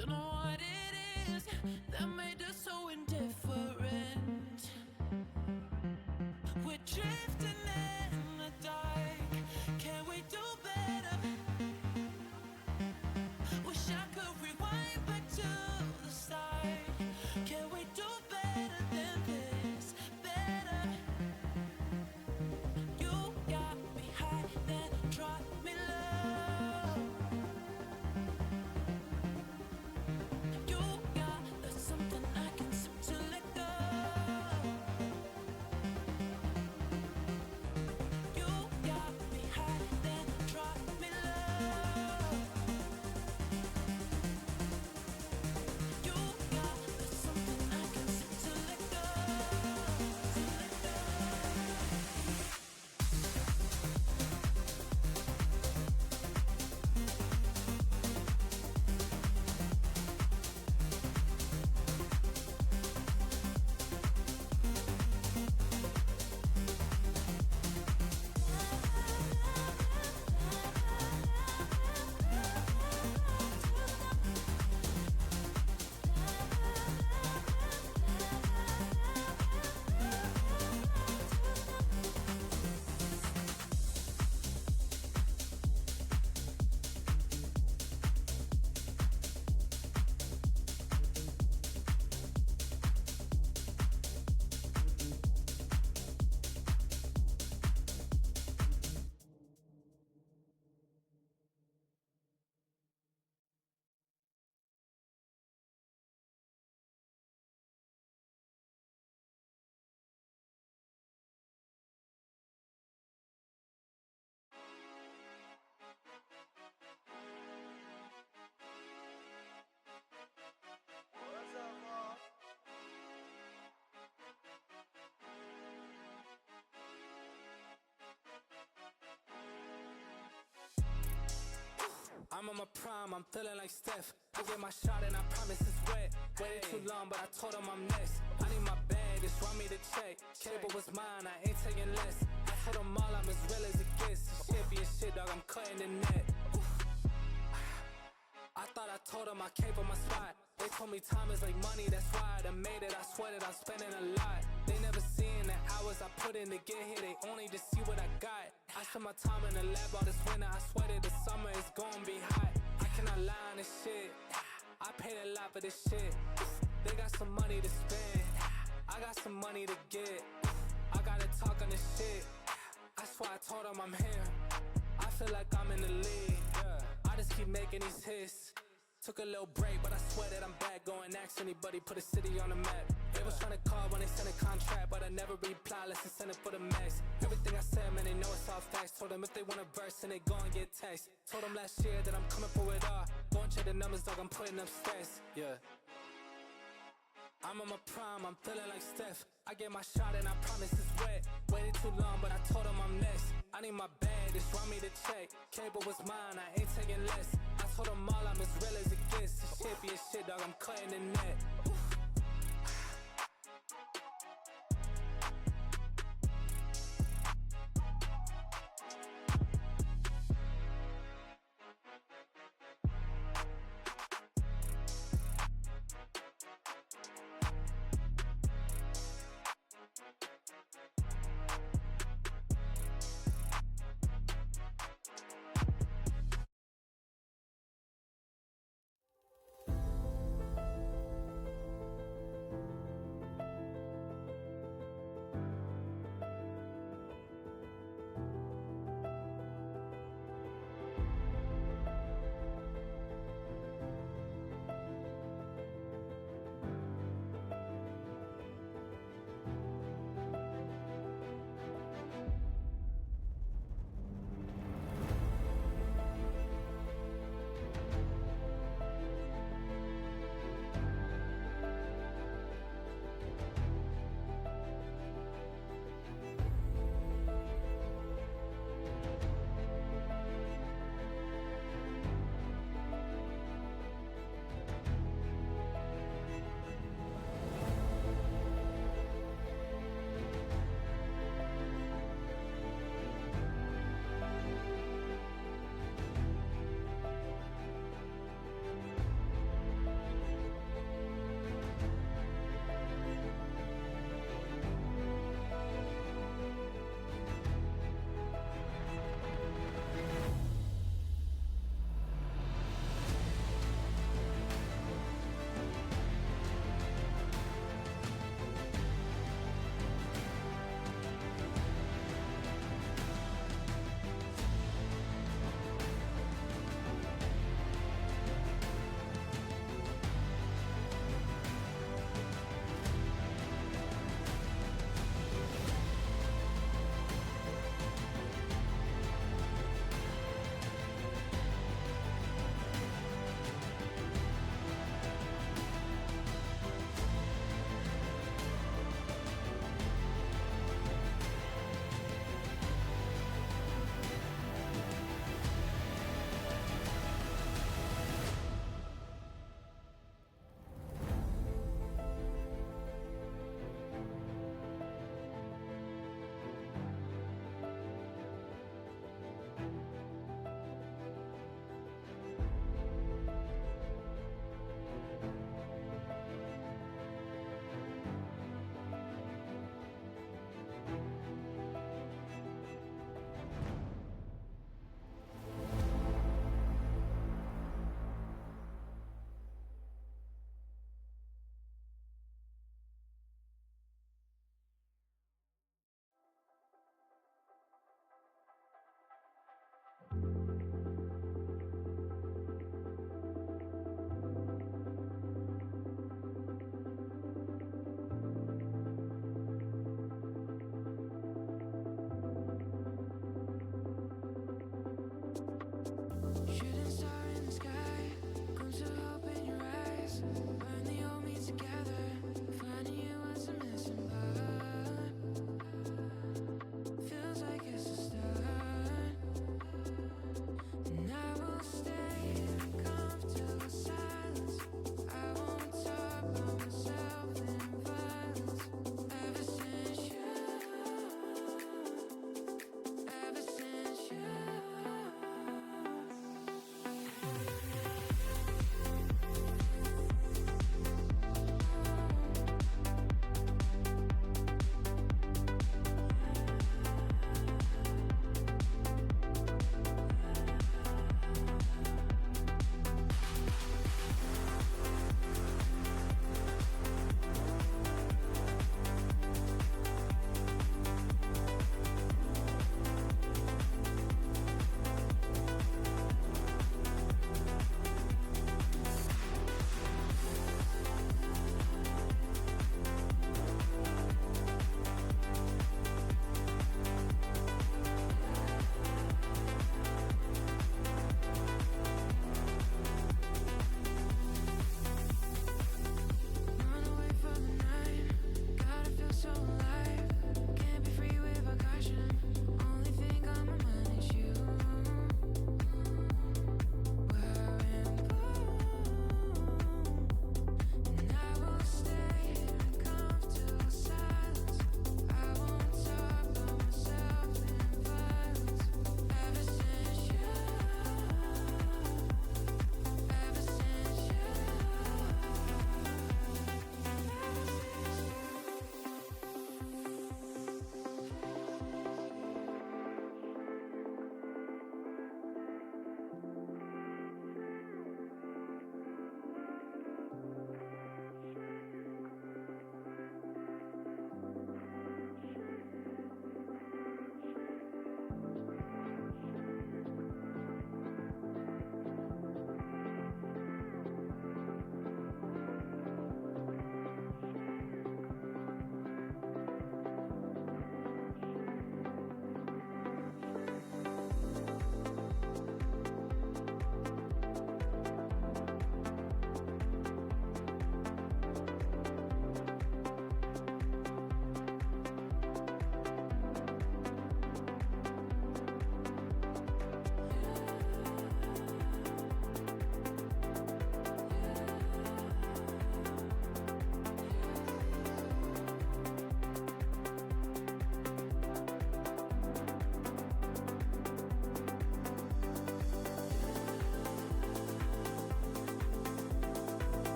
Don't know what it is that made us so indifferent. We're drifting in the dark. Can we do better? Wish I could rewind back to the start. Can we do better than this? Better. You got me high, then drop me low. You got there's something I can seem to let go. You got me high, then drop me low. You got there's something I can seem to let go. To let go. I'm on my prime, I'm feeling like Steph. I get my shot and I promise it's wet. Waited too long, but I told him I'm next. I need my bag, just want me to check. Cable was mine, I ain't taking less. I told them all I'm as real as it gets. Shit be a shit, dog, I'm cutting the net. I thought I told them I came for my spot. They told me time is like money, that's why I done made it. I swear that I'm spending a lot. They never seen the hours I put in to get here. They only just see what I got. I spent my time in the lab all this winter. I swear that the summer is gonna be hot. I cannot lie on this shit. I paid a lot for this shit. They got some money to spend. I got some money to get. I gotta talk on this shit. I swear I told them I'm here. I feel like I'm in the league. I just keep making these hits. Took a little break, but I swear that I'm back. Go and ask anybody, put a city on the map. They was trying to call when they sent a contract, but I never reply unless they send it for the max. Everything I said, man, they know it's all facts. Told them if they want a verse, then they go and get text. Told them last year that I'm coming for it all. Go and check the numbers, dog, I'm putting up stats. Yeah. I'm on my prime, I'm feeling like Steph. I get my shot and I promise it's wet. Waited too long, but I told him I'm next. I need my bag, just want me to check. Cable was mine, I ain't taking less. I told them all I'm as real as it gets. This shit be a shit, dog, I'm cutting the net.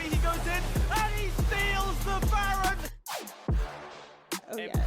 He goes in and he steals the Baron. Oh yes.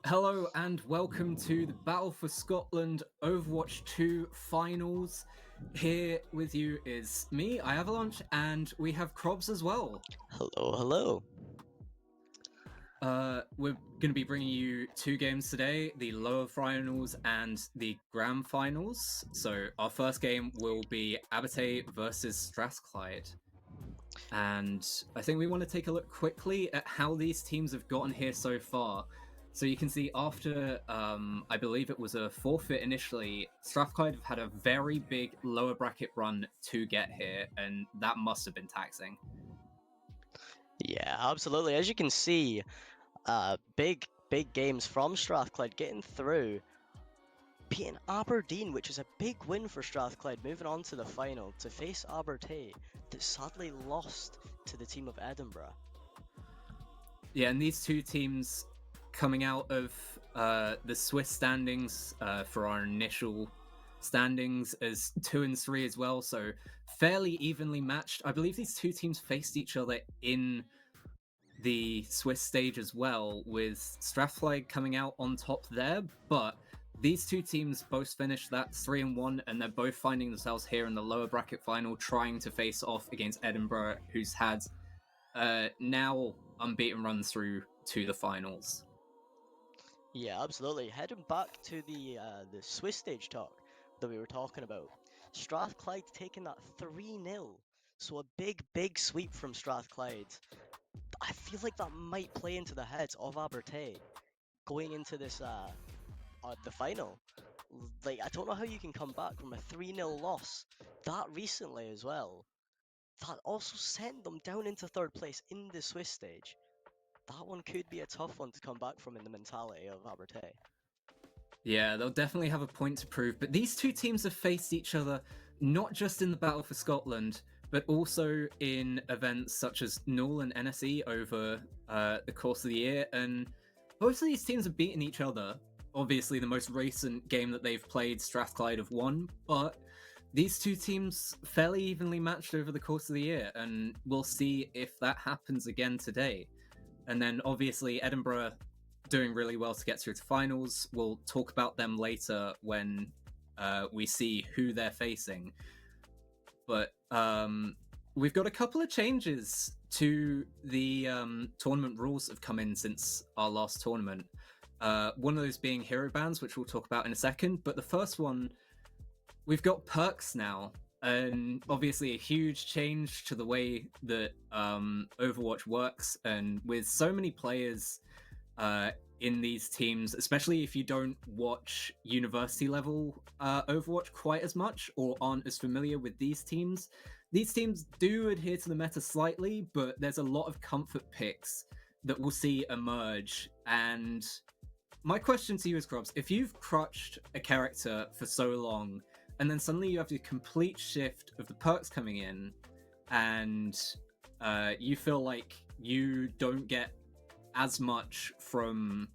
Hello and welcome to the Battle for Scotland Overwatch 2 Finals. Here with you is me, Avalanche, and we have Krobs as well. Hello. We're going to be bringing you two games today, the lower finals and the grand finals. So our first game will be Abate versus Strathclyde. And I think we want to take a look quickly at how these teams have gotten here so far. So you can see after, I believe it was a forfeit initially, Strathclyde have had a very big lower bracket run to get here, and that must have been taxing. Yeah, absolutely. As you can see, big games from Strathclyde getting through, beating Aberdeen, which is a big win for Strathclyde, moving on to the final to face Abertay, that sadly lost to the team of Edinburgh. Yeah, and these two teams coming out of the Swiss standings for our initial standings as 2 and 3 as well, so fairly evenly matched. I believe these two teams faced each other in the Swiss stage as well, with Strathclyde coming out on top there, but these two teams both finished that 3-1, and they're both finding themselves here in the lower bracket final, trying to face off against Edinburgh, who's had now unbeaten run through to the finals. Yeah, absolutely. Heading back to the Swiss stage talk that we were talking about, Strathclyde taking that 3-0, so a big sweep from Strathclyde. I feel like that might play into the heads of Abertay going into this the final. Like, I don't know how you can come back from a 3-0 loss that recently as well. That also sent them down into third place in the Swiss stage. That one could be a tough one to come back from in the mentality of Abertay. Yeah, they'll definitely have a point to prove, but these two teams have faced each other not just in the Battle for Scotland, but also in events such as Null and NSE over the course of the year, and both of these teams have beaten each other. Obviously, the most recent game that they've played, Strathclyde have won, but these two teams fairly evenly matched over the course of the year, and we'll see if that happens again today. And then, obviously, Edinburgh doing really well to get through to finals. We'll talk about them later when we see who they're facing. But we've got a couple of changes to the tournament rules that have come in since our last tournament. One of those being hero bans, which we'll talk about in a second. But the first one, we've got perks now. And obviously a huge change to the way that Overwatch works. And with so many players in these teams, especially if you don't watch university level Overwatch quite as much or aren't as familiar with these teams do adhere to the meta slightly, but there's a lot of comfort picks that we'll see emerge. And my question to you is, Krobs, if you've crutched a character for so long, and then suddenly you have the complete shift of the perks coming in, and you feel like you don't get as much from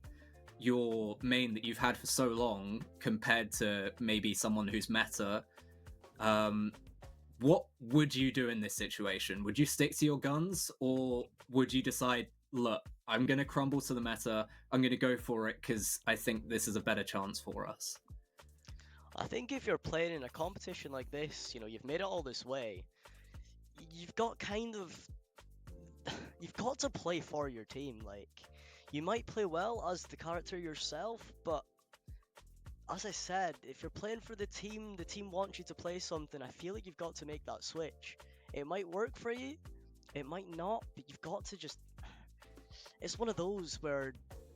your main that you've had for so long compared to maybe someone who's meta. What would you do in this situation? Would you stick to your guns, or would you decide, look, I'm going to crumble to the meta, I'm going to go for it because I think this is a better chance for us? I think if you're playing in a competition like this, you know, you've made it all this way, you've got kind of you've got to play for your team. Like, you might play well as the character yourself, but as I said, if you're playing for the team wants you to play something, I feel like you've got to make that switch. It might work for you, it might not, but you've got to just. It's one of those where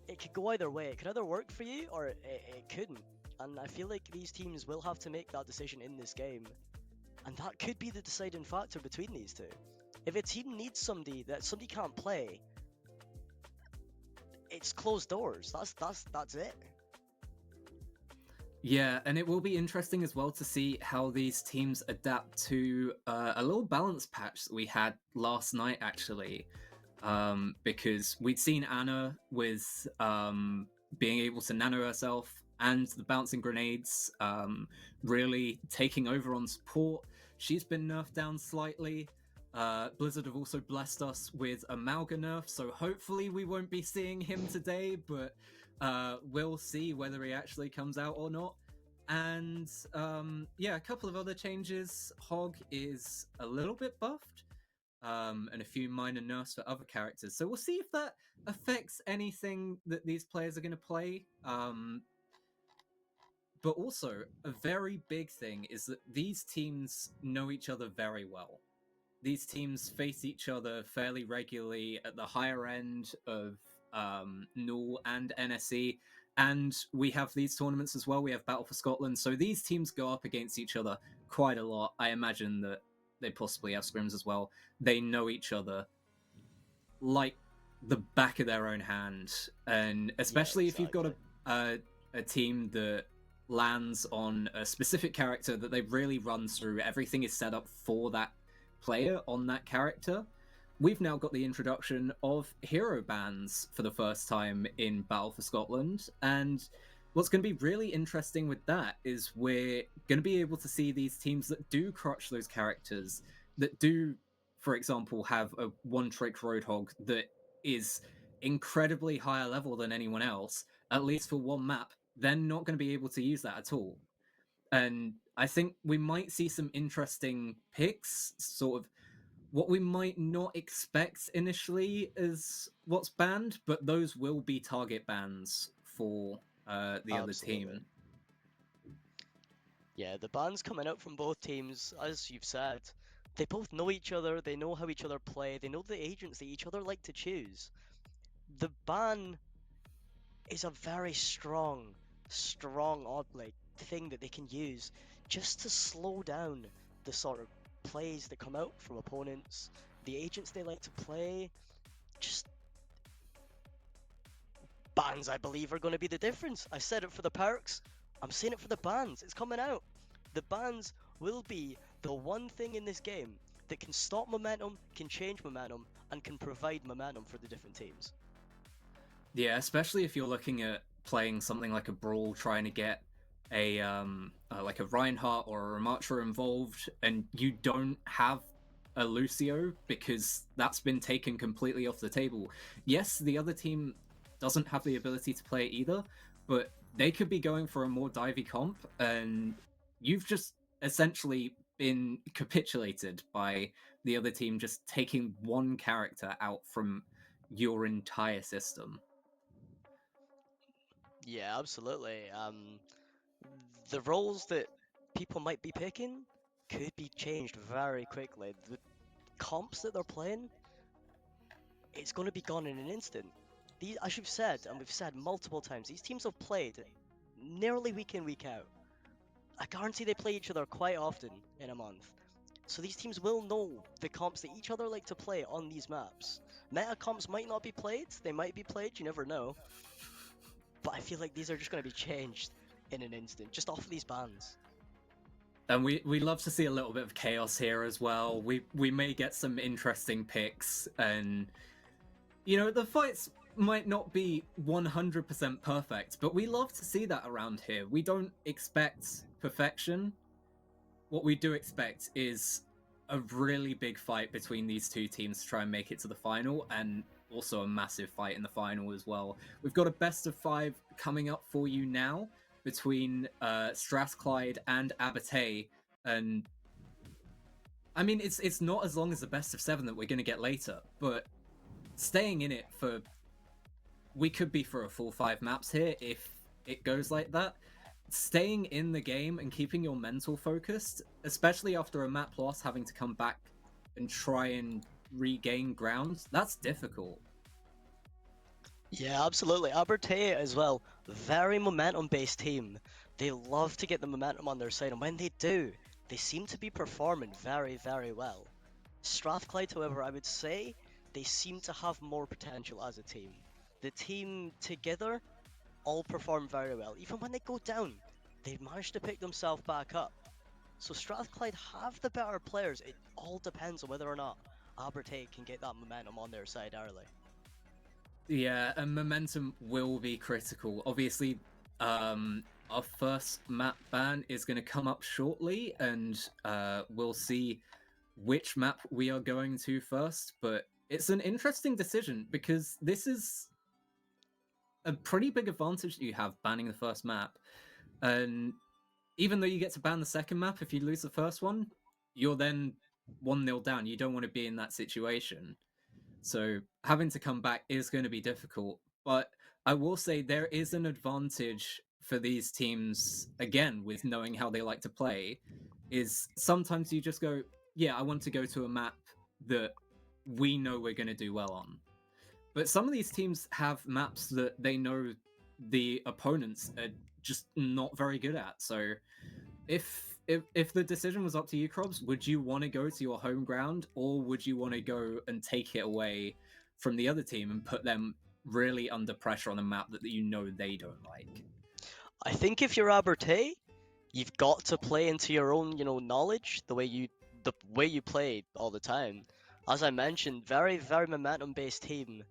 it could go either way. It could either work for you or it couldn't. And I feel like these teams will have to make that decision in this game. And that could be the deciding factor between these two. If a team needs somebody that somebody can't play, it's closed doors. That's it. Yeah, and it will be interesting as well to see how these teams adapt to a little balance patch that we had last night, actually. Because we'd seen Anna with being able to nano herself and the bouncing grenades really taking over on support. She's been nerfed down slightly. Blizzard have also blessed us with a Malga nerf, so hopefully we won't be seeing him today, but we'll see whether he actually comes out or not. And yeah, a couple of other changes. Hog is a little bit buffed, and a few minor nerfs for other characters. So we'll see if that affects anything that these players are going to play. But also, a very big thing is that these teams know each other very well. These teams face each other fairly regularly at the higher end of Null and NSE, and we have these tournaments as well. We have Battle for Scotland, so these teams go up against each other quite a lot. I imagine that they possibly have scrims as well. They know each other like the back of their own hand, and especially if you've got a team that lands on a specific character that they really run through, everything is set up for that player on that character. We've now got the introduction of hero bans for the first time in Battle for Scotland, and what's going to be really interesting with that is we're going to be able to see these teams that do crutch those characters, that do, for example, have a one-trick Roadhog that is incredibly higher level than anyone else, at least for one map. They're not going to be able to use that at all. And I think we might see some interesting picks, sort of what we might not expect initially is what's banned, but those will be target bans for the other team. Yeah, the bans coming out from both teams, as you've said, they both know each other, they know how each other play, they know the agents that each other like to choose. The ban is a very strong odd like thing that they can use just to slow down the sort of plays that come out from opponents, the agents they like to play. Just bans, I believe, are going to be the difference. I said it for the perks, I'm saying it for the bans. It's coming out. The bans will be the one thing in this game that can stop momentum, can change momentum, and can provide momentum for the different teams. Yeah, especially if you're looking at playing something like a Brawl, trying to get a like a Reinhardt or a Ramatra involved, and you don't have a Lucio because that's been taken completely off the table. Yes, the other team doesn't have the ability to play it either, but they could be going for a more divey comp, and you've just essentially been capitulated by the other team just taking one character out from your entire system. Yeah, absolutely. The roles that people might be picking could be changed very quickly. The comps that they're playing, it's going to be gone in an instant. These, as you've said, and we've said multiple times, these teams have played nearly week in, week out. I guarantee they play each other quite often in a month. So these teams will know the comps that each other like to play on these maps. Meta comps might not be played, they might be played, you never know. But I feel like these are just going to be changed in an instant, just off of these bans. And we love to see a little bit of chaos here as well. We may get some interesting picks, and the fights might not be 100% perfect, but we love to see that around here. We don't expect perfection. What we do expect is a really big fight between these two teams to try and make it to the final, and also a massive fight in the final as well. We've got a best of 5 coming up for you now between Strathclyde and Abate, and I mean it's not as long as the best of 7 that we're going to get later, but staying in it for, we could be for a full 5 maps here if it goes like that. Staying in the game and keeping your mental focused, especially after a map loss, having to come back and try and regain ground, that's difficult. Yeah, absolutely. Aberte as well, very momentum-based team. They love to get the momentum on their side, and when they do, they seem to be performing very, very well. Strathclyde, however, I would say they seem to have more potential as a team. The team together all perform very well. Even when they go down, they manage to pick themselves back up. So Strathclyde have the better players. It all depends on whether or not Aberte can get that momentum on their side early. Yeah, and momentum will be critical. Obviously, our first map ban is going to come up shortly, and we'll see which map we are going to first. But it's an interesting decision because this is a pretty big advantage that you have banning the first map. And even though you get to ban the second map, if you lose the first one, you're then 1-0 down. You don't want to be in that situation. So having to come back is going to be difficult. But I will say there is an advantage for these teams, again, with knowing how they like to play, is sometimes you just go, yeah, I want to go to a map that we know we're going to do well on. But some of these teams have maps that they know the opponents are just not very good at. So if the decision was up to you, Krobs, would you want to go to your home ground, or would you want to go and take it away from the other team and put them really under pressure on a map that you know they don't like? I think if you're Aberte, you've got to play into your own, knowledge, the way you play all the time. As I mentioned, very, very momentum-based team.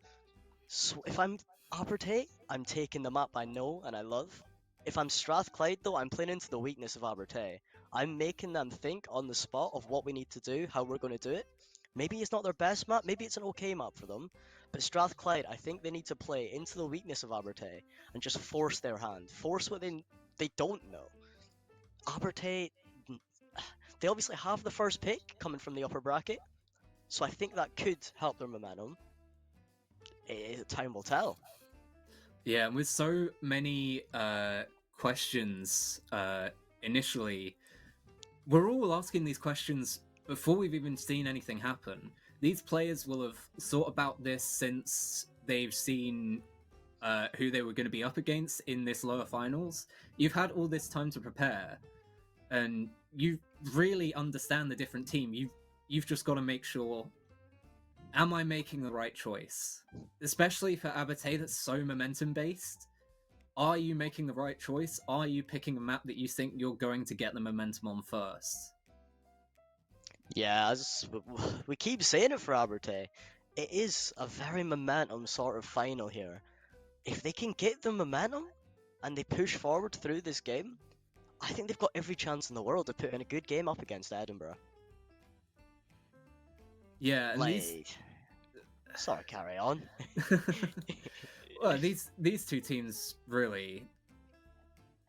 So if I'm Aberte, I'm taking the map I know and I love. If I'm Strathclyde, though, I'm playing into the weakness of Aberte. I'm making them think on the spot of what we need to do, how we're going to do it. Maybe it's not their best map, maybe it's an okay map for them. But Strathclyde, I think they need to play into the weakness of Aberte and just force their hand. Force what they don't know. Aberte, they obviously have the first pick coming from the upper bracket, so I think that could help their momentum. Time will tell. Yeah, and with so many questions initially, we're all asking these questions before we've even seen anything happen. These players will have thought about this since they've seen who they were going to be up against in this lower finals. You've had all this time to prepare, and you really understand the different team. You've just got to make sure, am I making the right choice? Especially for Abate, that's so momentum based. Are you making the right choice? Are you picking a map that you think you're going to get the momentum on first? Yeah, as we keep saying it for Aberte, it is a very momentum sort of final here. If they can get the momentum and they push forward through this game, I think they've got every chance in the world to put in a good game up against Edinburgh. Yeah, and Sorry, carry on. well, these two teams really,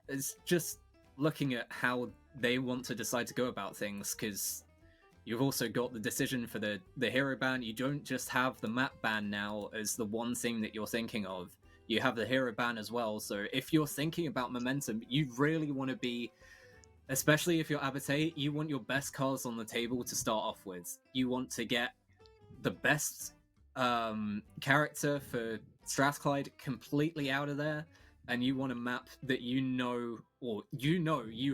it's just looking at how they want to decide to go about things, because you've also got the decision for the hero ban. You don't just have the map ban now as the one thing that you're thinking of. You have the hero ban as well. So if you're thinking about momentum, you really want to be, especially if you're Abate, you want your best cards on the table to start off with. You want to get the best character for Strathclyde completely out of there, and you want a map that you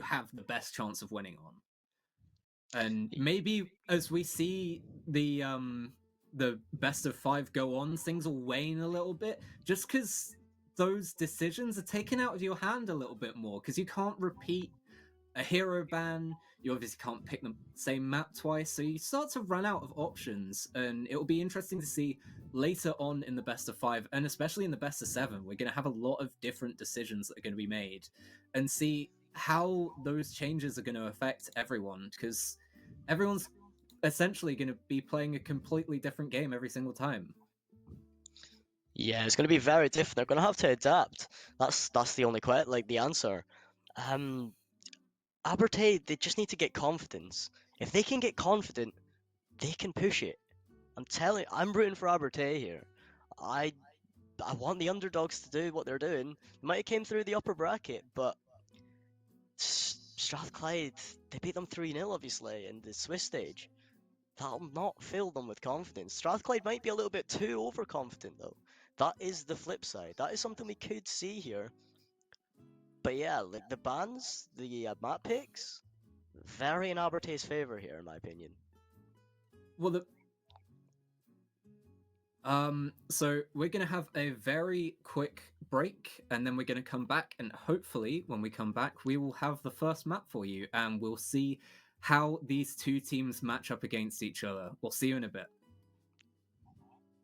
have the best chance of winning on. And maybe as we see the best of 5 go on, things will wane a little bit, just because those decisions are taken out of your hand a little bit more, because you can't repeat a hero ban, You obviously can't pick the same map twice, so you start to run out of options, and it will be interesting to see later on in the best of 5, and especially in the best of 7, we're going to have a lot of different decisions that are going to be made, and see how those changes are going to affect everyone, because everyone's essentially going to be playing a completely different game every single time. Yeah, it's going to be very different. They're going to have to adapt. That's the only the answer. Abertay, they just need to get confidence. If they can get confident, they can push it. I'm rooting for Abertay here. I want the underdogs to do what they're doing. They might have came through the upper bracket, but Strathclyde, they beat them 3-0 obviously in the Swiss stage. That'll not fill them with confidence. Strathclyde might be a little bit too overconfident though. That is the flip side. That is something we could see here. But yeah, like the bans, the map picks, very in Abertay's favor here, in my opinion. Well, so we're going to have a very quick break, and then we're going to come back, and hopefully when we come back, we will have the first map for you, and we'll see how these two teams match up against each other. We'll see you in a bit.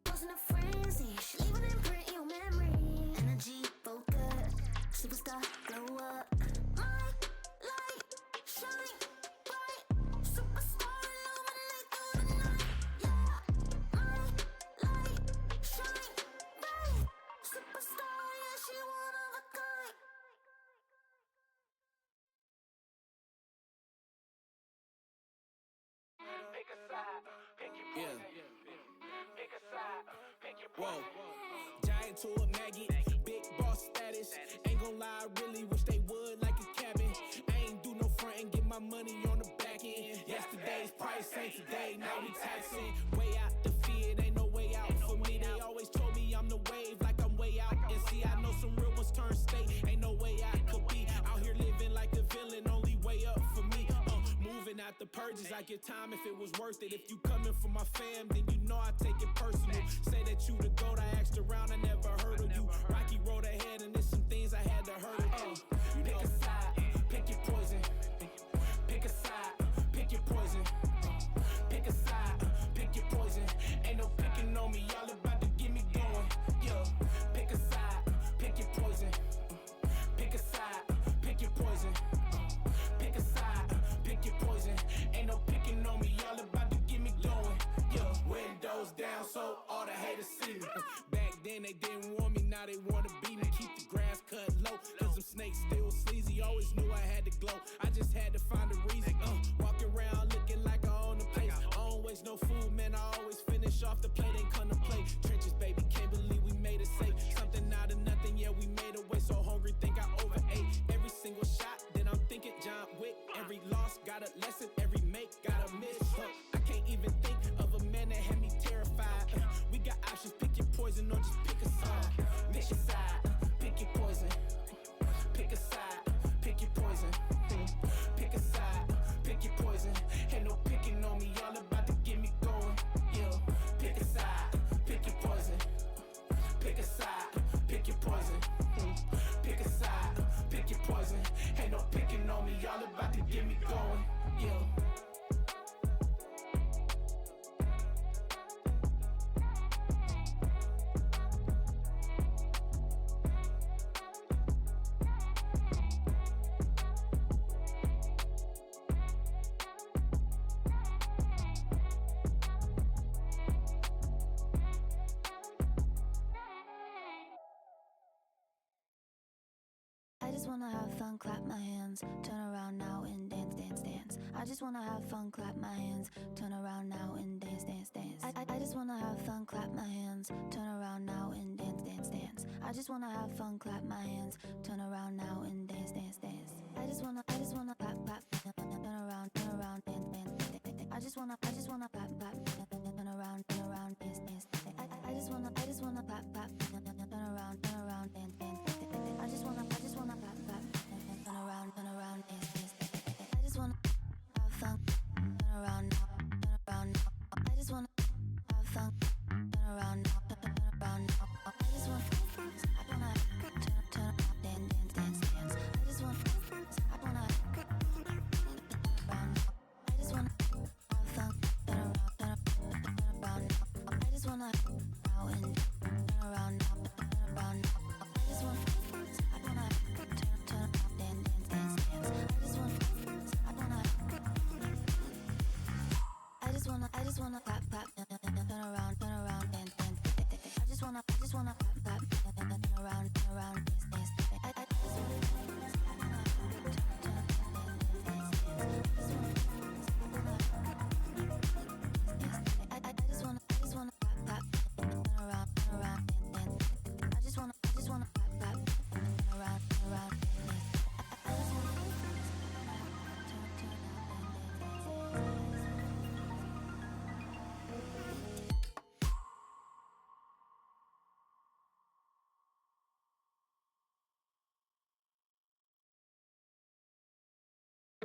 Wasn't a frenzy, she leave an imprint in your memory. Energy, focus, superstar, glow up. My light, shine bright, superstar, illuminate through the night. Yeah, my light, shine bright, superstar, yeah, she one of a kind. Yeah. Whoa. Giant to a maggot, big boss status. Ain't gon' lie, I really wish they would like a cabin. I ain't do no front and get my money on the back end. Yesterday's price ain't today, now we taxing. Way out the fear, ain't no way out for me. They always told me I'm the wave, like I'm way out. And see, I know some real ones turn state, ain't no way I could be out here living like a villain, only way up for me. Moving out the purges, I give time if it was worth it. If you coming for my fam, then you know I take it personal. Say that you the GOAT, I asked around, I never heard of you. Rocky road ahead, and there's some things I had to hurdle through. Pick a side, pick your poison. Pick a side, pick your poison. Pick a side, pick your poison. Ain't no picking on me, y'all about to get me going. Yeah, pick a side, pick your poison. Pick a side, pick your poison. Pick a side, pick your poison. Ain't no picking on me, y'all about to get me going. Yeah, windows down so all the haters see me. Back then they didn't want me, now they wanna beat me. Keep the grass cut low, cause them snakes still sleazy. Always knew I had to glow, I just had to find a reason. Walk around looking like I own the place. I don't waste no food, man, I always finish off the plate. Ain't come to play trenches, baby, can't believe we made it safe. Something out of nothing, yeah, we made a way. So hungry, think I overate. Every single shot, then I'm thinking John Wick. Every loss got a lesson, every make got a miss. I can't even think of a man that had me terrified. We got options, pick your poison or just pick a side. Pick a side, pick your poison. Pick a side, pick your poison. Pick a side, pick your poison. Ain't no picking on me, y'all about to get me going. Yeah, pick a side, pick your poison. Pick a side, pick your poison. Pick a side, pick your poison. Ain't no picking on me, y'all about to get me going. Yeah. I just wanna have fun, clap my hands, turn around now and dance, dance, dance. I just wanna have fun, clap my hands, turn around now and dance, dance, dance. I just wanna have fun, clap my hands, turn around now and dance, dance, dance. I just wanna have fun, clap my hands, turn around now and dance, dance, dance. I just wanna clap, clap, turn around, dance, dance, dance. I just wanna clap, turn around, dance, dance, dance. I just wanna clap, turn around, dance, dance, dance. I just wanna clap, turn around, dance, dance, dance. I just wanna have fun, turn around now. I just wanna have fun, turn around now. I just wanna turn around, dance, dance, dance. I just wanna turn around.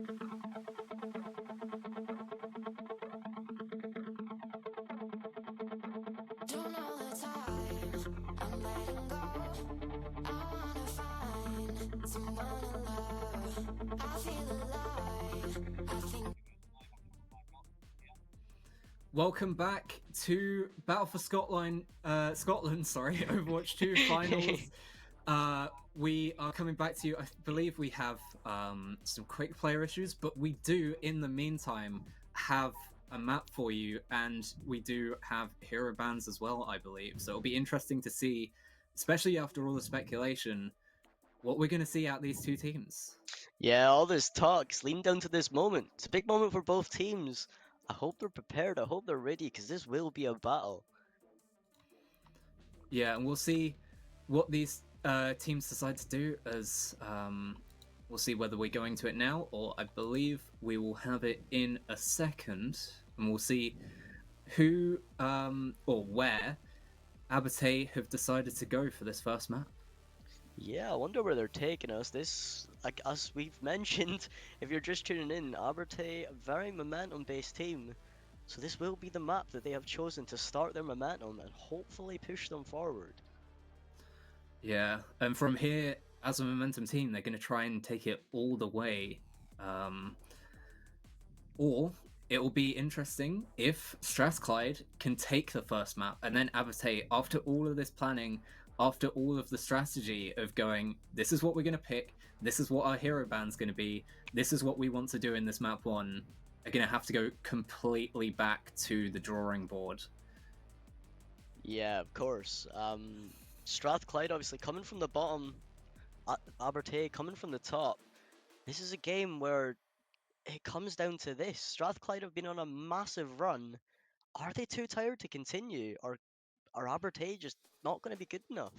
Don't know the time, I'm letting go. I wanna find someone to love. I feel alive. I think. Welcome back to Battle for Scotland, sorry, Overwatch 2 finals. We are coming back to you. I believe we have some quick player issues, but we do, in the meantime, have a map for you, and we do have hero bans as well, I believe. So it'll be interesting to see, especially after all the speculation, what we're going to see out these two teams. Yeah, all this talk's leading down to this moment. It's a big moment for both teams. I hope they're prepared. I hope they're ready, because this will be a battle. Yeah, and we'll see what these teams decide to do, as we'll see whether we're going to it now, or I believe we will have it in a second, and we'll see who or where Abate have decided to go for this first map. Yeah, I wonder where they're taking us. This, like as we've mentioned, if you're just tuning in, Aberte, a very momentum-based team. So this will be the map that they have chosen to start their momentum and hopefully push them forward. Yeah, and from here, as a momentum team, they're going to try and take it all the way. Or it will be interesting if Strathclyde can take the first map, and then Abate, after all of this planning, after all of the strategy of going, this is what we're going to pick, this is what our hero band's going to be, this is what we want to do in this map 1, are going to have to go completely back to the drawing board. Yeah, of course. Strathclyde obviously coming from the bottom, Aberte coming from the top. This is a game where it comes down to this. Strathclyde have been on a massive run. Are they too tired to continue, or are Aberte just not going to be good enough?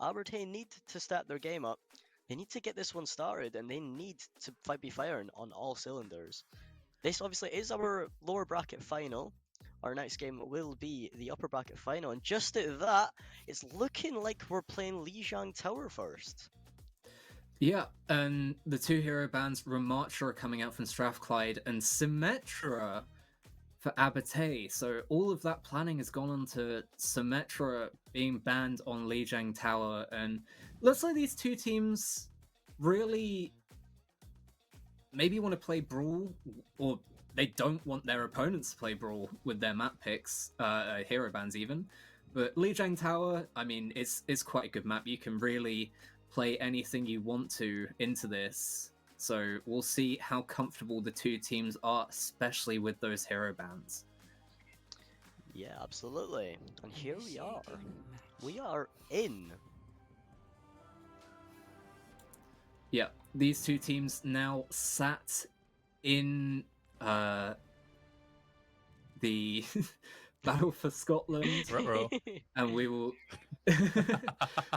Aberte need to step their game up. They need to get this one started, and they need to be firing on all cylinders. This obviously is our lower bracket final. Our next game will be the upper bracket final, and just at that, it's looking like we're playing Lijiang Tower first. Yeah, and the two hero bands, Ramattra, are coming out from Strathclyde, and Symmetra for Abate. So all of that planning has gone on to Symmetra being banned on Lijiang Tower, and looks like these two teams really maybe want to play Brawl, or they don't want their opponents to play Brawl with their map picks, hero bans even. But Lijiang Tower, I mean, it's quite a good map. You can really play anything you want to into this. So we'll see how comfortable the two teams are, especially with those hero bans. Yeah, absolutely. And here we are. We are in. Yeah, these two teams now sat in the Battle for Scotland, and we will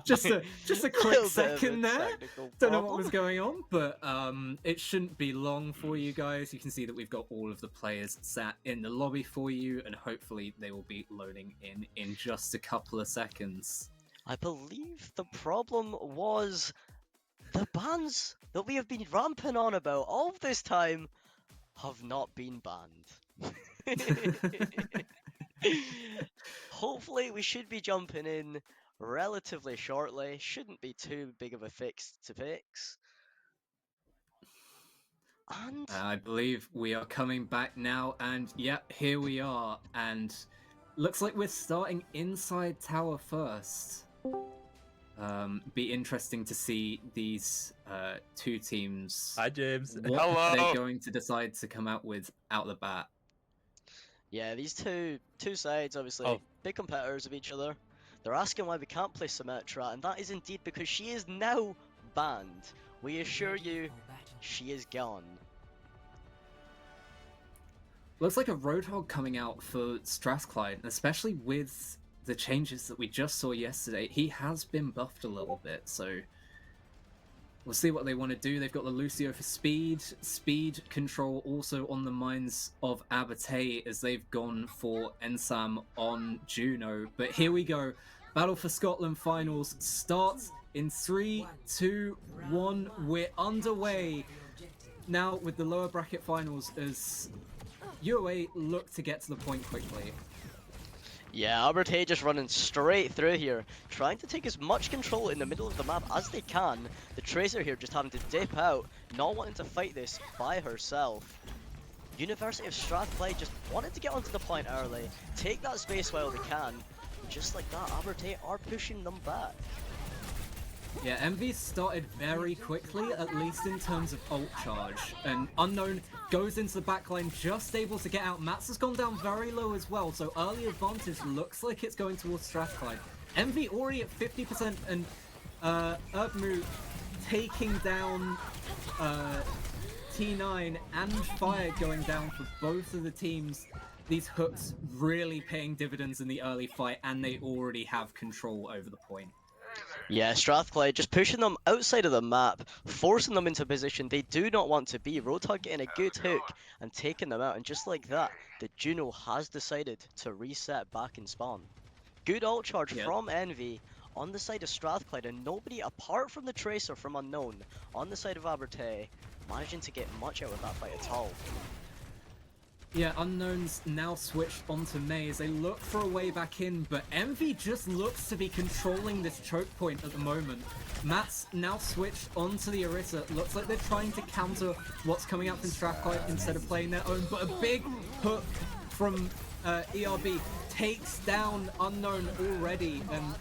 just a quick second there. Don't know what was going on, but it shouldn't be long for you guys. You can see that we've got all of the players sat in the lobby for you, and hopefully they will be loading in just a couple of seconds. I believe the problem was the bans that we have been ramping on about all this time have not been banned. Hopefully we should be jumping in relatively shortly. Shouldn't be too big of a fix to fix. And I believe we are coming back now, and yeah, here we are. And looks like we're starting inside tower first. Be interesting to see these two teams. Hi, James. What Hello. they're going to decide to come out with out the bat. yeah, these two sides obviously big competitors of each other. They're asking why we can't play Symmetra, and that is indeed because she is now banned. We assure you, she is gone. Looks like a Roadhog coming out for Strathclyde, and especially with the changes that we just saw yesterday, he has been buffed a little bit, so we'll see what they want to do. They've got the Lucio for speed control also on the minds of Abate, as they've gone for Ensam on Juno. But here we go, Battle for Scotland finals starts in 3, 2, 1. We're underway. now with the lower bracket finals as UOA look to get to the point quickly. Yeah, Alberte just running straight through here, trying to take as much control in the middle of the map as they can. The Tracer here just having to dip out, not wanting to fight this by herself. University of Strathclyde just wanted to get onto the point early, take that space while they can. Just like that, Alberte are pushing them back. Yeah, MV started very quickly, at least in terms of ult charge, and Unknown goes into the backline just able to get out. Mats has gone down very low as well, so early advantage looks like it's going towards Strathclyde. MV already at 50% and Urbmu taking down T9 and Fire going down for both of the teams. These hooks really paying dividends in the early fight, and they already have control over the point. Yeah, Strathclyde just pushing them outside of the map, forcing them into a position they do not want to be. Roadhog getting a good hook and taking them out, and just like that, the Juno has decided to reset back in spawn. Good ult charge from Envy on the side of Strathclyde, and nobody apart from the Tracer from Unknown on the side of Alberte managing to get much out of that fight at all. Yeah, Unknown's now switched onto Mei as they look for a way back in, but Envy just looks to be controlling this choke point at the moment. Matt's now switched onto the Orisa. Looks like they're trying to counter what's coming out from Strathclyde instead of playing their own, but a big hook from ERB takes down Unknown already, and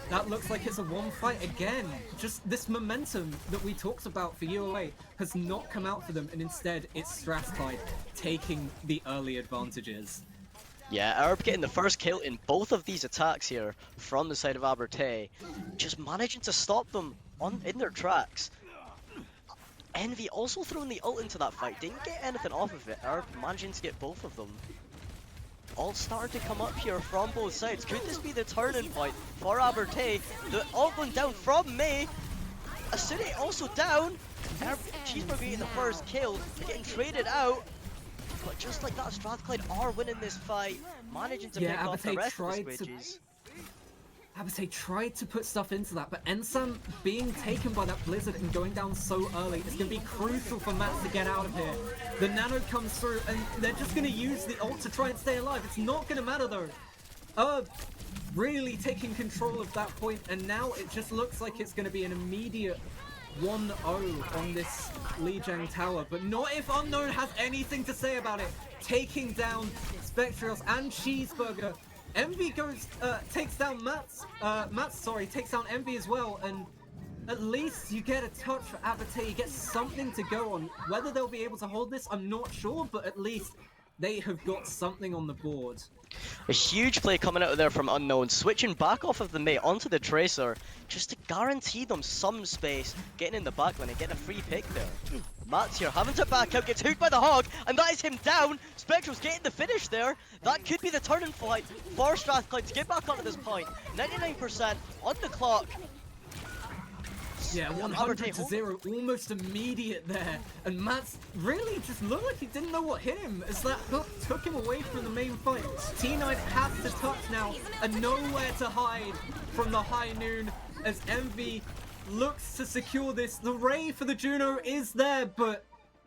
that looks like it's a one fight again. Just this momentum that we talked about for UOA has not come out for them, and instead it's Strathclyde taking the early advantages. Yeah, Arab getting the first kill in both of these attacks here from the side of Alberte, just managing to stop them in their tracks. Envy also throwing the ult into that fight, didn't get anything off of it. Arab managing to get both of them. Ult starting to come up here from both sides. Could this be the turning point for Alberte? The ult going down from Mei. Asune also down. Cheeseburger getting the first kill. They're getting traded out. But just like that, Strathclyde are winning this fight, managing to pick off the rest of the squidges. Abate tried to put stuff into that, but Ensam being taken by that blizzard and going down so early is going to be crucial for Matt to get out of here. The nano comes through and they're just going to use the ult to try and stay alive. It's not going to matter though. Really taking control of that point, and now it just looks like it's going to be an immediate 1-0 on this Lijiang tower, but not if Unknown has anything to say about it. Taking down Spectrios and Cheeseburger. Envy goes, takes down takes down Envy as well, and at least you get a touch for Abate, you get something to go on. Whether they'll be able to hold this, I'm not sure, but at least they have got something on the board. A huge play coming out of there from Unknown, switching back off of the mate onto the Tracer, just to guarantee them some space, getting in the backline and getting a free pick there. Matt's here, having to back out, gets hooked by the Hog, and that is him down. Spectral's getting the finish there. That could be the turning point for Strathclyde to get back onto this point. 99% on the clock. Yeah, 100 to 0, almost immediate there. And Matt's really just looked like he didn't know what hit him as that hook took him away from the main fight. T9 has to touch now and nowhere to hide from the high noon as Envy looks to secure this. The Ray for the Juno is there, but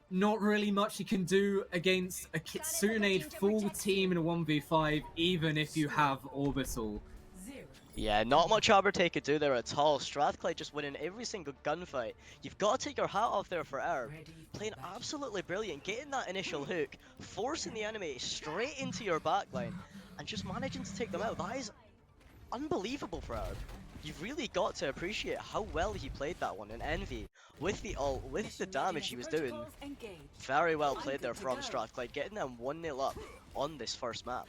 not really much you can do against a Kitsune full team in a 1v5, even if you have Orbital. Yeah, not much Alberte could do there at all. Strathclyde just winning every single gunfight. You've got to take your hat off there for Arab. Playing absolutely brilliant, getting that initial hook, forcing the enemy straight into your backline, and just managing to take them out. That is unbelievable for Arab. You've really got to appreciate how well he played that one. And Envy, with the ult, with the damage he was doing, very well played there from Strathclyde, getting them 1-0 up on this first map.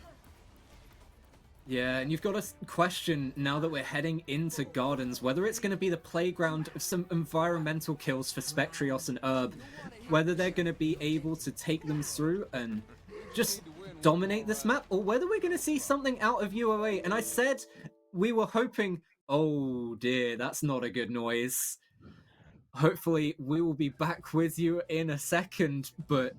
Yeah, and you've got to question, now that we're heading into Gardens, whether it's going to be the playground of some environmental kills for Spectrios and Herb, whether they're going to be able to take them through and just dominate this map, or whether we're going to see something out of UOA. And I said we were hoping, oh dear, that's not a good noise. Hopefully we will be back with you in a second, but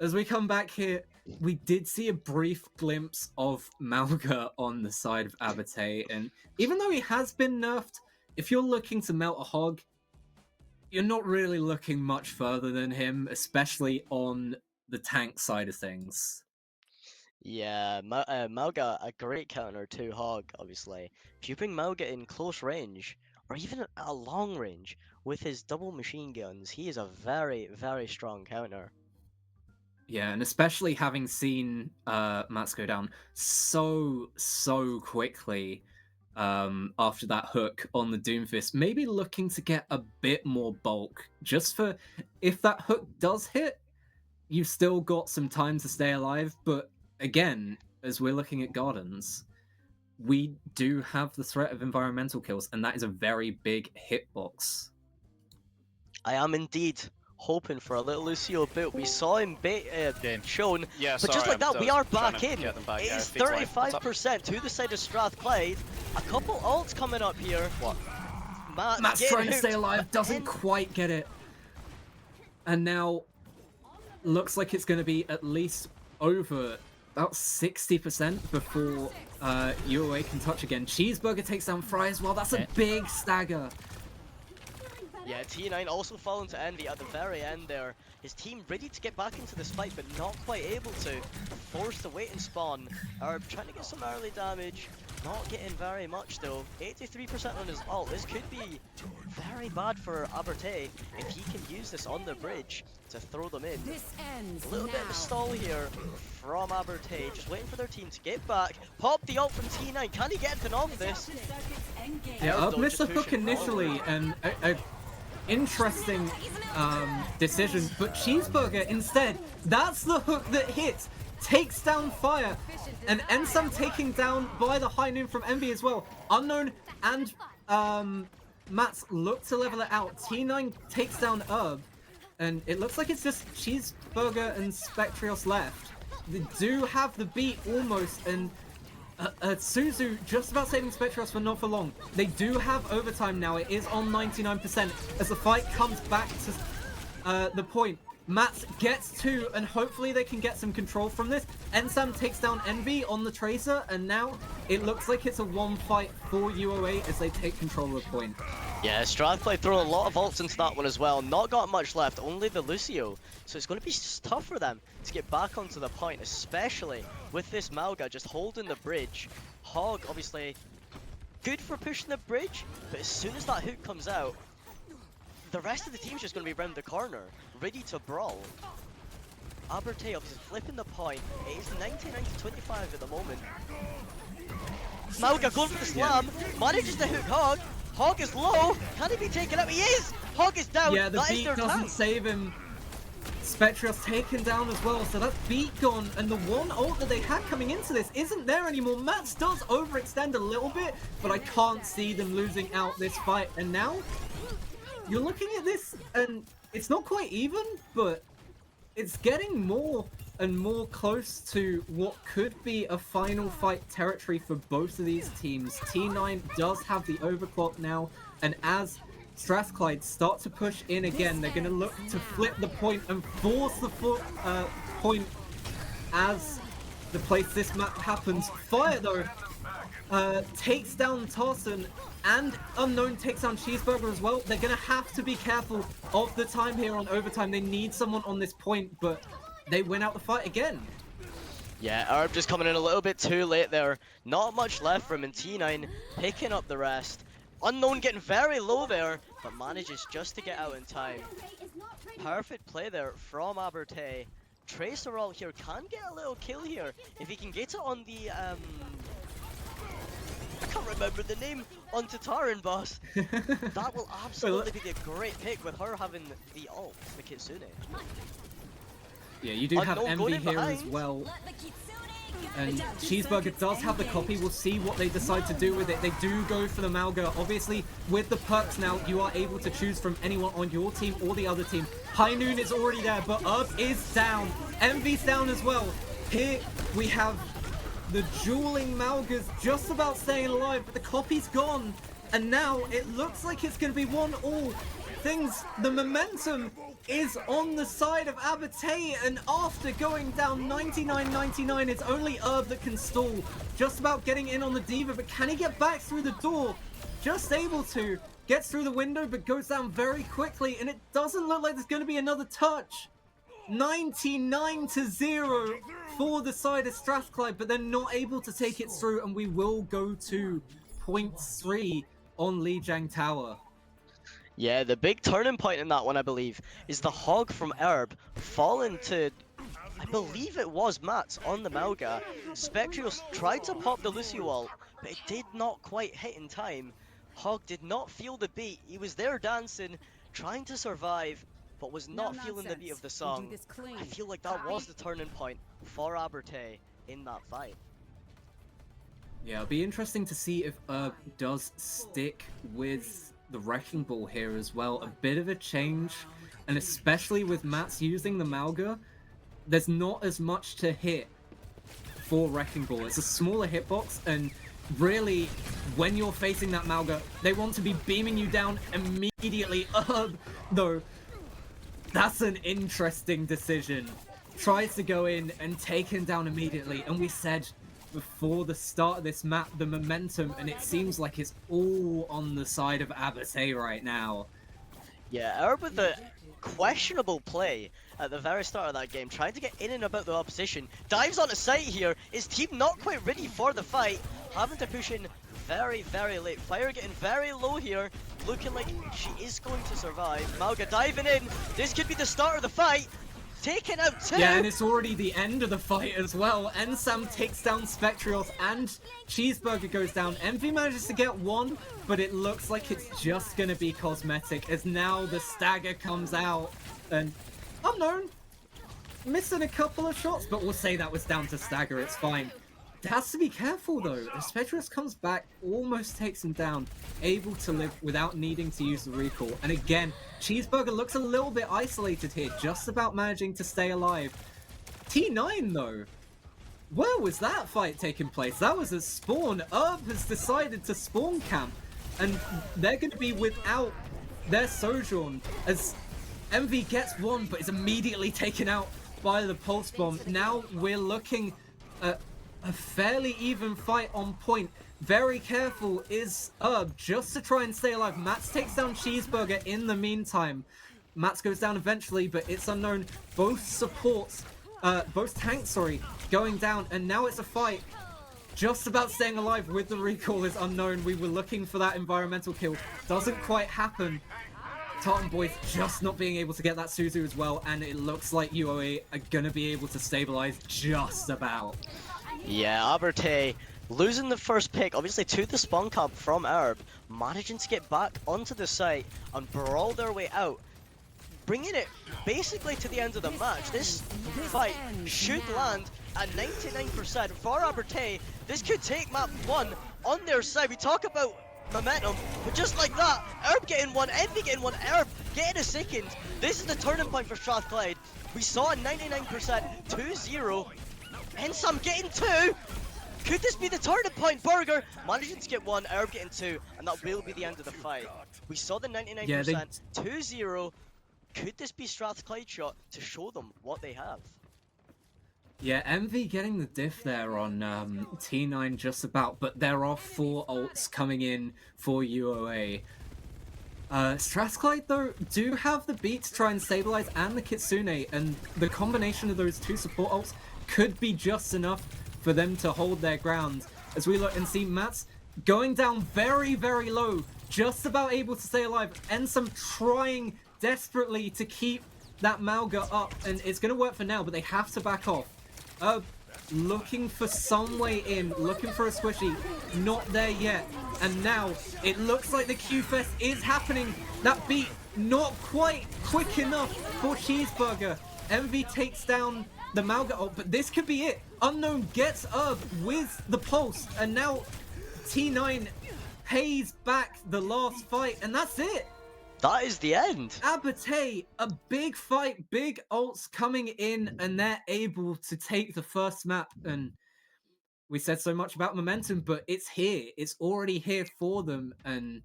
as we come back here, we did see a brief glimpse of Malga on the side of Abate, and even though he has been nerfed, if you're looking to melt a Hog, you're not really looking much further than him, especially on the tank side of things. Yeah, Mauga, a great counter to Hog, obviously. If you bring Mauga in close range, or even at a long range, with his double machine guns, he is a very, very strong counter. Yeah, and especially having seen Mats go down so quickly after that hook on the Doomfist, maybe looking to get a bit more bulk, just for if that hook does hit, you've still got some time to stay alive. But again, as we're looking at Gardens, we do have the threat of environmental kills, and that is a very big hitbox. I am indeed hoping for a little Lucio build. We saw him shown, Yeah, but just sorry, like that, we are trying back to in. get them back. It Yeah, is feed's live. What's up? 35% to the side of Strathclyde. A couple ults coming up here. What? Getting Matt's trying to hooked, stay alive, but doesn't then- quite get it. And now, looks like it's going to be at least over about 60% before UOA can touch again. Cheeseburger takes down Fry as well. That's a big stagger. Yeah, T9 also falling to Envy at the very end there. His team ready to get back into this fight, but not quite able to. Forced to wait and spawn. Arb trying to get some early damage. Not getting very much though. 83% on his ult. This could be very bad for Aberte if he can use this on the bridge to throw them in. A little bit of a stall here from Aberte. Just waiting for their team to get back. Pop the ult from T9. Can he get anything off this? Yeah, Erdo I've missed the just hook pushing initially, and a interesting decision, but Cheeseburger instead, that's the hook that hits, takes down Fire, and Ensam taking down by the High Noon from Envy as well. Unknown and Mats look to level it out. T9 takes down Herb, and it looks like it's just Cheeseburger and Spectrios left. They do have the beat almost, and Suzu just about saving Spectrios for not for long. They do have overtime now. It is on 99% as the fight comes back to the point. Mats gets 2, and hopefully they can get some control from this. Ensam takes down Envy on the Tracer, and now it looks like it's a one fight for UOA as they take control of the point. Yeah, Strathclyde throwing a lot of ults into that one as well. Not got much left, only the Lucio. So it's going to be tough for them to get back onto the point, especially with this Mauga just holding the bridge. Hog, obviously, good for pushing the bridge, but as soon as that hook comes out, the rest of the team's just going to be around the corner, ready to brawl. Aberte obviously flipping the point. It is 99-25 at the moment. Mauga going for the slam, manages to hook Hog. Hog is low. Can he be taken out? He is! Hog is down. Yeah, the that is beat their doesn't tank. save him. Spectrios taken down as well, so that's beat gone, and the one ult that they had coming into this isn't there anymore. Mats does overextend a little bit, but I can't see them losing out this fight, and now you're looking at this, and it's not quite even, but it's getting more and more close to what could be a final fight territory for both of these teams. T9 does have the overclock now, and as Strathclyde start to push in again, they're going to look to flip the point and force the point as the place this map happens. Fire, though, takes down Tarson, and Unknown takes down Cheeseburger as well. They're going to have to be careful of the time here on overtime. They need someone on this point, but they win out the fight again. Yeah, Arb just coming in a little bit too late there. Not much left from him, and T9 picking up the rest. Unknown getting very low there, but manages just to get out in time. Perfect play there from Aberte. Tracer ult here can get a little kill here if he can get it on the I can't remember the name, on Tataran boss. That will absolutely be a great pick with her having the ult, the Kitsune. Yeah, you do have Unknown going Envy in here as behind. well. And Cheeseburger does have the copy. We'll see what they decide to do with it. They do go for the Mauga. Obviously, with the perks now, you are able to choose from anyone on your team or the other team. High Noon is already there, but Herb is down. Envy's down as well. Here we have the dueling Maugas just about staying alive, but the copy's gone. And now it looks like it's going to be 1-all. The momentum is on the side of Abate, and after going down 99-99, it's only Herb that can stall. Just about getting in on the Diva, but can he get back through the door? Just able to, gets through the window, but goes down very quickly, and it doesn't look like there's going to be another touch. 99-0 for the side of Strathclyde, but they're not able to take it through, and we will go to point 3 on Lijiang Tower. Yeah, the big turning point in that one, I believe, is the hog from Herb falling to, I believe it was Mats on the Malga. Spectrios tried to pop the Lucio ult, but it did not quite hit in time. Hog did not feel the beat. He was there dancing, trying to survive, but was not feeling the beat of the song. I feel like that was the turning point for Aberte in that fight. Yeah, it'll be interesting to see if Herb does stick with the Wrecking Ball here as well. A bit of a change, and especially with Mats using the Malga, there's not as much to hit for Wrecking Ball. It's a smaller hitbox, and really, when you're facing that Malga, they want to be beaming you down immediately. Herb, though, that's an interesting decision. Tries to go in and take him down immediately, and we said before the start of this map, the momentum, and it seems like it's all on the side of Abate right now. Yeah, Herb with the questionable play at the very start of that game, trying to get in and about the opposition. Dives onto site here, his team not quite ready for the fight, having to push in very, very late. Fire getting very low here, looking like she is going to survive. Malga diving in, this could be the start of the fight. Taken out 2! Yeah, and it's already the end of the fight as well. Ensam takes down Spectrios and Cheeseburger goes down. Envy manages to get 1, but it looks like it's just going to be cosmetic as now the stagger comes out. And Unknown missing a couple of shots, but we'll say that was down to stagger, it's fine. Has to be careful though. As Spectrios comes back, almost takes him down, able to live without needing to use the recall. And again, Cheeseburger looks a little bit isolated here, just about managing to stay alive. T9 though, where was that fight taking place? That was a spawn. Herb has decided to spawn camp, and they're going to be without their Sojourn as MV gets 1, but is immediately taken out by the Pulse Bomb. Now we're looking at a fairly even fight on point. Very careful is Herb just to try and stay alive. Mats takes down Cheeseburger in the meantime. Mats goes down eventually, but it's Unknown. Both supports, both tanks, sorry, going down, and now it's a fight. Just about staying alive with the recall is Unknown. We were looking for that environmental kill. Doesn't quite happen. Tartan Boys just not being able to get that Suzu as well, and it looks like UOA are gonna be able to stabilize just about. Yeah, Aberte losing the first pick, obviously to the spawn camp from Herb, managing to get back onto the site and brawl their way out, bringing it basically to the end of the match. This fight should land at 99% for Aberte. This could take map 1 on their side. We talk about momentum, but just like that, Herb getting 1, Envy getting 1, Herb getting a second. This is the turning point for Strathclyde. We saw a 99% 2-0. Ensam getting 2! Could this be the turning point? Burger managing to get 1, Herb getting 2, and that will be the end of the fight. We saw the 99%, 2-0. Could this be Strathclyde shot to show them what they have? Yeah, Envy getting the diff there on T9 just about, but there are 4 ults coming in for UOA. Strathclyde, though, do have the beat to try and stabilize and the Kitsune, and the combination of those 2 support ults could be just enough for them to hold their ground. As we look and see Mats going down very, very low, just about able to stay alive. Ensam trying desperately to keep that Malga up, and it's going to work for now, but they have to back off. Looking for some way in, looking for a squishy, not there yet. And now it looks like the Q-Fest is happening. That beat not quite quick enough for Cheeseburger. Envy takes down the Malga ult, but this could be it. Unknown gets Herb with the pulse, and now T9 pays back the last fight, and that's it. That is the end. Abate, a big fight, big ults coming in, and they're able to take the first map. And we said so much about momentum, but it's here. It's already here for them. And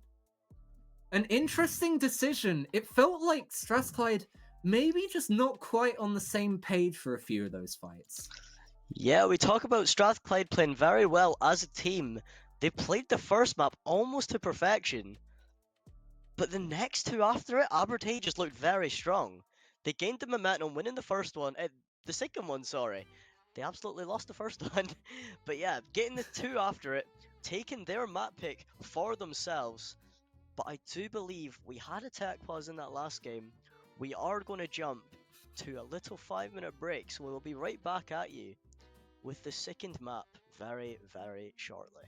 an interesting decision. It felt like Strathclyde maybe just not quite on the same page for a few of those fights. Yeah, we talk about Strathclyde playing very well as a team. They played the first map almost to perfection. But the next two after it, Abertay just looked very strong. They gained the momentum, winning the first one, the second one, sorry. They absolutely lost the first one. But yeah, getting the two after it, taking their map pick for themselves. But I do believe we had a tech pause in that last game. We are going to jump to a little 5-minute break, so we'll be right back at you with the second map very, very shortly.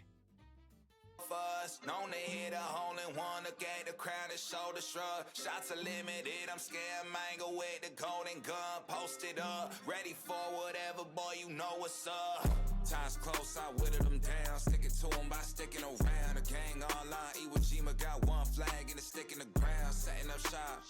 Known to hit a hole in one, look at the crowd and shoulder shrug. Shots are limited, I'm scared mango with the golden gun. Posted up, ready for whatever, boy, you know what's up. Time's close, I whittled them down. Stick it to them by sticking around. The gang online, Iwo Jima got one flag and a stick in the ground. Setting up shop.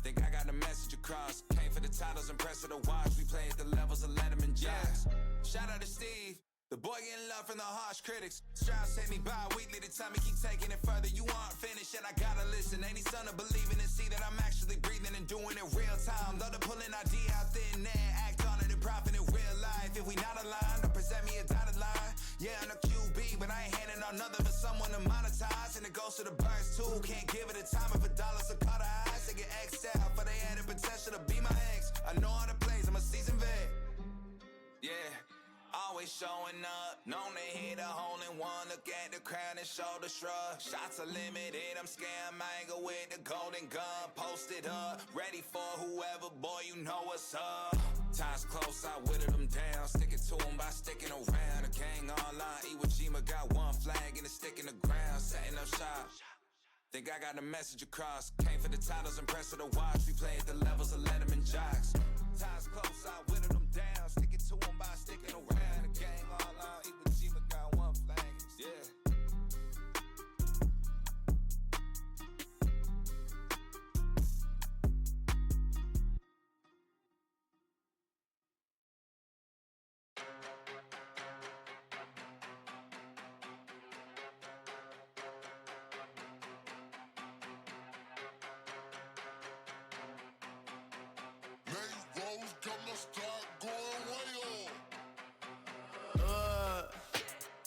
Think I got the message across. Came for the titles and press of the watch. We play at the levels of Letterman jazz. Shout out to Steve. The boy getting love from the harsh critics. Strives take me by weekly, the time me keep taking it further. You aren't finished and I gotta listen. Ain't he son to believing and see that I'm actually breathing and doing it real time. Love to pull an idea out thin air, act on it and profit in real life. If we not aligned, or present me a dotted line. Yeah, I'm a QB, but I ain't handing on nothing for someone to monetize. And it goes to the birds too. Can't give it a time if a dollar's a cut of eyes. They get X'd out, for they had the potential to be my ex. I know all the plays, I'm a seasoned vet. Yeah. Always showing up, known to hit a hole in one. Look at the crowd and shoulder shrug. Shots are limited, I'm scared mango with the golden gun. Posted up, ready for whoever, boy, you know what's up. Time's close, I whittled them down. Stick it to them by sticking around. The gang online, Iwo Jima got one flag and a stick in the ground. Setting up shop. Think I got the message across. Came for the titles and press of the watch. We play at the levels of Letterman jocks. Time's close, I whittled them down. Stick it to them by sticking around. The gang online, Iwo Jima got one flag. Yeah.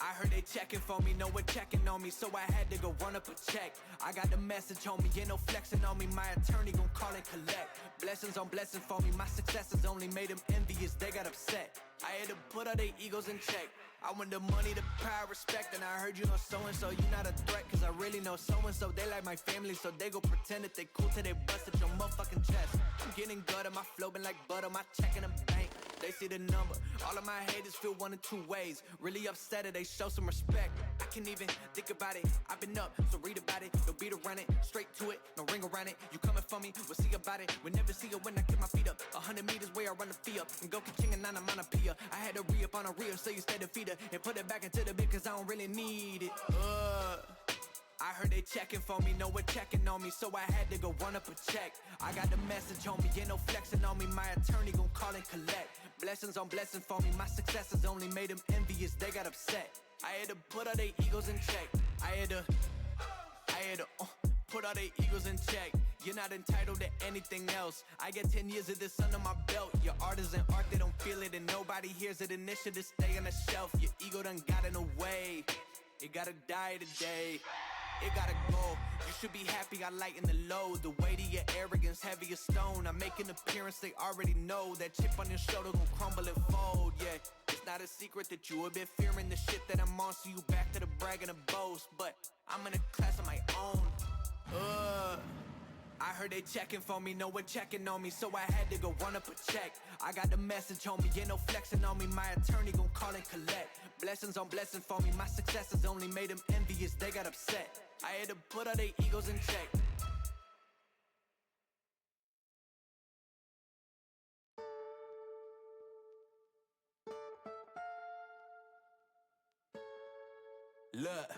I heard they checking for me, no one checking on me, so I had to go run up a check. I got the message, homie, ain't no flexing on me, my attorney gon' call and collect. Blessings on blessings for me, my successes only made them envious, they got upset. I had to put all their egos in check. I want the money, the power, respect, and I heard you know so-and-so, you not a threat, cause I really know so-and-so, they like my family, so they go pretend that they cool till they bust at your motherfucking chest. I'm getting gutter, my flow been like butter, my check in the bank, they see the number. All of my haters feel one of two ways, really upset, they show some respect. I can't even think about it, I've been up, so read about it, no beat around it, straight to it, no ring around it. You coming for me, we'll see about it, we'll never see it when I get my feet up. 100 meters where I run the fee up, and go ka-ching and nana manapia. I had to re-up on a reel, so you stay the feeder, and put it back into the bit, cause I don't really need it. I heard they checking for me, no one checking on me, so I had to go run up a check. I got the message, homie, ain't no flexing on me, my attorney gon' call and collect. Blessings on blessings for me, my successes only made them envious, they got upset. I had to put all their egos in check. I had to put all their egos in check. You're not entitled to anything else. I get 10 years of this under my belt. Your art is an art, they don't feel it, and nobody hears it. Initiative stay on the shelf. Your ego done got in the way. It gotta die today. It gotta go. You should be happy I lighten the load. The weight of your arrogance, heavy as stone. I make an appearance, they already know. That chip on your shoulder gon' crumble and fold, yeah. It's not a secret that you a bit fearing the shit that I'm on. So you back to the brag and the boast. But I'm in a class of my own. I heard they checking for me, no one checking on me, so I had to go run up a check. I got the message, homie, ain't no flexing on me, my attorney gon' call and collect. Blessings on blessings for me, my successes only made them envious, they got upset. I had to put all their egos in check. Look,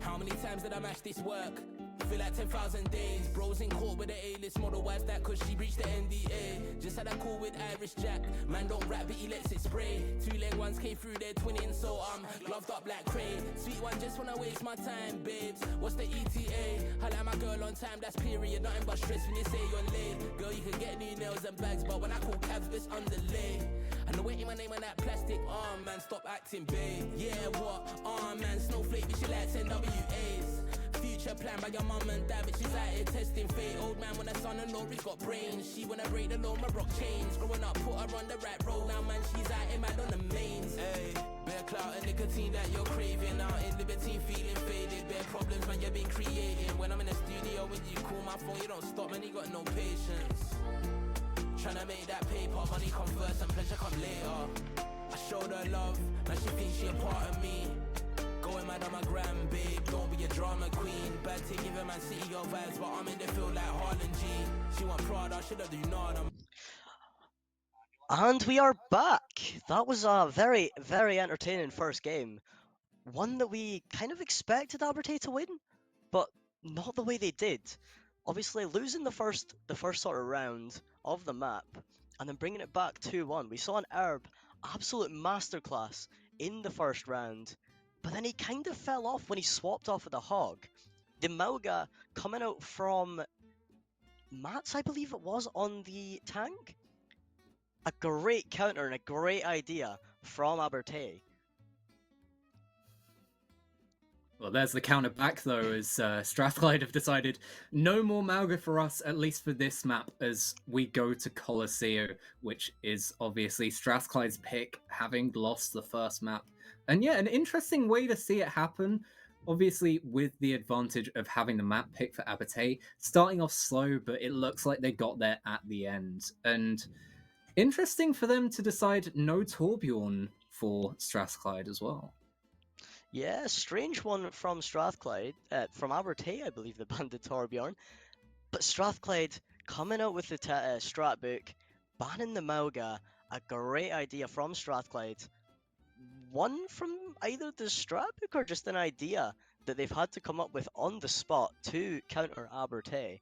how many times did I mash this work? Feel like 10,000 days. Bros in court with the A-list model, why's that? Cause she breached the NDA. Just had a call with Irish Jack. Man don't rap but he lets it spray. 2-leg ones came through their twinning, so I'm gloved up like Crane. Sweet one just wanna waste my time, babes. What's the ETA? I like my girl on time, that's period. Nothing but stress when you say you're late. Girl, you can get new nails and bags, but when I call cabs, it's underlay. I know ain't my name on that plastic arm, man, stop acting, babe. Yeah, what? Man, snowflake, bitch, you like 10 WAs. future planned by your mum and dad, but she's out here testing fate. Old man when her son-in-law, he's got brains. She wanna break the law, my rock chains. Growing up, put her on the right road. Now man, she's out here mad on the mains. Hey, bare clout and nicotine that you're craving. Out in libertine, feeling faded. Bare problems, man, you've been creating. When I'm in the studio with you, call my phone, you don't stop, man, you got no patience. Tryna make that paper, money come first and pleasure come later. I showed her love, now she thinks she a part of me. Going mad on my gram, babe, don't be a drama queen. Bad to give a man city girl vibes, but I'm in the field like Harlan G. She want Prada, shoulda do nada. And we are back. That was a very, very entertaining first game. One that we kind of expected Abertay to win, but not the way they did. Obviously, losing the first sort of round of the map, and then bringing it back 2-1. We saw an Herb absolute masterclass in the first round, but then he kind of fell off when he swapped off with the Hog. The Mauga coming out from Mats, I believe it was, on the tank. A great counter and a great idea from Abertay. Well, there's the counter back, though, as Strathclyde have decided no more Mauga for us, at least for this map, as we go to Colosseo, which is obviously Strathclyde's pick, having lost the first map. And yeah, an interesting way to see it happen, obviously with the advantage of having the map pick for Abertay, starting off slow, but it looks like they got there at the end. And interesting for them to decide no Torbjorn for Strathclyde as well. Yeah, strange one from Strathclyde, from Abertay, I believe, the banded Torbjorn. But Strathclyde coming out with the strat book, banning the Mauga, a great idea from Strathclyde. One from either the strat book or just an idea that they've had to come up with on the spot to counter Abertay.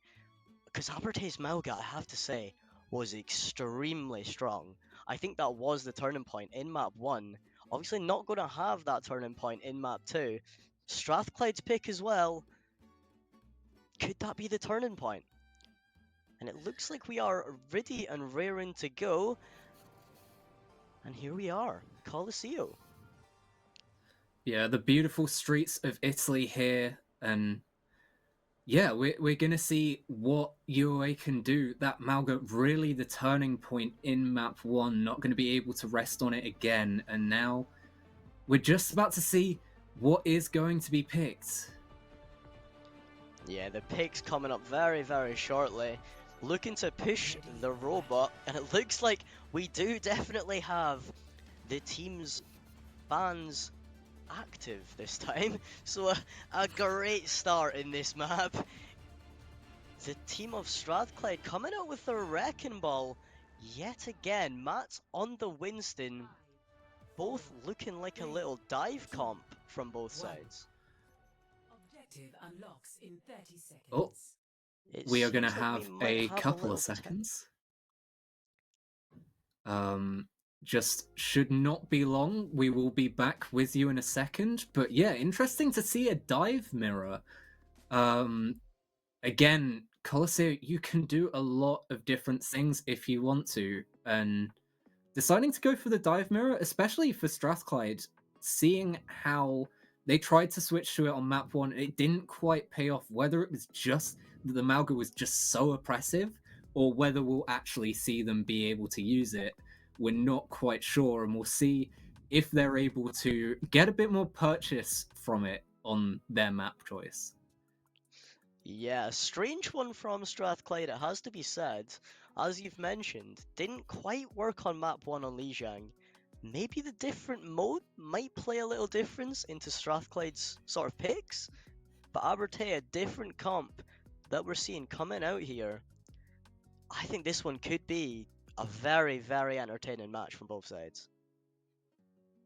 Because Abertay's Mauga, I have to say, was extremely strong. I think that was the turning point in map 1. Obviously not going to have that turning point in map 2. Strathclyde's pick as well. Could that be the turning point? And it looks like we are ready and raring to go. And here we are, Colosseo. Yeah, the beautiful streets of Italy here, and yeah, we're gonna see what UA can do. That Mauga really the turning point in map 1, not gonna be able to rest on it again, and now we're just about to see what is going to be picked. Yeah, the pick's coming up very, very shortly. Looking to push the robot, and it looks like we do definitely have the team's bans active this time. So a great start in this map. The team of Strathclyde coming out with their Wrecking Ball yet again. Matt's on the Winston, both looking like a little dive comp from both sides. Objective unlocks in 30 seconds. Oh, we are going to have a couple of seconds. Just should not be long. We will be back with you in a second. But yeah, interesting to see a dive mirror. Again, Colosseo, you can do a lot of different things if you want to. And deciding to go for the dive mirror, especially for Strathclyde, seeing how they tried to switch to it on map 1, it didn't quite pay off. Whether it was just that the Mauga was just so oppressive, or whether we'll actually see them be able to use it, we're not quite sure, and we'll see if they're able to get a bit more purchase from it on their map choice. Yeah, a strange one from Strathclyde, it has to be said. As you've mentioned, didn't quite work on map 1 on Lijiang. Maybe the different mode might play a little difference into Strathclyde's sort of picks, but Abertay, a different comp that we're seeing coming out here. I think this one could be a very, very entertaining match from both sides.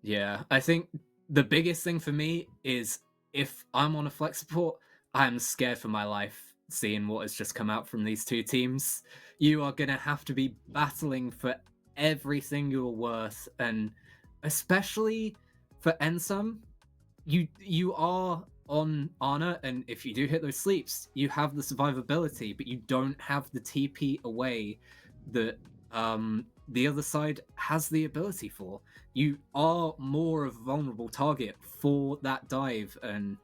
Yeah, I think the biggest thing for me is if I'm on a flex support, I'm scared for my life seeing what has just come out from these two teams. You are going to have to be battling for everything you're worth, and especially for Ensum, you are on Ana, and if you do hit those sleeps, you have the survivability, but you don't have the TP away that the other side has the ability for. You are more of a vulnerable target for that dive, and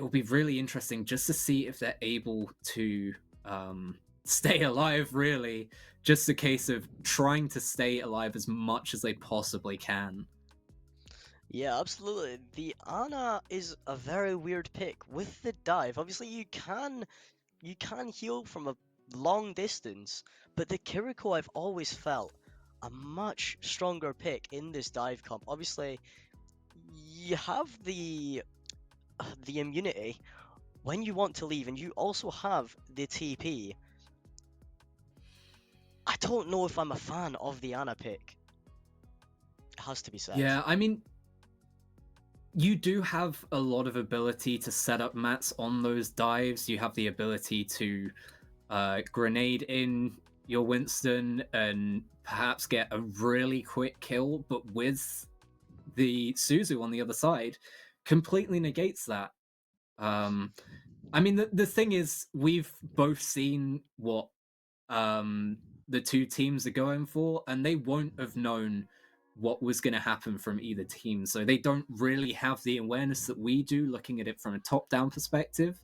it will be really interesting just to see if they're able to stay alive, really. Just a case of trying to stay alive as much as they possibly can. Yeah, absolutely. The Ana is a very weird pick. With the dive, obviously you can heal from a long distance, but the Kiriko I've always felt a much stronger pick in this dive comp. Obviously, you have the immunity when you want to leave, and you also have the TP. I don't know if I'm a fan of the Ana pick. It has to be said. Yeah, I mean, you do have a lot of ability to set up mats on those dives. You have the ability to grenade in your Winston and perhaps get a really quick kill, but with the Suzu on the other side, completely negates that. I mean, the thing is, we've both seen what the two teams are going for, and they won't have known what was going to happen from either team. So they don't really have the awareness that we do, looking at it from a top-down perspective.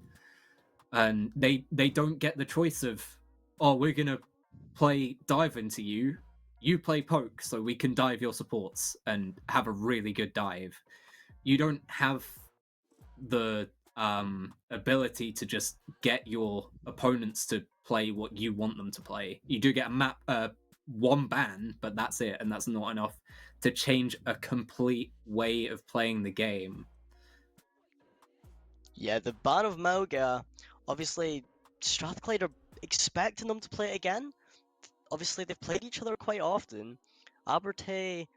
And they don't get the choice of, oh, we're going to play dive into you. You play poke, so we can dive your supports and have a really good dive. You don't have the ability to just get your opponents to play what you want them to play. You do get a map, one ban, but that's it, and that's not enough to change a complete way of playing the game. Yeah, the ban of Mauga, obviously, Strathclyde are expecting them to play it again. Obviously, they've played each other quite often. Aberte,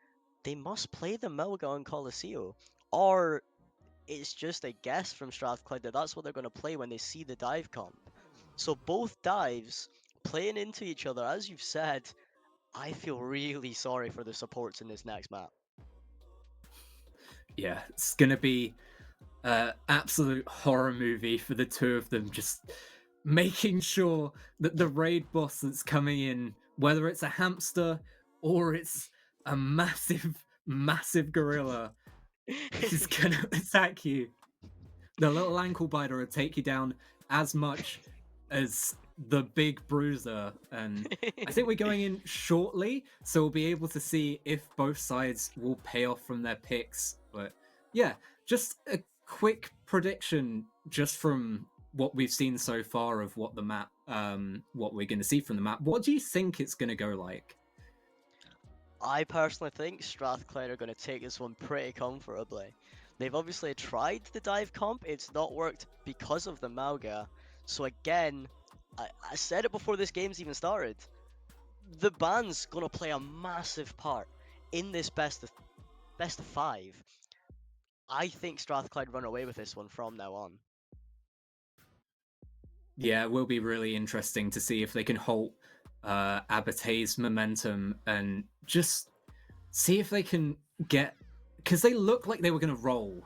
they must play the Mauga on Coliseum, or it's just a guess from Strathclyde that that's what they're going to play when they see the dive comp. So both dives playing into each other, as you've said. I feel really sorry for the supports in this next map. Yeah, it's gonna be an absolute horror movie for the two of them, just making sure that the raid boss that's coming in, whether it's a hamster or it's a massive gorilla, is gonna attack you. The little ankle biter will take you down as much as the big bruiser. And I think we're going in shortly, so we'll be able to see if both sides will pay off from their picks. But yeah, just a quick prediction just from what we've seen so far of what the map, what we're going to see from the map. What do you think it's going to go like? I personally think Strathclyde are going to take this one pretty comfortably. They've obviously tried the dive comp, it's not worked because of the Mauga. So again, I said it before this game's even started. The ban's going to play a massive part in this best of 5. I think Strathclyde run away with this one from now on. Yeah, it will be really interesting to see if they can halt Abate's momentum and just see if they can get, because they look like they were going to roll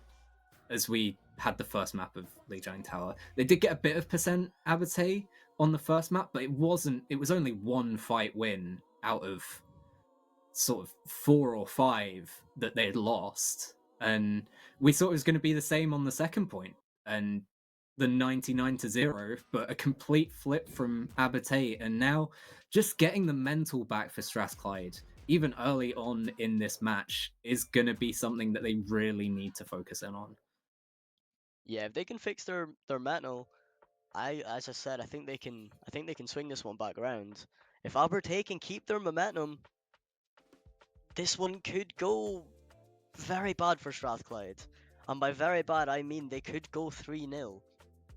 as we had the first map of Lijiang Tower. They did get a bit of percent Abate on the first map, but it was only one fight win out of sort of 4 or 5 that they had lost. And we thought it was going to be the same on the second point, and the 99-0, but a complete flip from Abate, and now just getting the mental back for Strathclyde, even early on in this match, is going to be something that they really need to focus in on. Yeah, if they can fix their mental, as I said, I think they can swing this one back around. If Aberte can keep their momentum, this one could go very bad for Strathclyde. And by very bad, I mean they could go 3-0,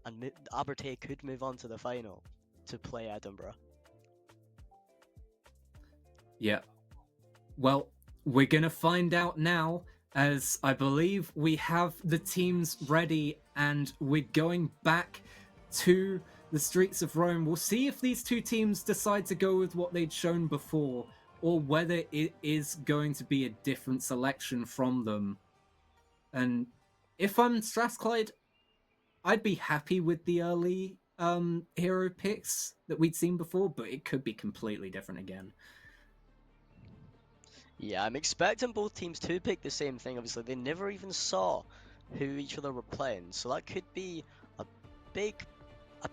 and Aberte could move on to the final to play Edinburgh. Yeah. Well, we're going to find out now, as I believe we have the teams ready, and we're going back to the streets of Rome. We'll see if these two teams decide to go with what they'd shown before, or whether it is going to be a different selection from them. And if I'm Strathclyde, I'd be happy with the early hero picks that we'd seen before, but it could be completely different again. Yeah, I'm expecting both teams to pick the same thing. Obviously, they never even saw who each other were playing, so that could be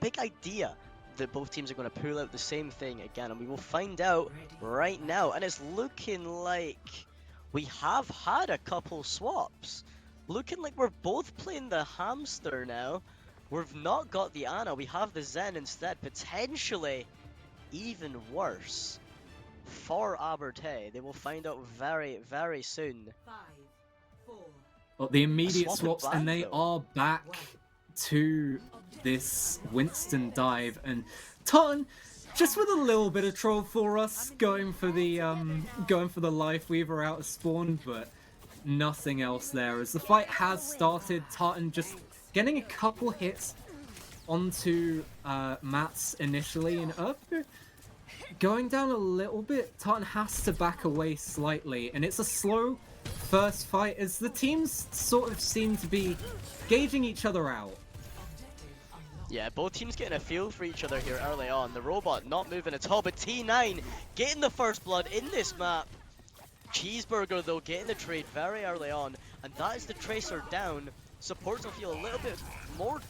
big idea that both teams are going to pull out the same thing again, and we will find out right now. And it's looking like we have had a couple swaps. Looking like we're both playing the hamster now. We've not got the Ana, we have the Zen instead. Potentially even worse for Abertay. They will find out very, very soon. 5, 4, Well, the immediate swap it swaps, and back, they though. are back to this Winston dive, and Tartan just with a little bit of troll for us, going for the life weaver out of spawn, but nothing else there. As the fight has started, Tartan just getting a couple hits onto Mats initially, and going down a little bit. Tartan has to back away slightly, and it's a slow first fight as the teams sort of seem to be gauging each other out. Yeah, both teams getting a feel for each other here early on. The robot not moving at all, but T9 getting the first blood in this map. Cheeseburger, though, getting the trade very early on, and that is the Tracer down. Supports will feel a little bit more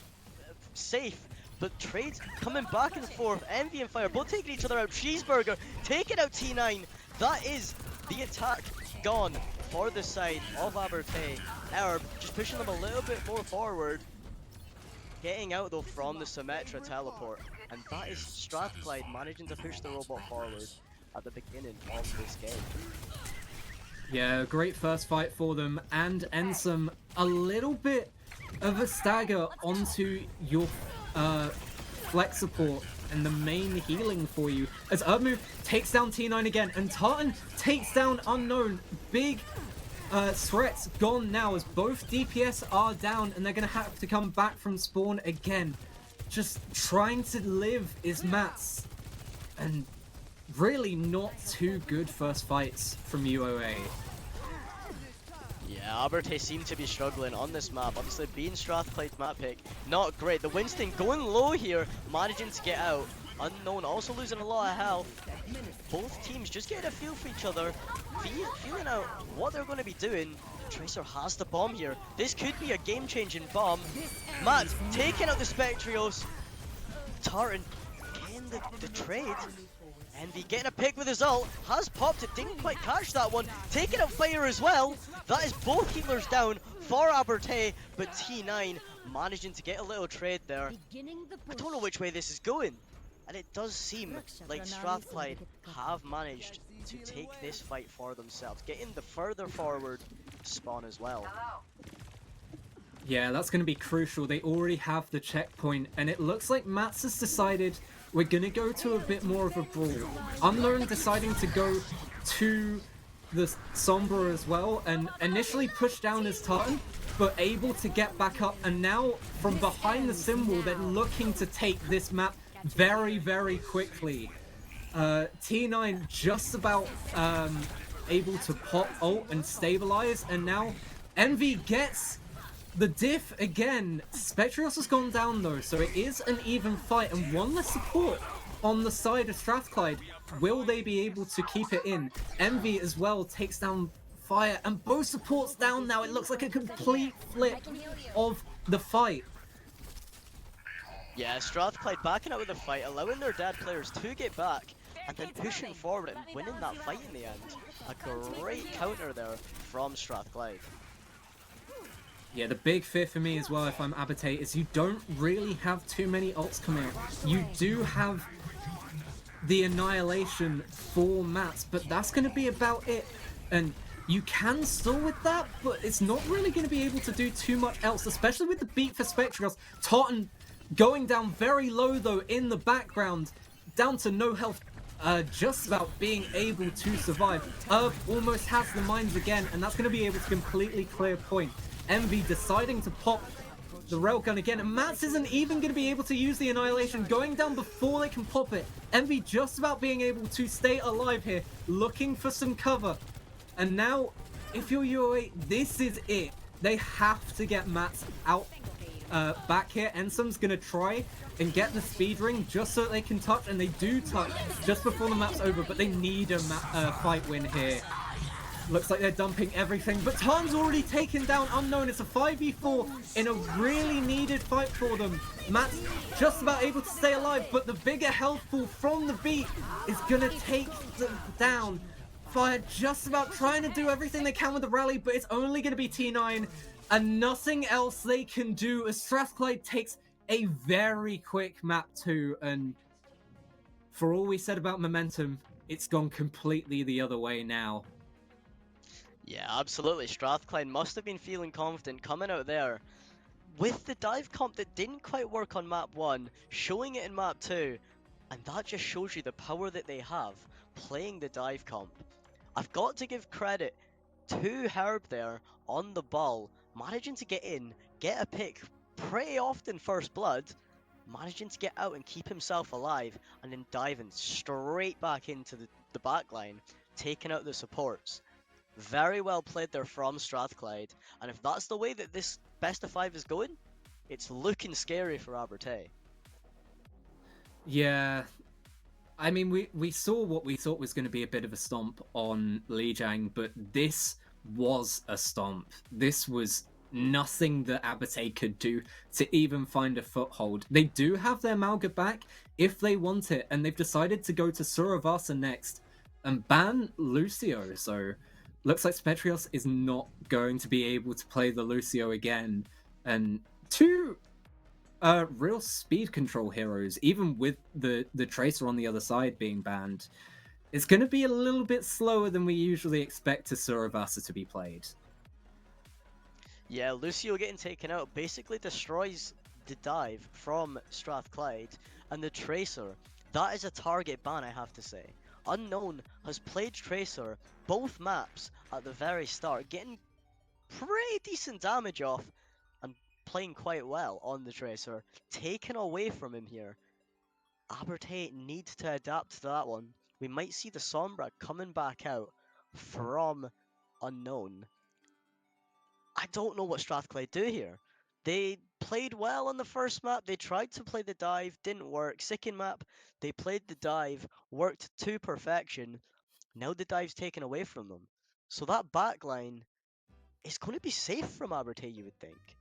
safe, but trades coming back and forth. Envy and Fire both taking each other out. Cheeseburger taking out T9. That is the attack gone for the side of Abertay. Erb just pushing them a little bit more forward. Getting out though from the Symmetra teleport, and that is Strathclyde managing to push the robot forward at the beginning of this game. Yeah, great first fight for them, and Ensum a little bit of a stagger onto your flex support and the main healing for you, as Erdmove takes down T9 again, and Tartan takes down Unknown. Big threats gone now as both DPS are down, and they're gonna have to come back from spawn again. Just trying to live is Mats, and really not too good first fights from UOA. Yeah, Abertay seem to be struggling on this map. Obviously, being Strathclyde's map pick, not great. The Winston going low here, managing to get out. Unknown also losing a lot of health. Both teams just getting a feel for each other, feeling out what they're going to be doing. Tracer has the bomb here. This could be a game-changing bomb. Matt taking out the Spectrios. Tartan getting the trade. Envy getting a pick with his ult, has popped it, didn't quite catch that one, taking out Fire as well. That is both healers down for Abertay, but T9 managing to get a little trade there. I don't know which way this is going, and it does seem like Strathclyde have managed to take this fight for themselves, getting the further forward spawn as well. Yeah, that's going to be crucial. They already have the checkpoint, and it looks like Mats has decided we're going to go to a bit more of a brawl. Unknown deciding to go to the Sombra as well, and initially pushed down as Tartan, but able to get back up, and now from behind the symbol, they're looking to take this map very, very quickly. T9 just about able to pop ult and stabilize, and now Envy gets the diff again. Spectrios has gone down though, so it is an even fight, and one less support on the side of Strathclyde. Will they be able to keep it in? Envy as well takes down Fire, and both supports down now. It looks like a complete flip of the fight. Yeah, Strathclyde backing out with the fight, allowing their dead players to get back, and then pushing forward and winning that fight in the end. A great counter there from Strathclyde. Yeah, the big fear for me as well, if I'm Abertay, is you don't really have too many ults coming out. You do have the Annihilation for Mats, but that's going to be about it. And you can stall with that, but it's not really going to be able to do too much else, especially with the beat for Spectrios. Tartan going down very low, though, in the background, down to no health, just about being able to survive. Almost has the mines again, and that's going to be able to completely clear point. Envy deciding to pop the railgun again, and Mats isn't even going to be able to use the Annihilation, going down before they can pop it. Envy just about being able to stay alive here, looking for some cover. And now, if you're UOA, this is it. They have to get Mats out back here. Ensum's going to try and get the speed ring just so that they can touch, and they do touch just before the map's over, but they need a fight win here. Looks like they're dumping everything, but Tan's already taken down Unknown. It's a 5v4 in a really needed fight for them. Matt's just about able to stay alive, but the bigger health fall from the beat is gonna take them down. Fire just about trying to do everything they can with the rally, but it's only gonna be T9 and nothing else they can do as Strathclyde takes a very quick map 2, and for all we said about momentum, it's gone completely the other way now. Yeah, absolutely. Strathclyde must have been feeling confident coming out there with the dive comp that didn't quite work on map 1, showing it in map 2, and that just shows you the power that they have playing the dive comp. I've got to give credit to Herb there on the ball, managing to get in, get a pick pretty often first blood, managing to get out and keep himself alive, and then diving straight back into the back line, taking out the supports. Very well played there from Strathclyde, and if that's the way that this best of 5 is going, it's looking scary for Abertay. Yeah, I mean, we saw what we thought was going to be a bit of a stomp on Lijiang, but this was a stomp. This was nothing that Abertay could do to even find a foothold. They do have their Malga back if they want it, and they've decided to go to Suravasa next and ban Lucio, so looks like Spetrios is not going to be able to play the Lucio again, and two real speed control heroes, even with the Tracer on the other side being banned, it's going to be a little bit slower than we usually expect to Suravasa to be played. Yeah, Lucio getting taken out basically destroys the dive from Strathclyde, and the Tracer, that is a target ban, I have to say. Unknown has played Tracer both maps at the very start, getting pretty decent damage off and playing quite well on the Tracer, taken away from him here. Abertay needs to adapt to that one. We might see the Sombra coming back out from Unknown. I don't know what Strathclyde do here. They played well on the first map. They tried to play the dive, didn't work. Second map, they played the dive, worked to perfection. Now the dive's taken away from them. So that backline is going to be safe from Abertay, you would think.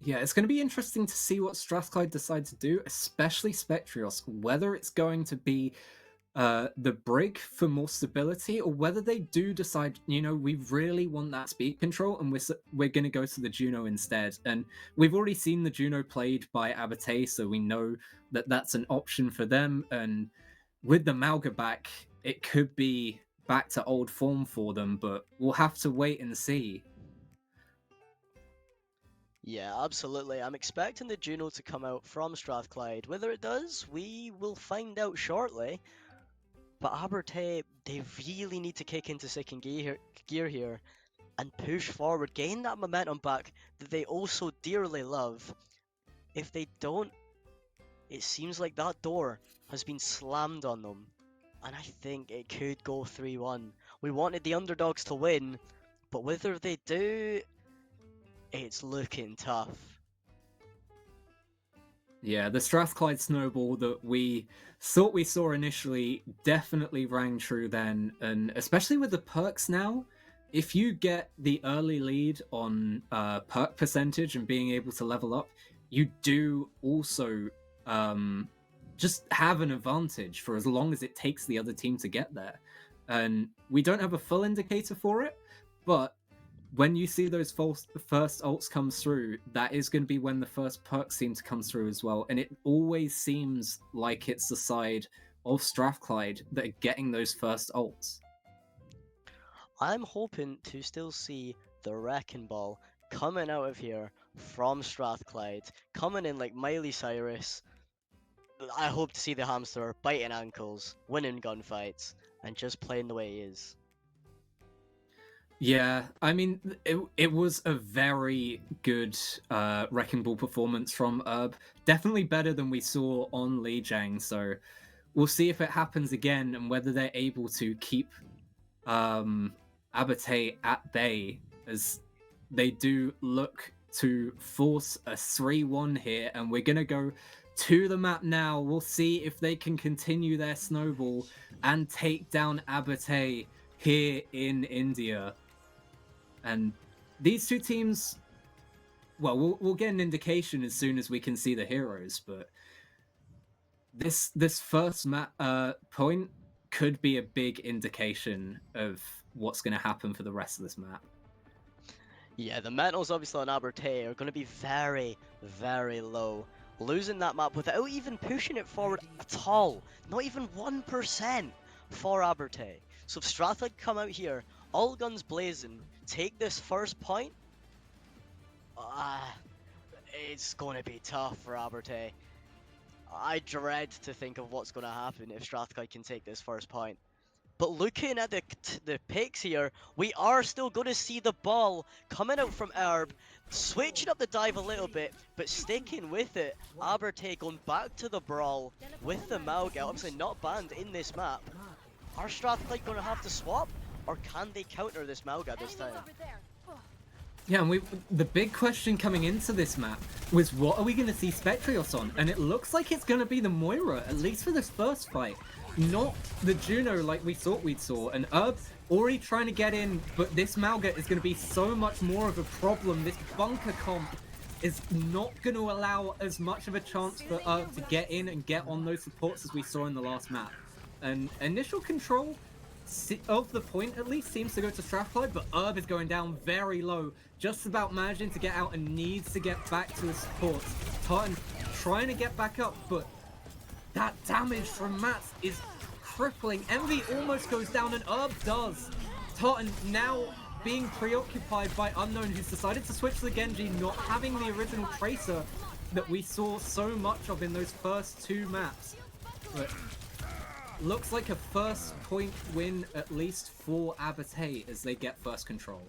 Yeah, it's going to be interesting to see what Strathclyde decide to do, especially Spetrios, whether it's going to be the brig for more stability, or whether they do decide, you know, we really want that speed control and we're going to go to the Juno instead. And we've already seen the Juno played by Abertay, so we know that that's an option for them. And with the Malga back, it could be back to old form for them, but we'll have to wait and see. Yeah, absolutely. I'm expecting the Juno to come out from Strathclyde. Whether it does, we will find out shortly. But Abertay, they really need to kick into second gear here and push forward, gain that momentum back that they also dearly love. If they don't, it seems like that door has been slammed on them. And I think it could go 3-1. We wanted the underdogs to win, but whether they do, it's looking tough. Yeah, the Strathclyde snowball that we thought we saw initially definitely rang true then, and especially with the perks now, if you get the early lead on perk percentage and being able to level up, you do also just have an advantage for as long as it takes the other team to get there. And we don't have a full indicator for it, but when you see those first ults come through, that is going to be when the first perks seem to come through as well. And it always seems like it's the side of Strathclyde that are getting those first ults. I'm hoping to still see the Wrecking Ball coming out of here from Strathclyde, coming in like Miley Cyrus. I hope to see the hamster biting ankles, winning gunfights, and just playing the way he is. Yeah, I mean, it was a very good Wrecking Ball performance from Herb. Definitely better than we saw on Lijiang, so we'll see if it happens again and whether they're able to keep Abertay at bay, as they do look to force a 3-1 here, and we're going to go to the map now. We'll see if they can continue their snowball and take down Abertay. here in India. And these two teams, well, we'll get an indication as soon as we can see the heroes, but this first point could be a big indication of what's going to happen for the rest of this map. Yeah, the mentals obviously on Abertay are going to be very, very low. Losing that map without even pushing it forward at all. Not even 1% for Abertay. So if Strathclyde come out here, all guns blazing, take this first point, it's going to be tough for Abertay. I dread to think of what's going to happen if Strathclyde can take this first point. But looking at the picks here, we are still going to see the ball coming out from Herb, switching up the dive a little bit, but sticking with it. Abertay going back to the brawl with the Mauga, obviously not banned in this map. Are Strathclyde going to have to swap, or can they counter this Mauga this time? Yeah, and the big question coming into this map was, what are we going to see Spectrios on? And it looks like it's going to be the Moira, at least for this first fight. Not the Juno like we thought we'd saw. And Herb already trying to get in, but this Mauga is going to be so much more of a problem. This bunker comp is not going to allow as much of a chance for Herb to get in and get on those supports as we saw in the last map. And initial control of the point at least seems to go to Strathclyde, but Herb is going down very low, just about managing to get out and needs to get back to his supports. Tartan trying to get back up, but that damage from Mats is crippling. Envy almost goes down, and Herb does. Tartan now being preoccupied by Unknown, who's decided to switch to the Genji, not having the original Tracer that we saw so much of in those first two maps. But looks like a first point win, at least for Abertay, as they get first control.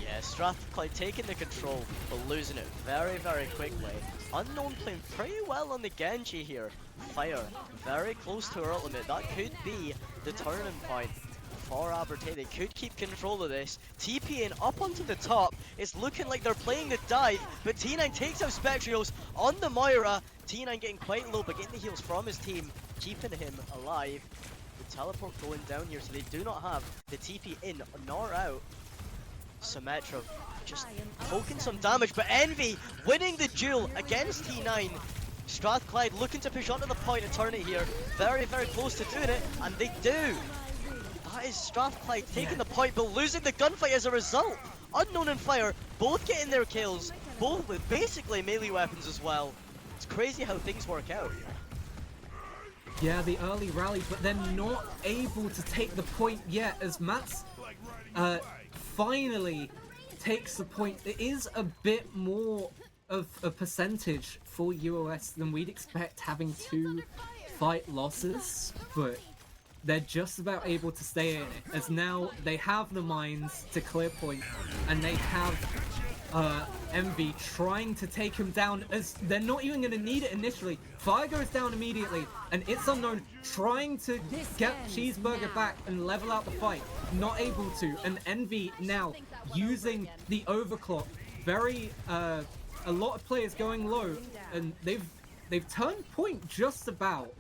Yeah, Strathclyde taking the control, but losing it very, very quickly. Unknown playing pretty well on the Genji here. Fire, very close to her ultimate. That could be the turning point for Abertay. They could keep control of this. TPing up onto the top. It's looking like they're playing the dive, but T9 takes out Spectrios on the Moira. T9 getting quite low, but getting the heals from his team, keeping him alive. The teleport going down here, so they do not have the TP in nor out. Symmetra just poking some damage, but Envy winning the duel against T9. Strathclyde looking to push onto the point and turn it here. Very, very close to doing it, and they do. That is Strathclyde taking the point, but losing the gunfight as a result. Unknown and Fire both getting their kills, both with basically melee weapons as well. It's crazy how things work out. Yeah, the early rally, but they're not able to take the point yet, as Mats finally takes the point. It is a bit more of a percentage for UOS than we'd expect, having 2 fight losses, but they're just about able to stay in it, as now they have the mines to clear point, and they have Envy trying to take him down, as they're not even going to need it initially. Fire goes down immediately, and It's Unknown trying to get Cheeseburger back and level out the fight. Not able to, and Envy now using the overclock. A lot of players going low, and they've turned point just about.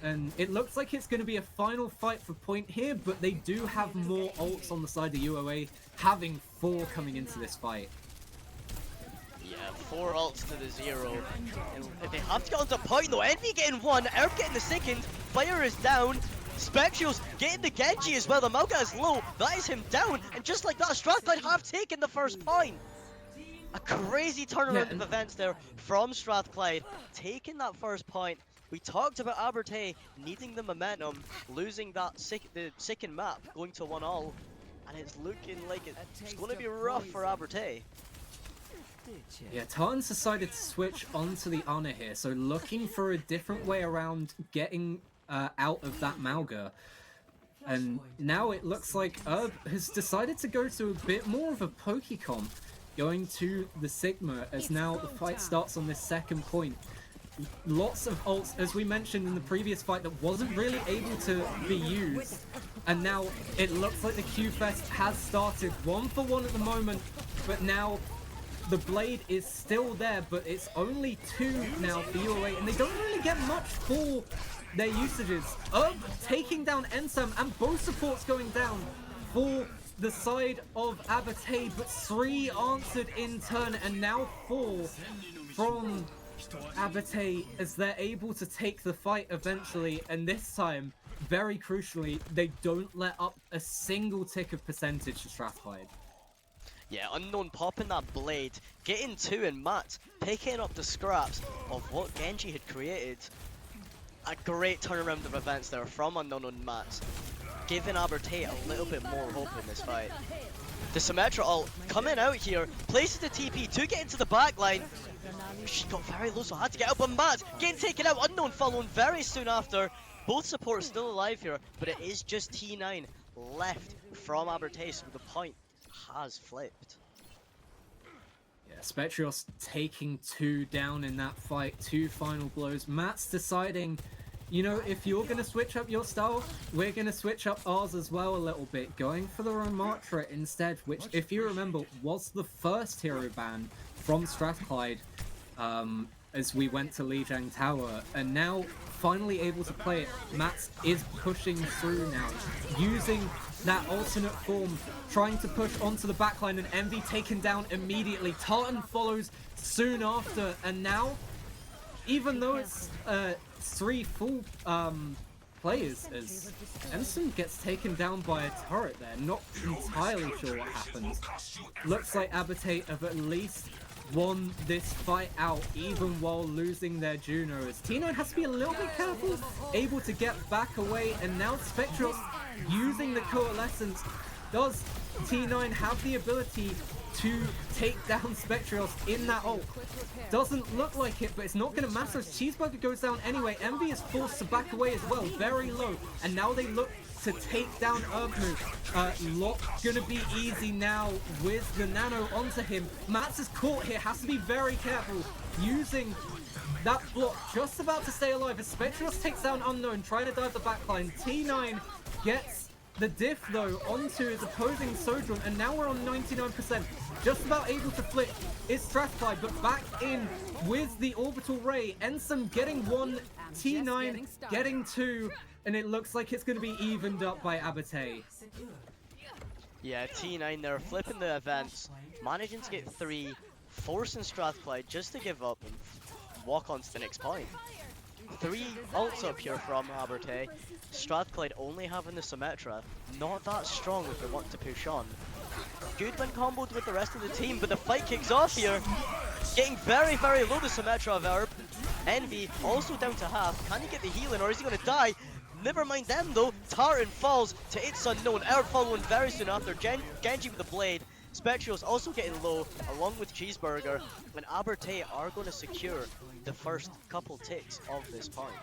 And it looks like it's going to be a final fight for point here, but they do have more ults on the side of UOA, having 4 coming into this fight. Yeah, 4 ults to the 0. And if they have to get onto point though, Envy getting 1, Herb getting the 2nd, Fire is down, Spectrios getting the Genji as well, the Mauga is low, that is him down, and just like that, Strathclyde have taken the first point. A crazy turnaround of events there from Strathclyde, taking that first point. We talked about Abertay needing the momentum, losing that the second map, going to 1-all, and it's looking like it's going to be rough for Abertay. Yeah, Tartan's decided to switch onto the Ana here, so looking for a different way around getting out of that Mauga. And now it looks like Herb has decided to go to a bit more of a pokey comp, going to the Sigma, as now the fight starts on this second point. Lots of ults, as we mentioned in the previous fight, that wasn't really able to be used. And now it looks like the Q-Fest has started 1-for-1 at the moment, but now the Blade is still there, but it's only 2 now for UOA, and they don't really get much for their usages. Taking down Ensam, and both supports going down for the side of Abate, but 3 answered in turn, and now 4 from Abate as they're able to take the fight eventually, and this time, very crucially, they don't let up a single tick of percentage to Strathclyde. Yeah, Unknown popping that blade, getting 2, and Matt picking up the scraps of what Genji had created. A great turnaround of events there from Unknown and Matt, giving Abate a little bit more hope in this fight. The Symmetra ult coming out here, places the TP to get into the back line. She got very low, so had to get out, but Matt getting taken out. Unknown following very soon after. Both supports still alive here, but it is just T9 left from Abate, so the point has flipped. Yeah, Spectrios taking 2 down in that fight, 2 final blows. Matt's deciding, you know, if you're going to switch up your style, we're going to switch up ours as well a little bit, going for the Ramatra instead, which, if you remember, was the first hero ban from Strathclyde as we went to Lijiang Tower, and now finally able to play it. Matt is pushing through now, using that alternate form, trying to push onto the backline, and Envy taken down immediately. Tartan follows soon after, and now, even though it's 3 full players, as Ensign gets taken down by a turret there, not entirely sure what happens. Looks like Abate have at least won this fight out, even while losing their Juno, as T9 has to be a little bit careful, able to get back away, and now Spectros using the Coalescence. Does T9 have the ability to take down Spectros in that ult? Doesn't look like it, but it's not going to matter as Cheeseburger goes down anyway. Envy is forced to back away as well, very low, and now they look to take down Urbmu. Lock gonna be easy now with the nano onto him. Mats is caught here, has to be very careful, using that block, just about to stay alive as Spectros takes down Unknown, trying to dive the backline. T9 gets the diff though onto his opposing Sojourn, and now we're on 99%. Just about able to flip is Strathclyde, but back in with the Orbital Ray. Ensem getting 1, T9 getting 2, and it looks like it's going to be evened up by Abate. Yeah, T9 there flipping the events, managing to get 3, forcing Strathclyde just to give up and walk on to the next point. 3 ults up here from Abate. Strathclyde only having the Symmetra, not that strong if they want to push on. Good when comboed with the rest of the team, but the fight kicks off here. Getting very, very low, the Symmetra of Herb. Envy also down to half. Can he get the healing, or is he going to die? Never mind them though. Tartan falls to It's Unknown. Herb following very soon after. Genji with the blade. Spectrios also getting low, along with Cheeseburger. And Abate are going to secure the first couple ticks of this point.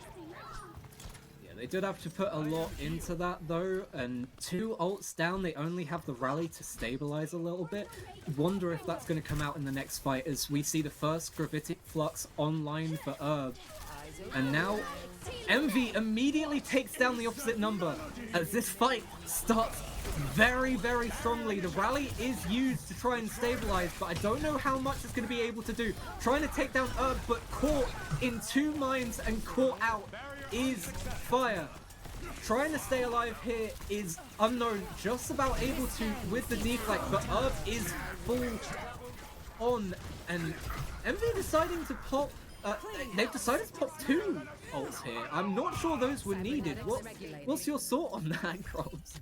They did have to put a lot into that though, and 2 ults down, they only have the rally to stabilize a little bit. Wonder if that's going to come out in the next fight as we see the first Gravitic Flux online for Herb. And now Envy immediately takes down the opposite number as this fight starts very, very strongly. The rally is used to try and stabilize, but I don't know how much it's going to be able to do. Trying to take down Herb, but caught in 2 mines and caught out is Fire. Trying to stay alive here is Unknown, just about able to with the deflect, but Herb is full on, and Envy deciding to pop, they've decided to pop 2 ults here. I'm not sure those were needed. What's your thought on that, Groves?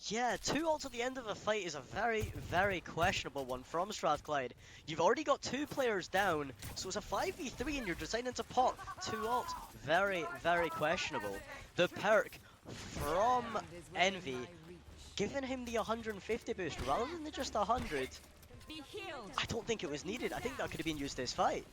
Yeah, 2 ults at the end of a fight is a very, very questionable one from Strathclyde. You've already got 2 players down, so it's a 5v3 and you're deciding to pop 2 ults. Very, very questionable. The perk from Envy, giving him the 150 boost rather than just 100. I don't think it was needed. I think that could have been used this fight.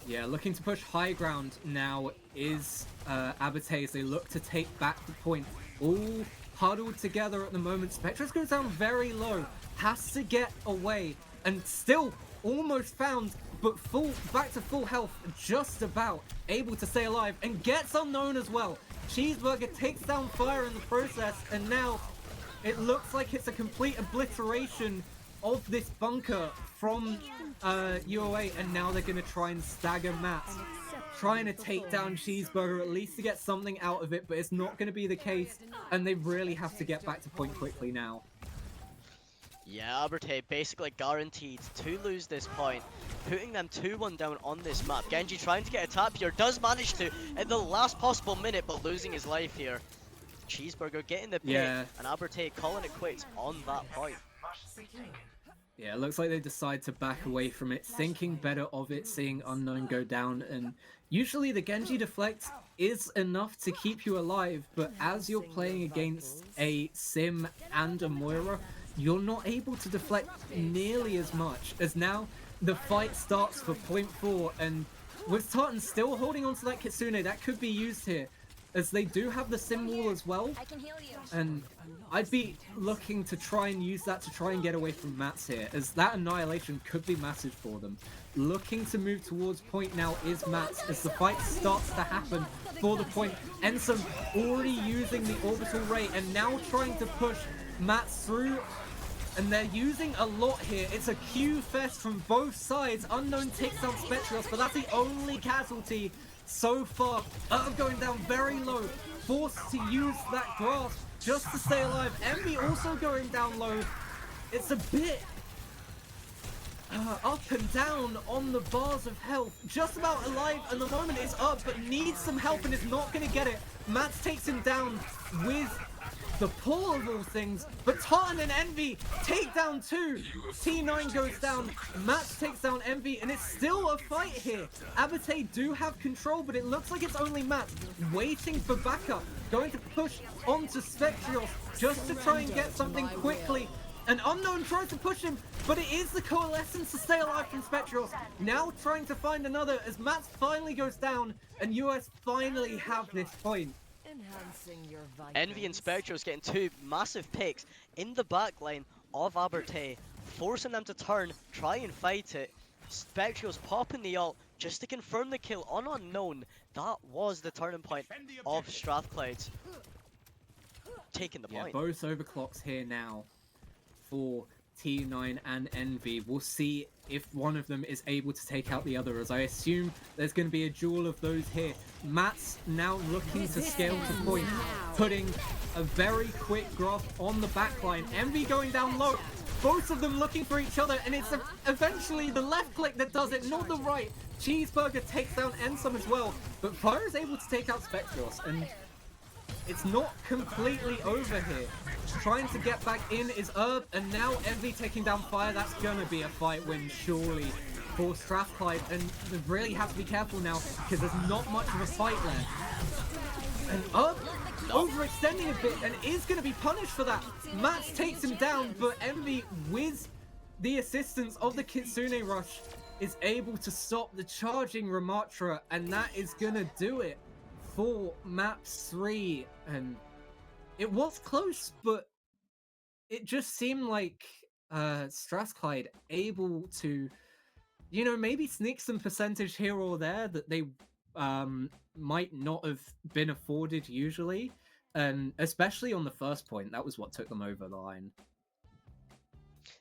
Yeah, looking to push high ground now is Abate as they look to take back the point. All huddled together at the moment. Spectros goes down very low, has to get away, and still almost found, but back to full health, just about able to stay alive, and gets Unknown as well. Cheeseburger takes down Fire in the process, and now it looks like it's a complete obliteration of this bunker from UOA, and now they're going to try and stagger Matt. trying to take down Cheeseburger at least to get something out of it, but it's not going to be the case, and they really have to get back to point quickly now. Yeah, Aberte basically guaranteed to lose this point, putting them 2-1 down on this map. Genji trying to get a tap here, does manage to at the last possible minute, but losing his life here. Cheeseburger getting the pick, and Aberte calling it quits on that point. Yeah, it looks like they decide to back away from it, thinking better of it, seeing Unknown go down, and usually the Genji deflect is enough to keep you alive, but as you're playing against a Sim and a Moira, you're not able to deflect nearly as much, as now the fight starts for point 4, and with Tartan still holding on to that Kitsune, that could be used here, as they do have the Sim wall as well, and I'd be looking to try and use that to try and get away from Mats here, as that annihilation could be massive for them. Looking to move towards point now is Mats, as the fight starts to happen for the point. Ensum already using the orbital ray, and now trying to push Mats through, and they're using a lot here. It's a Q fest from both sides. Unknown takes down Spectrios, but that's the only casualty so far. Going down very low, forced to use that grasp just to stay alive. Envy also going down low. It's a bit up and down on the bars of health. Just about alive, and the moment is up, but needs some help and is not going to get it. Mats takes him down with the pull of all things, but Tartan and Envy take down 2. T9 goes down, Mats takes down Envy, and it's still a fight here. Abate do have control, but it looks like it's only Mats waiting for backup, going to push onto Spectrios just to try and get something quickly. An Unknown tries to push him, but it is the Coalescence to stay alive from Spectrios. Now trying to find another as Mats finally goes down, and US finally have this point. Envy and Spectrios getting 2 massive picks in the backline of Aberte, forcing them to turn, try and fight it. Spectrios popping the ult just to confirm the kill on Unknown. That was the turning point of Strathclyde. Taking the point. Yeah, both overclocks here now for T9 and Envy. We'll see if one of them is able to take out the other, as I assume there's going to be a duel of those here. Mats now looking to scale to point, putting a very quick grasp on the backline. Envy going down low, both of them looking for each other, and it's eventually the left click that does it, not the right. Cheeseburger takes down Ensum as well, but Fire is able to take out Spectrios, and it's not completely over here. Trying to get back in is Herb, and now Envy taking down Fire. That's gonna be a fight win, surely, for Strathclyde, and they really have to be careful now, because there's not much of a fight left. And Herb overextending a bit, and is gonna be punished for that. Mats takes him down, but Envy, with the assistance of the Kitsune Rush, is able to stop the charging Ramatra, and that is gonna do it for map 3. And it was close, but it just seemed like Strathclyde able to, you know, maybe sneak some percentage here or there that they might not have been afforded usually, and especially on the first point, that was what took them over the line.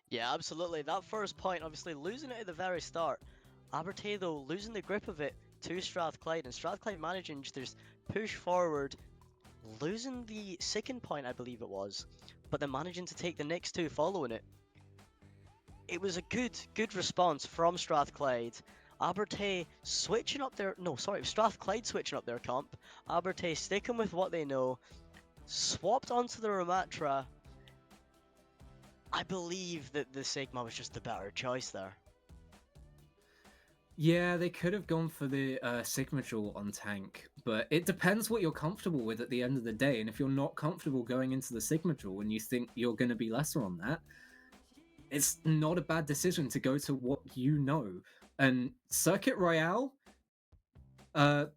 Yeah, absolutely. That first point, obviously losing it at the very start. Aberte though losing the grip of it to Strathclyde, and Strathclyde managing to just push forward, losing the second point, I believe it was, but then managing to take the next 2 following it. It was a good response from Strathclyde. Aberte switching up their, no, sorry, Strathclyde switching up their comp. Aberte sticking with what they know, swapped onto the Ramatra. I believe that the Sigma was just the better choice there. Yeah, they could have gone for the Sigma Jewel on tank, but it depends what you're comfortable with at the end of the day, and if you're not comfortable going into the Sigma Jewel and you think you're going to be lesser on that, it's not a bad decision to go to what you know. And Circuit Royale,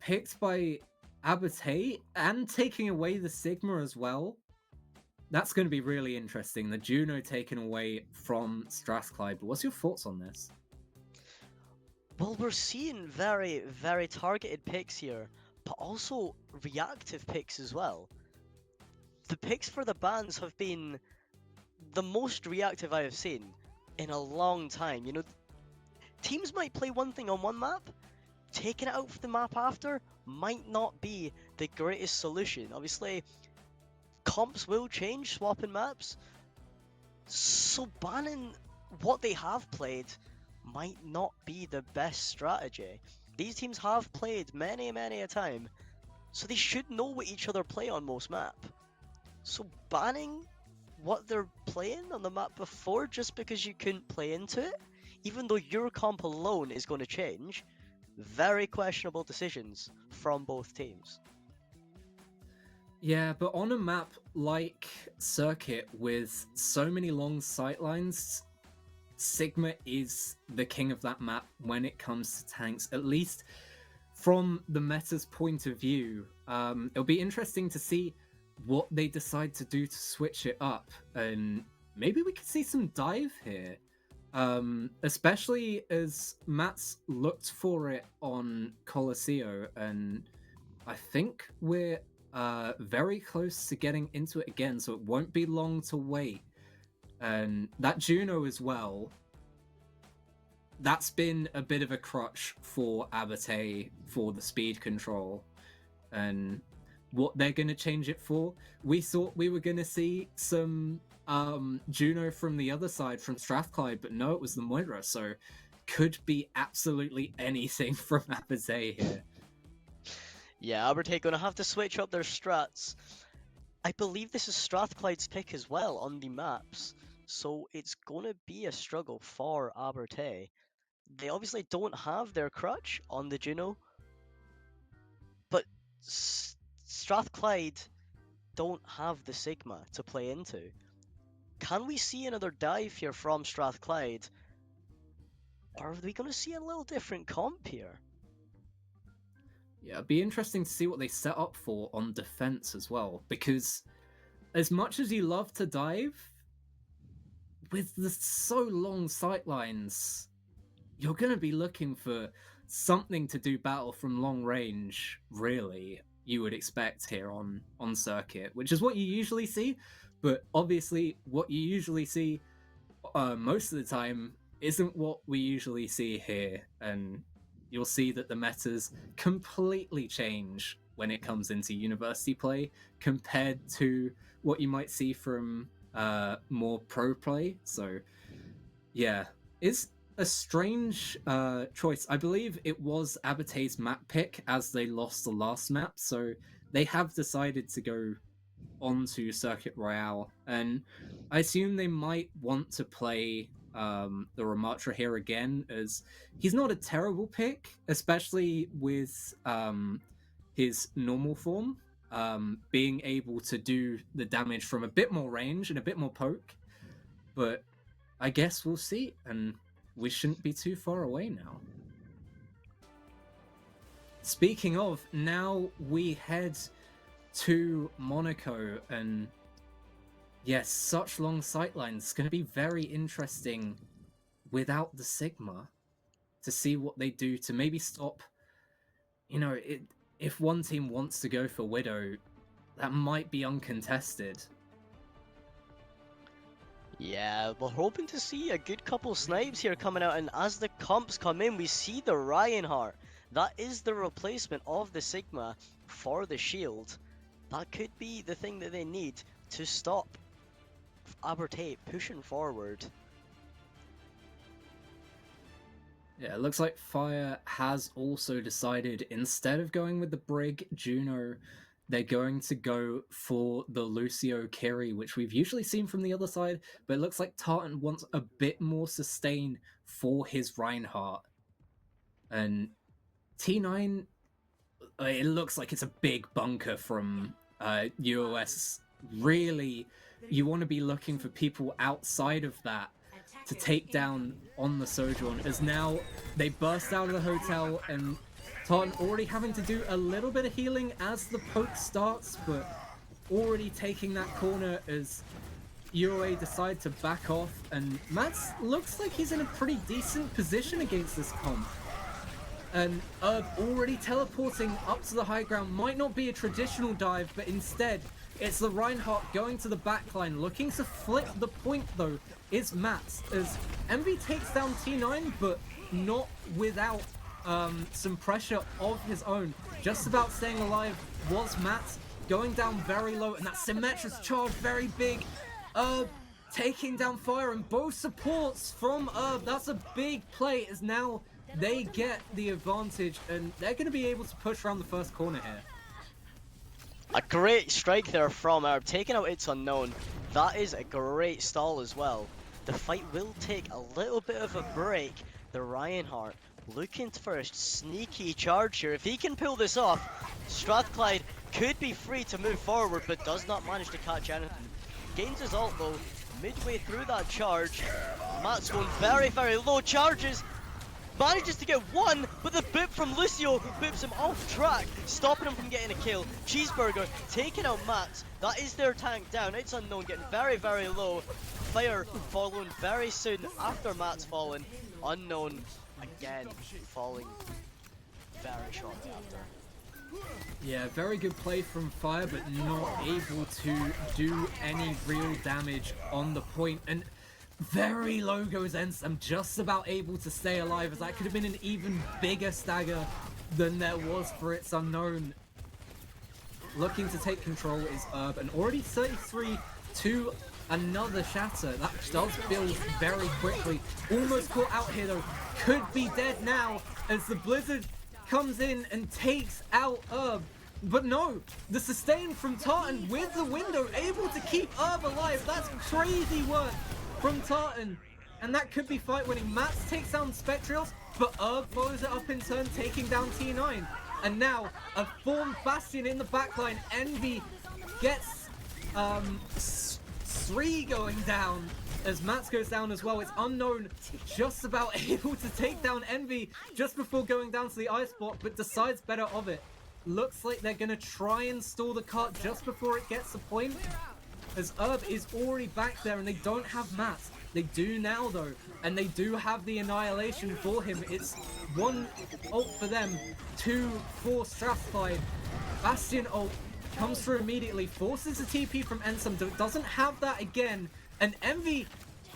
picked by Abate, and taking away the Sigma as well, that's going to be really interesting. The Juno taken away from Strathclyde. What's your thoughts on this? Well, we're seeing very, very targeted picks here, but also reactive picks as well. The picks for the bans have been the most reactive I have seen in a long time. You know, teams might play one thing on one map, taking it out of the map after might not be the greatest solution. Obviously, comps will change, swapping maps, so banning what they have played might not be the best strategy. These teams have played many a time, so they should know what each other play on most map. So banning what they're playing on the map before just because you couldn't play into it, even though your comp alone is going to change, very questionable decisions from both teams. Yeah, but on a map like Circuit with so many long sightlines, Sigma is the king of that map when it comes to tanks, at least from the meta's point of view. It'll be interesting to see what they decide to do to switch it up, and maybe we could see some dive here. Especially as Matt's looked for it on Colosseo, and I think we're very close to getting into it again, so it won't be long to wait. And that Juno as well, that's been a bit of a crutch for Abate for the speed control. And what they're going to change it for, we thought we were going to see some Juno from the other side, from Strathclyde, but no, it was the Moira, so could be absolutely anything from Abate here. Yeah, Abate gonna have to switch up their strats. I believe this is Strathclyde's pick as well on the maps, so it's gonna be a struggle for Abate. They obviously don't have their crutch on the Juno, but Strathclyde don't have the Sigma to play into. Can we see another dive here from Strathclyde? Or are we gonna see a little different comp here? Yeah, it'd be interesting to see what they set up for on defense as well, because as much as you love to dive, with the so long sightlines, you're going to be looking for something to do battle from long range, really, you would expect here on Circuit, which is what you usually see, but obviously what you usually see most of the time isn't what we usually see here, and you'll see that the metas completely change when it comes into university play compared to what you might see from more pro play. So yeah, it's a strange choice. I believe it was Abate's map pick as they lost the last map, so they have decided to go onto Circuit Royale, and I assume they might want to play the Ramatra here again, as he's not a terrible pick, especially with his normal form, being able to do the damage from a bit more range and a bit more poke. But I guess we'll see, and we shouldn't be too far away now. Speaking of, now we head to Monaco, and yes, such long sightlines. It's going to be very interesting without the Sigma to see what they do to maybe stop. You know, if one team wants to go for Widow, that might be uncontested. Yeah, we're hoping to see a good couple snipes here coming out, and as the comps come in, we see the Reinhardt. That is the replacement of the Sigma for the shield. That could be the thing that they need to stop Abate pushing forward. Yeah, it looks like Fire has also decided, instead of going with the Brig Juno, they're going to go for the Lucio Kiri, which we've usually seen from the other side, but it looks like Tartan wants a bit more sustain for his Reinhardt. And T9, it looks like it's a big bunker from UOS. Really, you want to be looking for people outside of that to take down on the Sojourn, as now they burst out of the hotel, and Tartan already having to do a little bit of healing as the poke starts, but already taking that corner as UOA decide to back off, and Mats looks like he's in a pretty decent position against this comp. And already teleporting up to the high ground might not be a traditional dive, but instead it's the Reinhardt going to the backline, looking to flip the point though, is Mats, as MV takes down T9, but not without some pressure of his own. Just about staying alive was Matt, going down very low, and that Symmetra's charge very big. Taking down Fire, and both supports from that's a big play, as now they get the advantage, and they're going to be able to push around the first corner here. A great strike there from Arab, taking out It's Unknown. That is a great stall as well. The fight will take a little bit of a break. The Reinhardt looking for a sneaky charge here. If he can pull this off, Strathclyde could be free to move forward, but does not manage to catch anything. Gains his ult though, midway through that charge. Matt's going very, very low. Charges, manages to get one, but the bip from Lucio bips him off track, stopping him from getting a kill. Cheeseburger taking out Matt. That is their tank down. It's Unknown getting very, very low. Fire following very soon after Matt's fallen. Unknown again falling very shortly after. Yeah, very good play from Fire, but not able to do any real damage on the point. And very low goes Ensam, just about able to stay alive, as that could have been an even bigger stagger than there was for It's Unknown. Looking to take control is Herb, and already 33 to another Shatter. That does build very quickly. Almost caught out here though. Could be dead now as the Blizzard comes in and takes out Herb. But no, the sustain from Tartan with the window, able to keep Herb alive. That's crazy work from Tartan. And that could be fight winning. Mats takes down Spectrios, but Herb follows it up in turn, taking down T9. And now a formed Bastion in the backline. Envy gets Sri going down as Mats goes down as well. It's Unknown just about able to take down Envy just before going down to the ice spot, but decides better of it. Looks like they're gonna try and stall the cart just before it gets a point, as Herb is already back there and they don't have Mats. They do now though, and they do have the Annihilation for him. It's 1 ult for them, 2 for Strathclyde. Bastion ult comes through immediately, forces a TP from Ensam, doesn't have that again, and Envy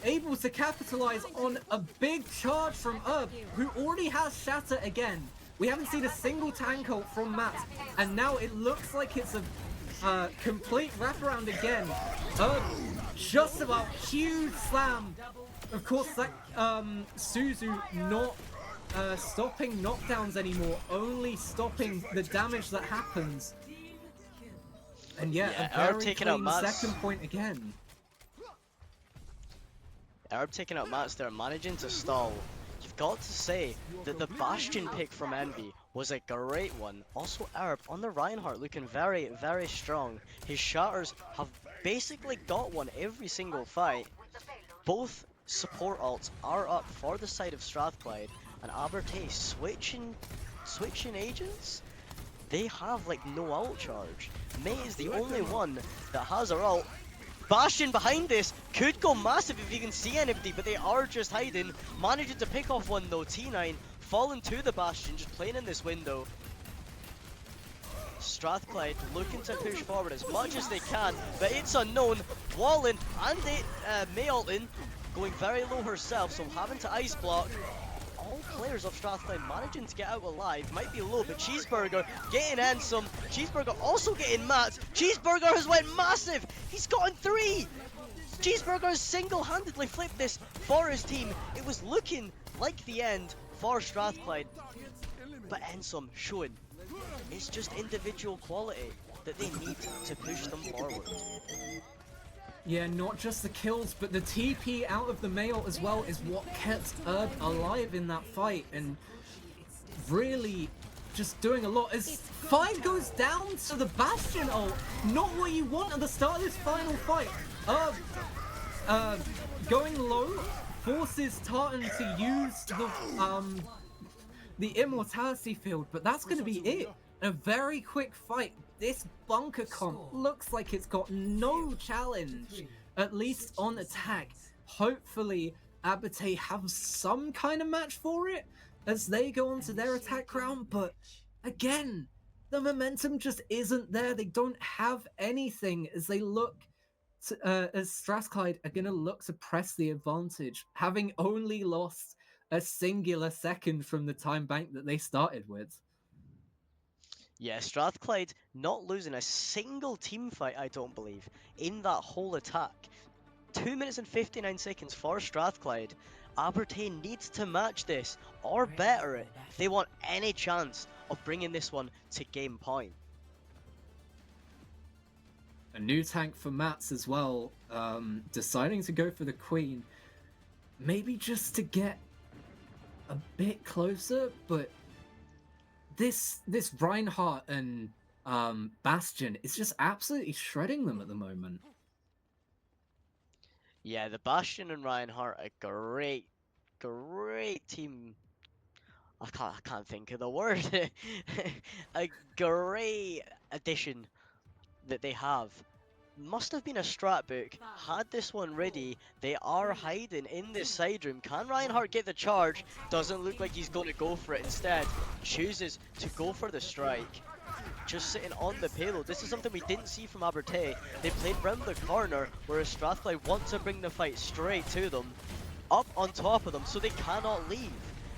able to capitalize on a big charge from Herb, who already has Shatter again. We haven't seen a single tank ult from Matt, and now it looks like it's a complete wraparound again. Herb just about huge slam. Of course, that Suzu not stopping knockdowns anymore, only stopping the damage that happens. And yeah, a very taking out clean Matt's second point again. Arab taking out Mats there, managing to stall. You've got to say that the Bastion pick from Envy was a great one. Also Arab on the Reinhardt looking very, very strong. His shatters have basically got one every single fight. Both support ults are up for the side of Strathclyde, and Abertay switching agents? They have like no ult charge. May is the only one that has her ult. Bastion behind this could go massive if you can see anybody, but they are just hiding. Managing to pick off one though. T9 falling to the Bastion, just playing in this window. Strathclyde looking to push forward as much as they can, but It's Unknown walling and May ulting, going very low herself, so having to ice block. All players of Strathclyde managing to get out alive. Might be low, but Cheeseburger getting Ansem. Cheeseburger also getting Matt. Cheeseburger has went massive. He's gotten 3. Cheeseburger has single-handedly flipped this for his team. It was looking like the end for Strathclyde, but Ansem showing it's just individual quality that they need to push them forward. Yeah, not just the kills, but the TP out of the Mail as well is what kept Herb alive in that fight, and really just doing a lot. As Fine goes down to the Bastion ult, not what you want at the start of this final fight. Herb going low forces Tartan to use the Immortality Field, but that's going to be it. A very quick fight. This bunker comp looks like it's got no challenge, at least on attack. Hopefully, Abertay have some kind of match for it as they go onto their attack round, but again, the momentum just isn't there. They don't have anything as they look to, as Strathclyde are going to look to press the advantage, having only lost a singular second from the time bank that they started with. Yeah, Strathclyde not losing a single team fight, I don't believe, in that whole attack. 2 minutes and 59 seconds for Strathclyde. Abertay needs to match this or better it if they want any chance of bringing this one to game point. A new tank for Mats as well, deciding to go for the Queen. Maybe just to get a bit closer, but this Reinhardt and Bastion is just absolutely shredding them at the moment. Yeah, the Bastion and Reinhardt, a great team. I can't think of the word. A great addition that they have. Must have been a strat book. Had this one ready. They are hiding in this side room. Can Reinhardt get the charge? Doesn't look like he's going to go for it. Instead, chooses to go for the strike. Just sitting on the payload. This is something we didn't see from Abertay. They played round the corner, whereas Strathclyde want to bring the fight straight to them, up on top of them, so they cannot leave.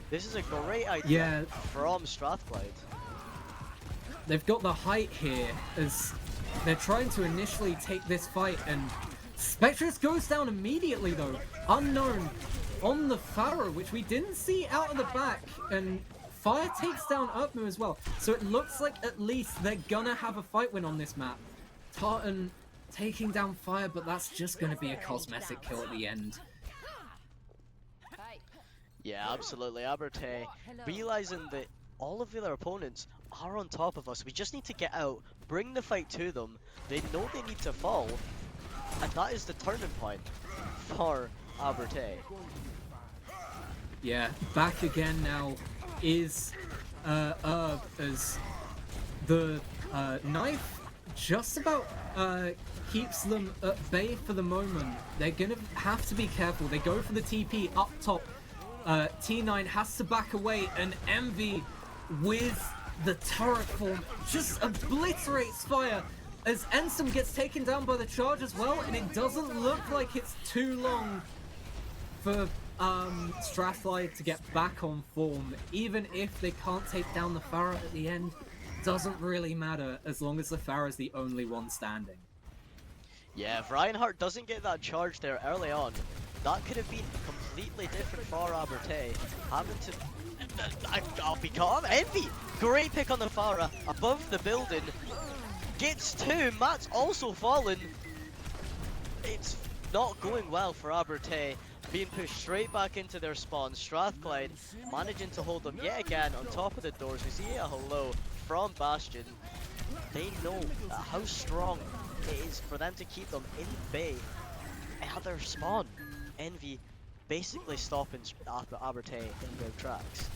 This is a great idea from Strathclyde. They've got the height here as they're trying to initially take this fight, and Spectrus goes down immediately though. Unknown on the Pharaoh, which we didn't see out of the back, and Fire takes down OW2 as well. So it looks like at least they're gonna have a fight win on this map. Tartan taking down Fire, but that's just gonna be a cosmetic kill at the end. Yeah, absolutely. Abertay realizing that all of their opponents are on top of us. We just need to get out, bring the fight to them. They know they need to fall, and that is the turning point for Abertay. Yeah, back again now is as the knife just about keeps them at bay for the moment. They're gonna have to be careful. They go for the TP up top. T9 has to back away, and Envy with the turret form just obliterates Fire as Ensum gets taken down by the charge as well, and it doesn't look like it's too long for Strathclyde to get back on form. Even if they can't take down the Pharaoh at the end, doesn't really matter as long as the Pharaoh's the only one standing. Yeah, if Reinhardt doesn't get that charge there early on, that could have been completely different for Abertay. Having to... I'll be calm. Envy! Great pick on the Pharaoh. Above the building. Gets two. Matt's also fallen. It's not going well for Abertay. Being pushed straight back into their spawn. Strathclyde managing to hold them yet again on top of the doors. We see a hello from Bastion. They know how strong it is for them to keep them in bay at their spawn. Envy basically stopping Abertay in their tracks.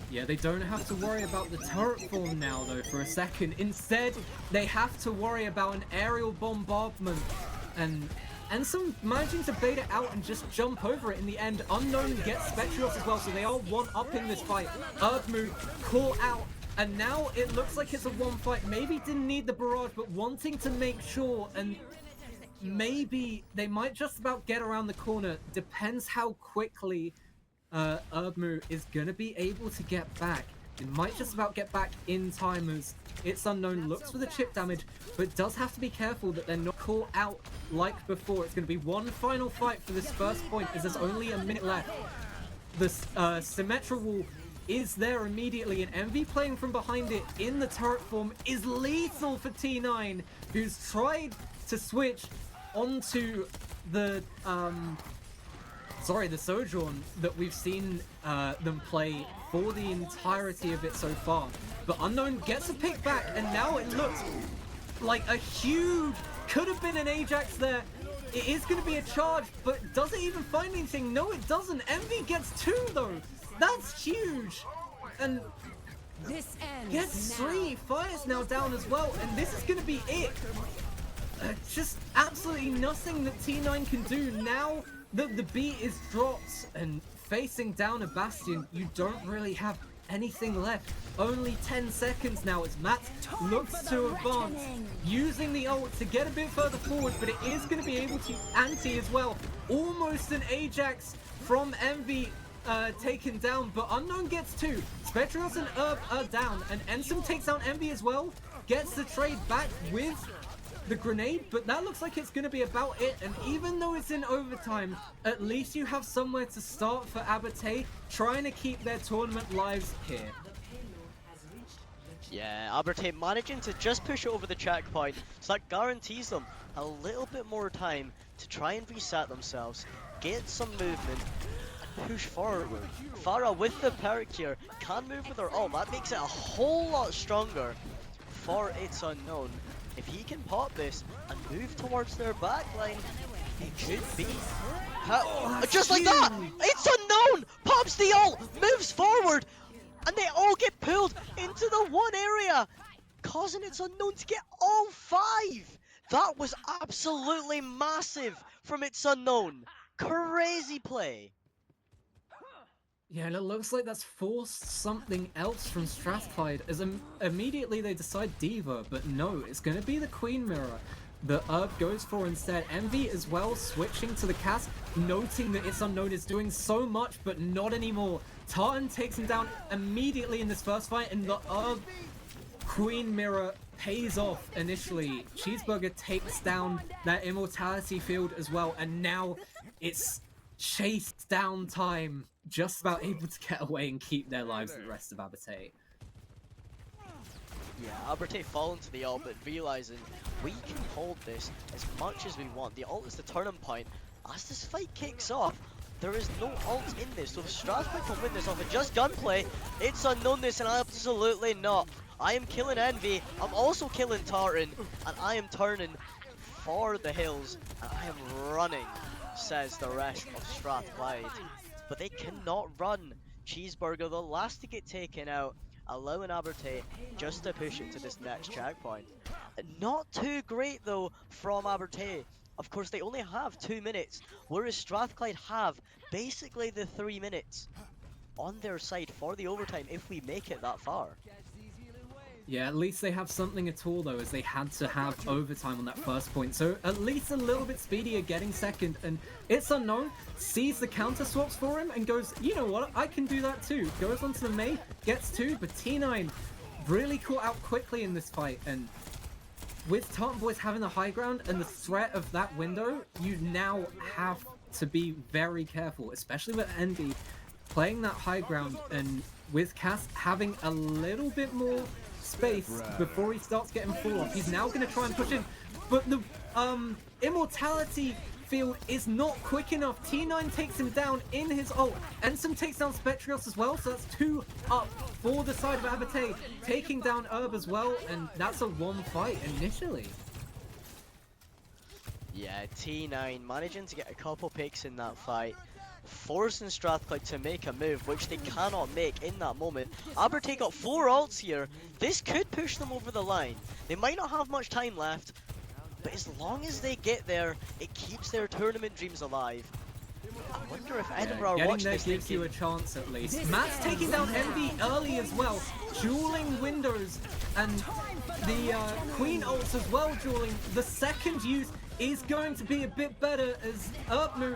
Yeah, they don't have to worry about the turret form now though for a second. Instead, they have to worry about an aerial bombardment, and some managing to bait it out and just jump over it in the end. Unknown gets Spectrios as well, so they are one up in this fight. OW2 caught out, and now it looks like it's a one fight. Maybe didn't need the barrage, but wanting to make sure, and maybe they might just about get around the corner. Depends how quickly OW2 is gonna be able to get back. It might just about get back in time as It's Unknown looks for the chip damage, but does have to be careful that they're not caught out like before. It's going to be one final fight for this first point as there's only a minute left. The Symmetra wall is there immediately, and Envy playing from behind it in the turret form is lethal for T9, who's tried to switch onto the the Sojourn that we've seen them play for the entirety of it so far. But Unknown gets a pick back, and now it looks like a huge, could have been an Ajax there. It is going to be a charge, but does it even find anything? No, it doesn't. Envy gets two though. That's huge. And this gets three. Fire's now down as well, and this is going to be it. Just absolutely nothing that T9 can do now that the beat is dropped and facing down a Bastion. You don't really have anything left. Only 10 seconds now as Matt looks to advance, using the ult to get a bit further forward, but it is going to be able to anti as well. Almost an Ajax from Envy taken down, but Unknown gets 2. Spectrios and Herb are down, and Ensum takes down Envy as well. Gets the trade back with the grenade, but that looks like it's going to be about it. And even though it's in overtime, at least you have somewhere to start for Abate, trying to keep their tournament lives here. Yeah, Aberdeen managing to just push it over the checkpoint, so that guarantees them a little bit more time to try and reset themselves, get some movement, and push forward. Farah with the perk here can move with her ult. That makes it a whole lot stronger for It's Unknown. If he can pop this and move towards their backline, it could be. Just like that! It's Unknown pops the ult, moves forward, and they all get pulled into the one area, causing It's Unknown to get all 5. That was absolutely massive from It's Unknown. Crazy play. Yeah, and it looks like that's forced something else from Strathclyde, as immediately they decide Diva, but no, it's going to be the Queen Mirror. The Herb goes for instead. Envy as well, switching to the cast, noting that It's Unknown is doing so much, but not anymore. Tartan takes him down immediately in this first fight, and the Herb Queen Mirror pays off initially. Cheeseburger takes down that Immortality field as well, and now it's chase down time. Just about able to get away and keep their lives the rest of Abate. Yeah, Aberte fall into the ult, but realizing we can hold this as much as we want. The ult is the turning point. As this fight kicks off, there is no ult in this, so if Strathclyde can win this off of just gunplay, It's Unknown this, and absolutely not. I am killing Envy, I'm also killing Tartan, and I am turning for the hills, and I am running, says the rest of Strathclyde. But they cannot run. Cheeseburger, the last to get taken out, allowing Aberte just to push it to this next checkpoint. Not too great though from Aberte. Of course, they only have 2 minutes, whereas Strathclyde have basically the 3 minutes on their side for the overtime if we make it that far. Yeah, at least they have something at all though, as they had to have overtime on that first point. So at least a little bit speedier getting second, and It's Unknown sees the counter swaps for him and goes, you know what, I can do that too. Goes onto the Mei, gets 2, but T9 really caught out quickly in this fight, and with Tartan Boys having the high ground and the threat of that window, you now have to be very careful, especially with Envy playing that high ground, and with Cass having a little bit more space before he starts getting full off. He's now going to try and push in, but the Immortality field is not quick enough. T9 takes him down in his ult. Ensum takes down Spectrios as well, so that's 2 up for the side of Abate, taking down Herb as well, and that's a 1 fight initially. Yeah, T9 managing to get a couple picks in that fight, forcing Strathclyde to make a move, which they cannot make in that moment. Aberte got 4 ults here. This could push them over the line. They might not have much time left, but as long as they get there, it keeps their tournament dreams alive. I wonder if Edinburgh are watching this gives you a chance at least. Matt's taking down Envy early as well, dueling windows, and the Queen ults as well dueling. The second use is going to be a bit better as Erbnu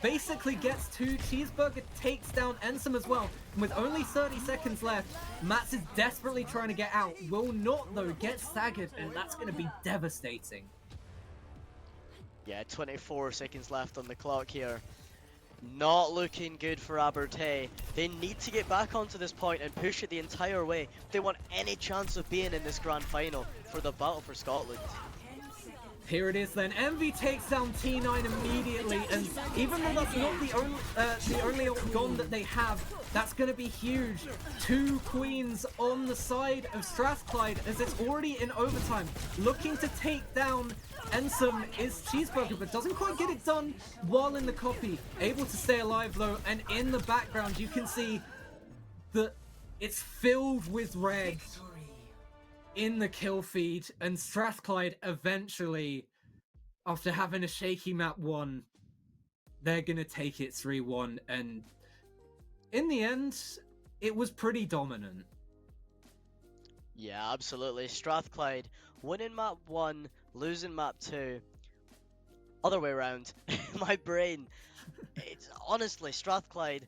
basically gets 2. Cheeseburger takes down Ensum as well. And with only 30 seconds left, Mats is desperately trying to get out. Will not, though, get staggered, and that's going to be devastating. Yeah, 24 seconds left on the clock here. Not looking good for Aberte. They need to get back onto this point and push it the entire way if they want any chance of being in this grand final for the Battle for Scotland. Here it is then. Envy takes down T9 immediately, and even though that's not the only ult gone that they have, that's going to be huge. 2 queens on the side of Strathclyde as it's already in overtime. Looking to take down Ensum is Cheeseburger, but doesn't quite get it done while in the copy. Able to stay alive though, and in the background you can see that it's filled with red in the kill feed, and Strathclyde eventually, after having a shaky map 1, they're gonna take it 3-1, and in the end, it was pretty dominant. Yeah, absolutely. Strathclyde winning map 1, losing map 2. Other way around. My brain. It's honestly, Strathclyde,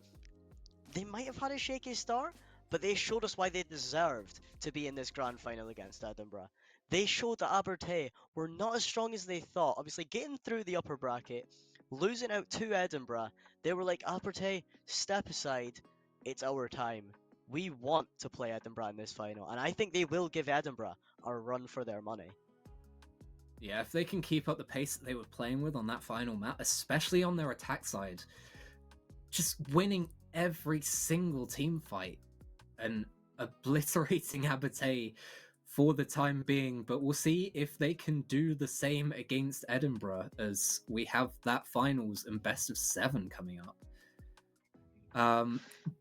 they might have had a shaky start, but they showed us why they deserved to be in this grand final against Edinburgh. They showed that Abertay were not as strong as they thought. Obviously, getting through the upper bracket, losing out to Edinburgh, they were like, Abertay, step aside. It's our time. We want to play Edinburgh in this final, and I think they will give Edinburgh a run for their money. Yeah, if they can keep up the pace that they were playing with on that final map, especially on their attack side, just winning every single team fight and obliterating Abertay for the time being. But we'll see if they can do the same against Edinburgh, as we have that finals and best of 7 coming up.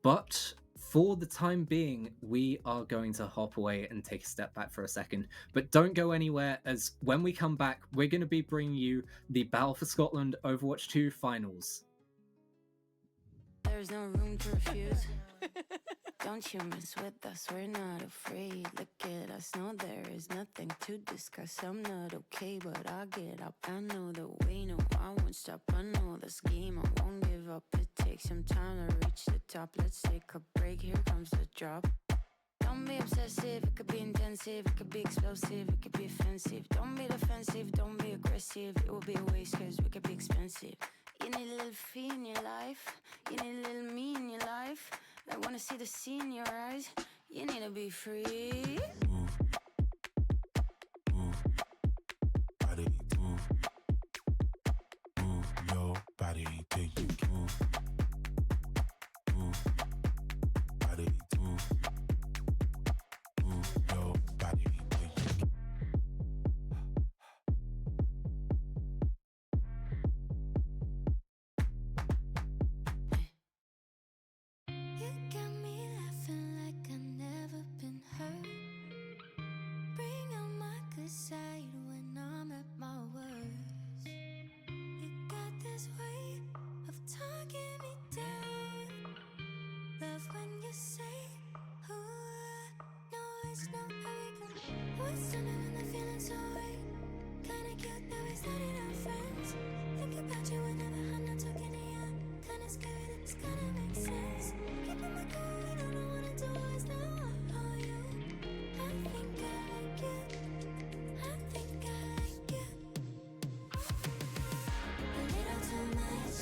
But for the time being, we are going to hop away and take a step back for a second. But don't go anywhere, as when we come back, we're going to be bringing you the Battle for Scotland Overwatch 2 finals. There's no room to refuse. Don't you mess with us, we're not afraid. Look at us, no, there is nothing to discuss. I'm not okay, but I'll get up. I know the way, no, I won't stop. I know this game, I won't give up. It takes some time to reach the top. Let's take a break, here comes the drop. Don't be obsessive, it could be intensive, it could be explosive, it could be offensive. Don't be defensive, don't be aggressive, it will be a waste cause we could be expensive. You need a little fee in your life, you need a little me in your life. I wanna see the sea in your eyes, you need to be free. Body, your body, till you move. Body, your body, till you You got me laughing like I've never been hurt. Bring out my good side when I'm at my worst. You got this way of talking me down. Love when you say, oh, no, it's not how we go. What's done when the feeling's so right? Kinda cute that we started our friends. Think about you whenever I'm not talking to you. Kinda scared it's gonna make sense. Keeping my cool, I don't wanna do is now all you. I think I like it. I think I like it. A little too much.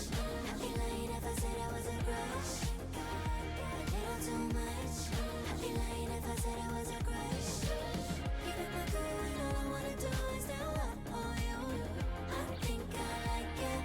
I'd be lying if I said I was a crush. A little too much. I'd be lying if I said I was a crush. Keeping my cool, and all I wanna do is now all you. I think I like it.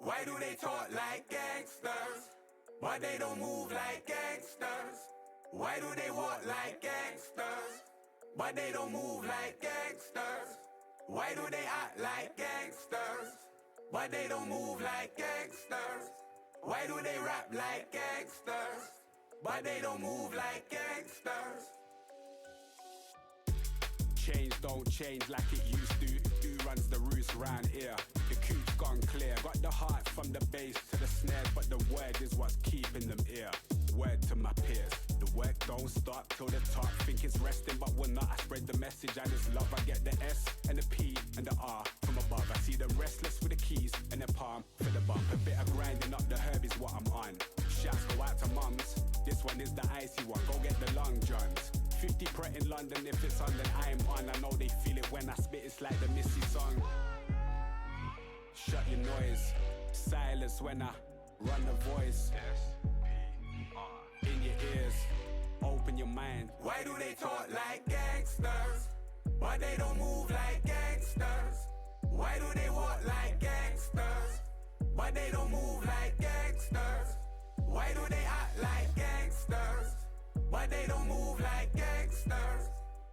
Why do they talk like gangsters? But they don't move like gangsters. Why do they walk like gangsters? But they don't move like gangsters. Why do they act like gangsters? But they don't move like gangsters. Why do they rap like gangsters? But they don't move like gangsters. Change don't change like it used to. Who runs the roost round here? The coop's gone clear. Got the heart from the bass to the snares, but the word is what's keeping them here. Word to my peers. The work don't stop till the top. Think it's resting, but we're not. I spread the message and it's love. I get the S and the P and the R from above. I see them restless with the keys and the palm for the bump. A bit of grinding up the herb is what I'm on. Shouts go out to mums. This one is the icy one. Go get the long johns. 50 Pret in London, if it's on then I'm on. I know they feel it when I spit, it's like the Missy song. Shut your noise, silence when I run the voice. In your ears, open your mind. Why do they talk like gangsters? But they don't move like gangsters. Why do they walk like gangsters? But they don't move like gangsters. Why do they act like gangsters? But they don't move like gangsters.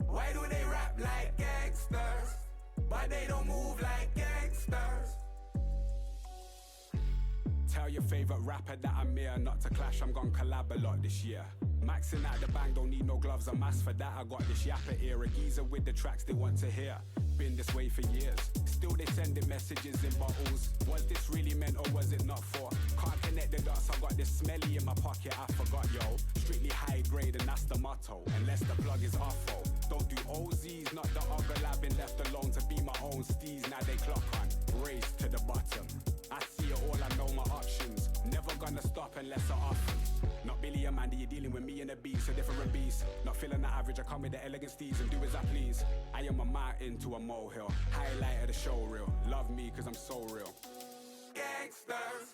Why do they rap like gangsters? But they don't move like gangsters. Tell your favorite rapper that I'm here, not to clash, I'm gon' collab a lot this year. Maxing out the bang, don't need no gloves or mask for that. I got this yapper era, geezer with the tracks they want to hear. Been this way for years, still they sending messages in bottles. Was this really meant or was it not for? Can't connect the dots, I got this smelly in my pocket, I forgot yo. Strictly high grade and that's the motto, unless the plug is awful. Don't do OZs, not the other lab, been left alone to be my own steez. Now they clock on, race to the bottom. I see it all, I know my options. Never gonna stop unless I often. Not Billy and Mandy, you're dealing with me and the beast, a different beast. Not feeling the average, I come with the elegant steez and do as I please. I am a mountain to a molehill, highlight of the show reel. Love me cause I'm so real. Gangsters,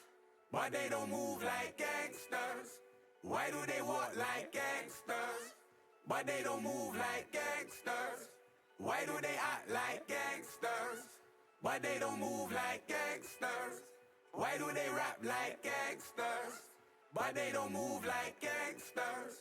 but they don't move like gangsters. Why do they walk like gangsters? But they don't move like gangsters. Why do they act like gangsters? But they don't move like gangsters. Why do they rap like gangsters? But they don't move like gangsters.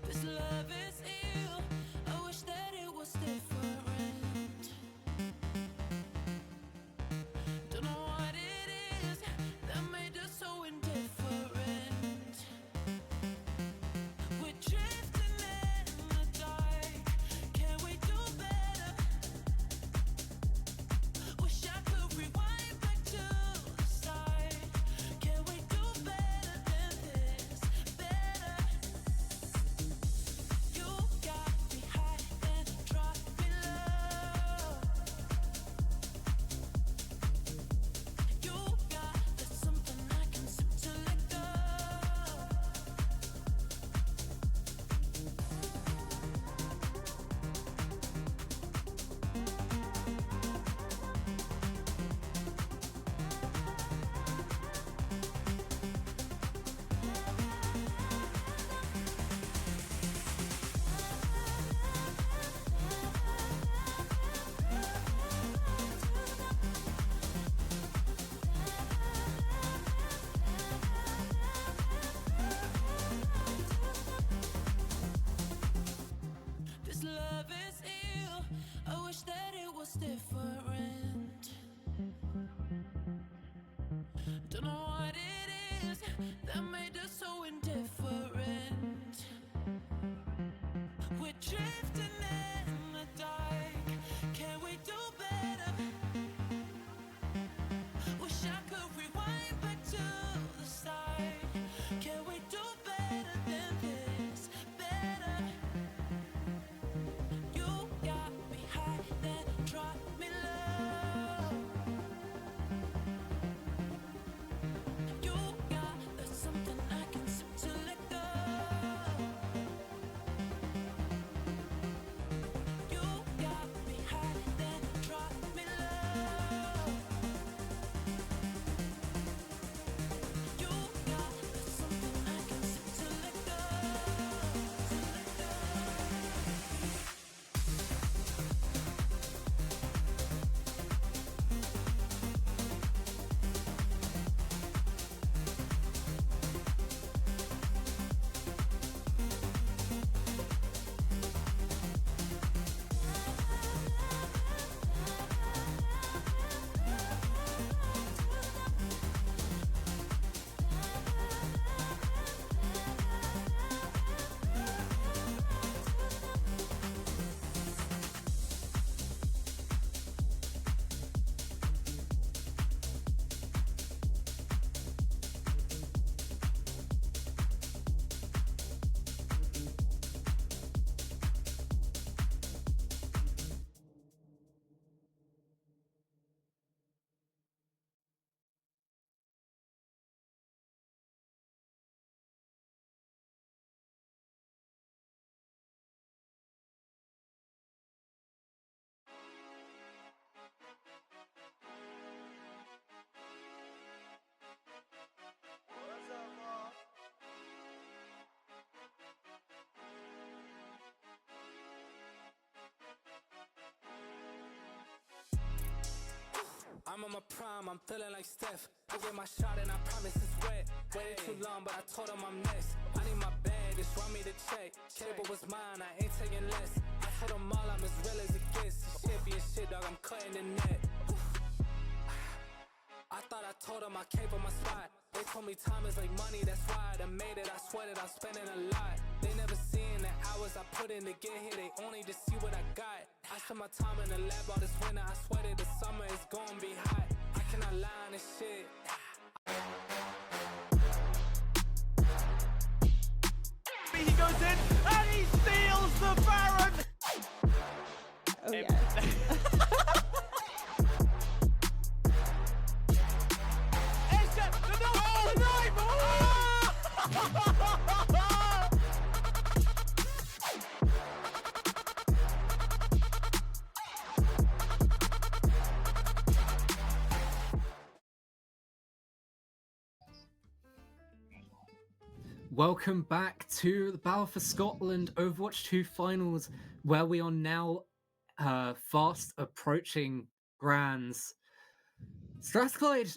This love is ill. I wish that it was different. Don't know what it is that made us so indifferent. We're drifting in the dark. Can we do better? Wish I could rewind back to the start. Can we do better than this? Better. You got me high and drop me low. You got that's something I can sip to let go. This love is ill. I wish that it was different. Don't know what it is that made us so indifferent. We're drifting in the dark. Can we do better? Wish I could rewind back to the start. Can we do better than this? Better. You got me high, then drop me low. You got that's something I can sip to let go. You got me high, then drop me low. You got that's something I can sip to let go. I'm on my prime, I'm feeling like Steph. I get my shot and I promise it's wet. Waited too long, but I told him I'm next. I need my bag, just want me to check. Cable was mine, I ain't taking less. I told them all I'm as real as it gets. Shit be a shit, dog, I'm cutting the net. I thought I told them I came for my spot. They told me time is like money, that's why I done made it. I sweat it, I'm spending a lot. They never seen the hours I put in to get here. They only just see what I got. I spent my time in the lab all this winter. I sweated the summer is gonna be hot. I cannot lie on this shit. He goes in and he steals the Baron. Oh yeah. Welcome back to the Battle for Scotland Overwatch 2 finals, where we are now fast approaching Grands. Strathclyde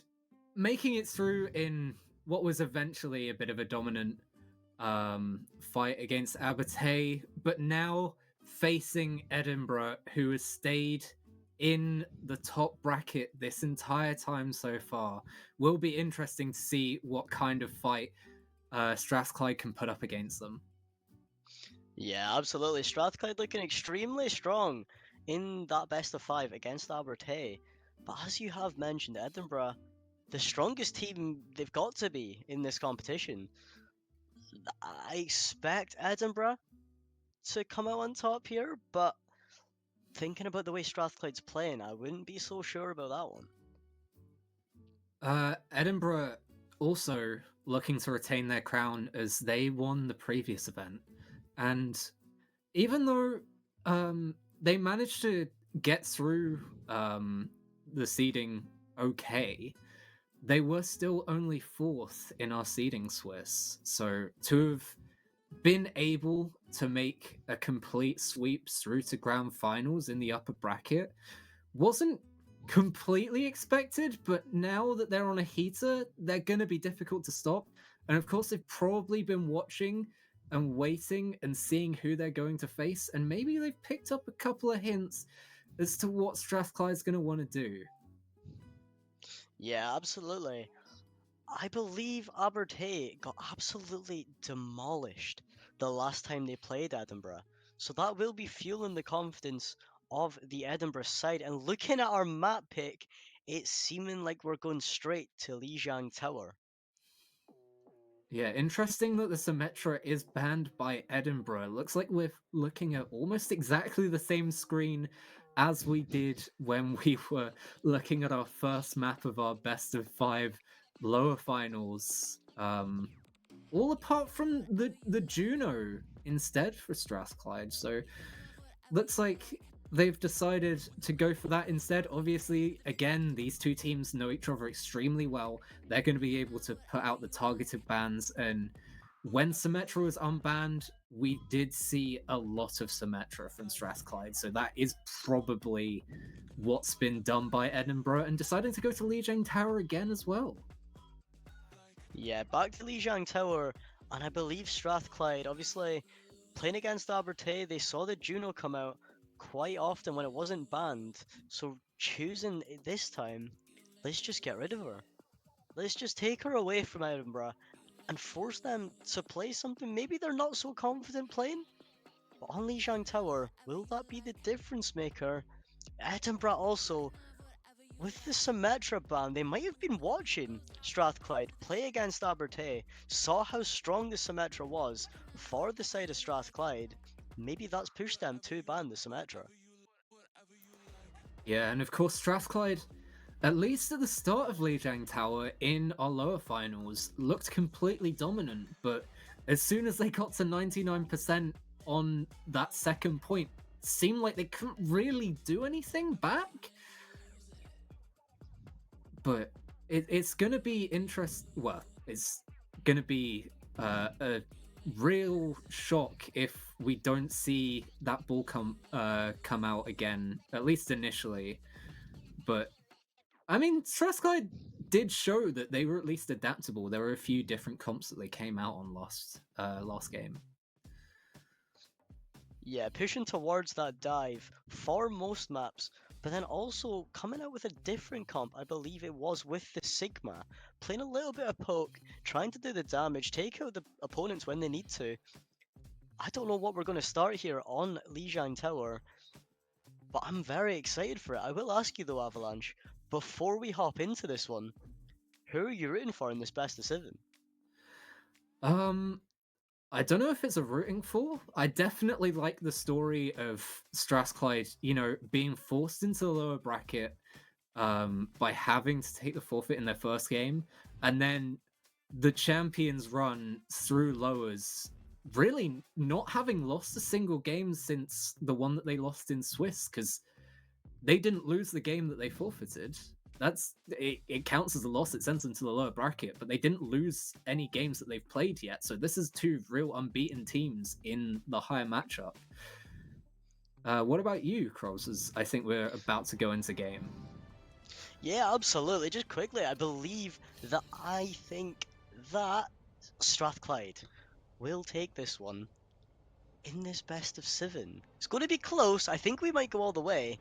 making it through in what was eventually a bit of a dominant fight against Abate, but now facing Edinburgh, who has stayed in the top bracket this entire time so far. Will be interesting to see what kind of fight Strathclyde can put up against them. Yeah, absolutely. Strathclyde looking extremely strong in that best of 5 against Abertay. But as you have mentioned, Edinburgh, the strongest team they've got to be in this competition. I expect Edinburgh to come out on top here, but thinking about the way Strathclyde's playing, I wouldn't be so sure about that one. Edinburgh also looking to retain their crown as they won the previous event. And even though they managed to get through the seeding okay, they were still only 4th in our seeding Swiss. So to have been able to make a complete sweep through to grand finals in the upper bracket wasn't completely expected, but now that they're on a heater, they're going to be difficult to stop. And of course, they've probably been watching and waiting and seeing who they're going to face, and maybe they've picked up a couple of hints as to what Strathclyde's going to want to do. Yeah, absolutely. I believe Abertay got absolutely demolished the last time they played Edinburgh. So that will be fueling the confidence of the Edinburgh side. And looking at our map pick, it's seeming like we're going straight to Lijiang Tower. Yeah, interesting that the Symmetra is banned by Edinburgh. Looks like we're looking at almost exactly the same screen as we did when we were looking at our first map of our best of 5 lower finals. All apart from the Juno instead for Strathclyde. So looks like they've decided to go for that instead. Obviously, again, these two teams know each other extremely well. They're going to be able to put out the targeted bans, and when Symmetra was unbanned, we did see a lot of Symmetra from Strathclyde, so that is probably what's been done by Edinburgh, and deciding to go to Lijiang Tower again as well. Yeah, back to Lijiang Tower, and I believe Strathclyde, obviously, playing against Abertay, they saw the Juno come out quite often when it wasn't banned. So choosing this time, let's just get rid of her. Let's just take her away from Edinburgh and force them to play something maybe they're not so confident playing. But on Lijiang Tower, will that be the difference maker? Edinburgh also, with the Symmetra ban, they might have been watching Strathclyde play against Abertay, saw how strong the Symmetra was for the side of Strathclyde. Maybe that's pushed them to ban the Symmetra. Yeah, and of course Strathclyde, at least at the start of Lijiang Tower in our lower finals, looked completely dominant, but as soon as they got to 99% on that second point, seemed like they couldn't really do anything back. But it's going to be well, it's going to be a real shock if we don't see that ball come out again, at least initially. But I mean, Strathclyde did show that they were at least adaptable. There were a few different comps that they came out on last game. Yeah, pushing towards that dive for most maps, but then also coming out with a different comp. I believe it was with the Sigma, playing a little bit of poke, trying to do the damage, take out the opponents when they need to. I don't know what we're going to start here on Lijiang Tower, but I'm very excited for it. I will ask you though, Avalanche, before we hop into this one, who are you rooting for in this best of 7? I don't know if it's a rooting for. I definitely like the story of Strathclyde, being forced into the lower bracket by having to take the forfeit in their first game, and then the champions run through lowers, really not having lost a single game since the one that they lost in Swiss, because they didn't lose the game that they forfeited. it counts as a loss. It sends them to the lower bracket, but they didn't lose any games that they've played yet. So this is two real unbeaten teams in the higher matchup. What about you, Crows? As I think we're about to go into game. Yeah, absolutely. Just quickly, I think that Strathclyde will take this one in this best of 7. It's going to be close. I think we might go all the way,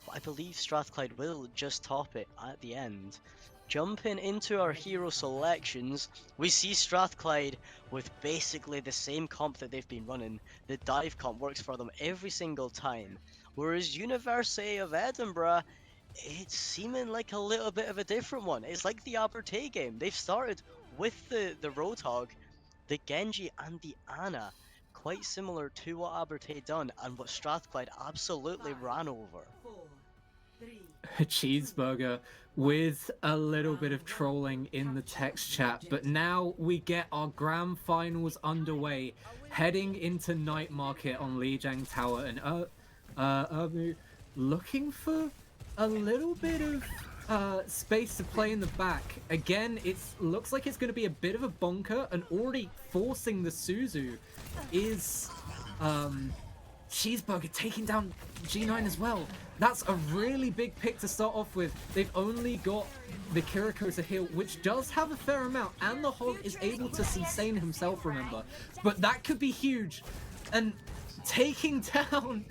but I believe Strathclyde will just top it at the end. Jumping into our hero selections, we see Strathclyde with basically the same comp that they've been running. The dive comp works for them every single time. Whereas University of Edinburgh, it's seeming like a little bit of a different one. It's like the Abertay game. They've started with the Roadhog, the Genji, and the Ana. Quite similar to what Abertay done and what Strathclyde absolutely ran over. Cheeseburger with a little bit of trolling in the text chat, but now we get our grand finals underway, heading into Night Market on Lijiang Tower, and Ermu looking for a little bit of space to play in the back. Again, it looks like it's going to be a bit of a bonker, and already forcing the Suzu is Cheeseburger taking down G9 as well. That's a really big pick to start off with. They've only got the Kiriko to heal, which does have a fair amount, and the Hog is able to sustain himself, remember. But that could be huge. And taking down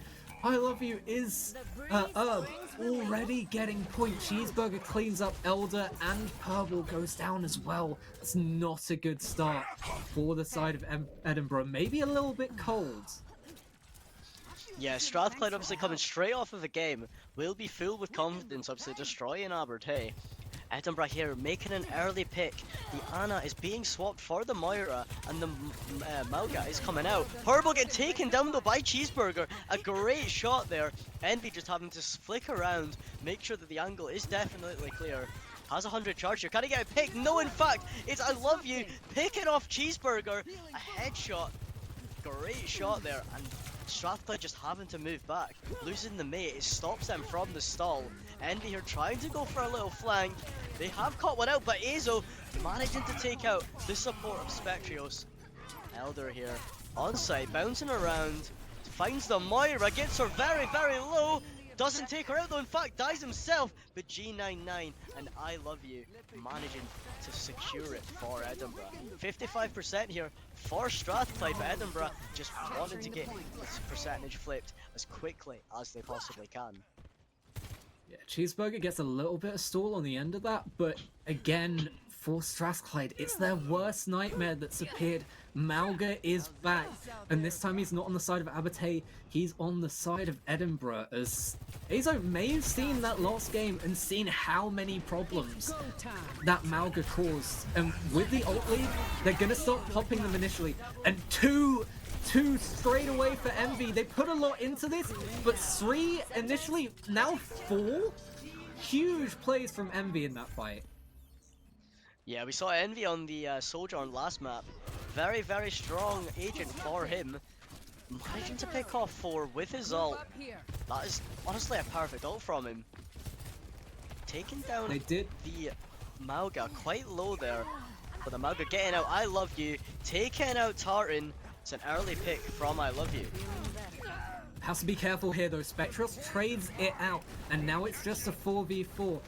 I Love You is Herb already getting point. Cheeseburger cleans up Elder, and Purple goes down as well. That's not a good start for the side of Edinburgh. Maybe a little bit cold. Yeah, Strathclyde obviously coming straight off of the game will be filled with confidence, obviously destroying Abertay. Edinburgh here making an early pick. The Ana is being swapped for the Moira, and the Mauga is coming out. Purple getting taken down though by Cheeseburger. A great shot there. Envy just having to flick around, make sure that the angle is definitely clear. Has 100 charge here. Can he get a pick? No, in fact, it's I Love You picking off Cheeseburger. A headshot. Great shot there, and Strathclyde just having to move back. Losing the mate, it stops them from the stall. Envy here trying to go for a little flank. They have caught one out, but Azo managing to take out the support of Spectrios. Elder here on site, bouncing around, finds the Moira, gets her very, very low. Doesn't take her out though, in fact dies himself, but G99 and I Love You managing to secure it for Edinburgh. 55% here for Strathclyde, but Edinburgh just wanting to get this percentage flipped as quickly as they possibly can. Yeah, Cheeseburger gets a little bit of stall on the end of that, but again, for Strathclyde, it's their worst nightmare that's appeared. Mauga is back, and this time he's not on the side of Abertay, he's on the side of Edinburgh, as Azo may have seen that last game and seen how many problems that Mauga caused. And with the ult lead, they're gonna start popping them initially, and two straight away for Envy. They put a lot into this, but 3 initially, now 4? Huge plays from Envy in that fight. Yeah, we saw Envy on the Soldier on last map. Very, very strong agent for him. Managing to pick off 4 with his ult. That is honestly a perfect ult from him. Taking down the Mauga quite low there. But the Mauga getting out I Love You, taking out Tartan. It's an early pick from I Love You. Has to be careful here though. Spectros trades it out, and now it's just a 4v4.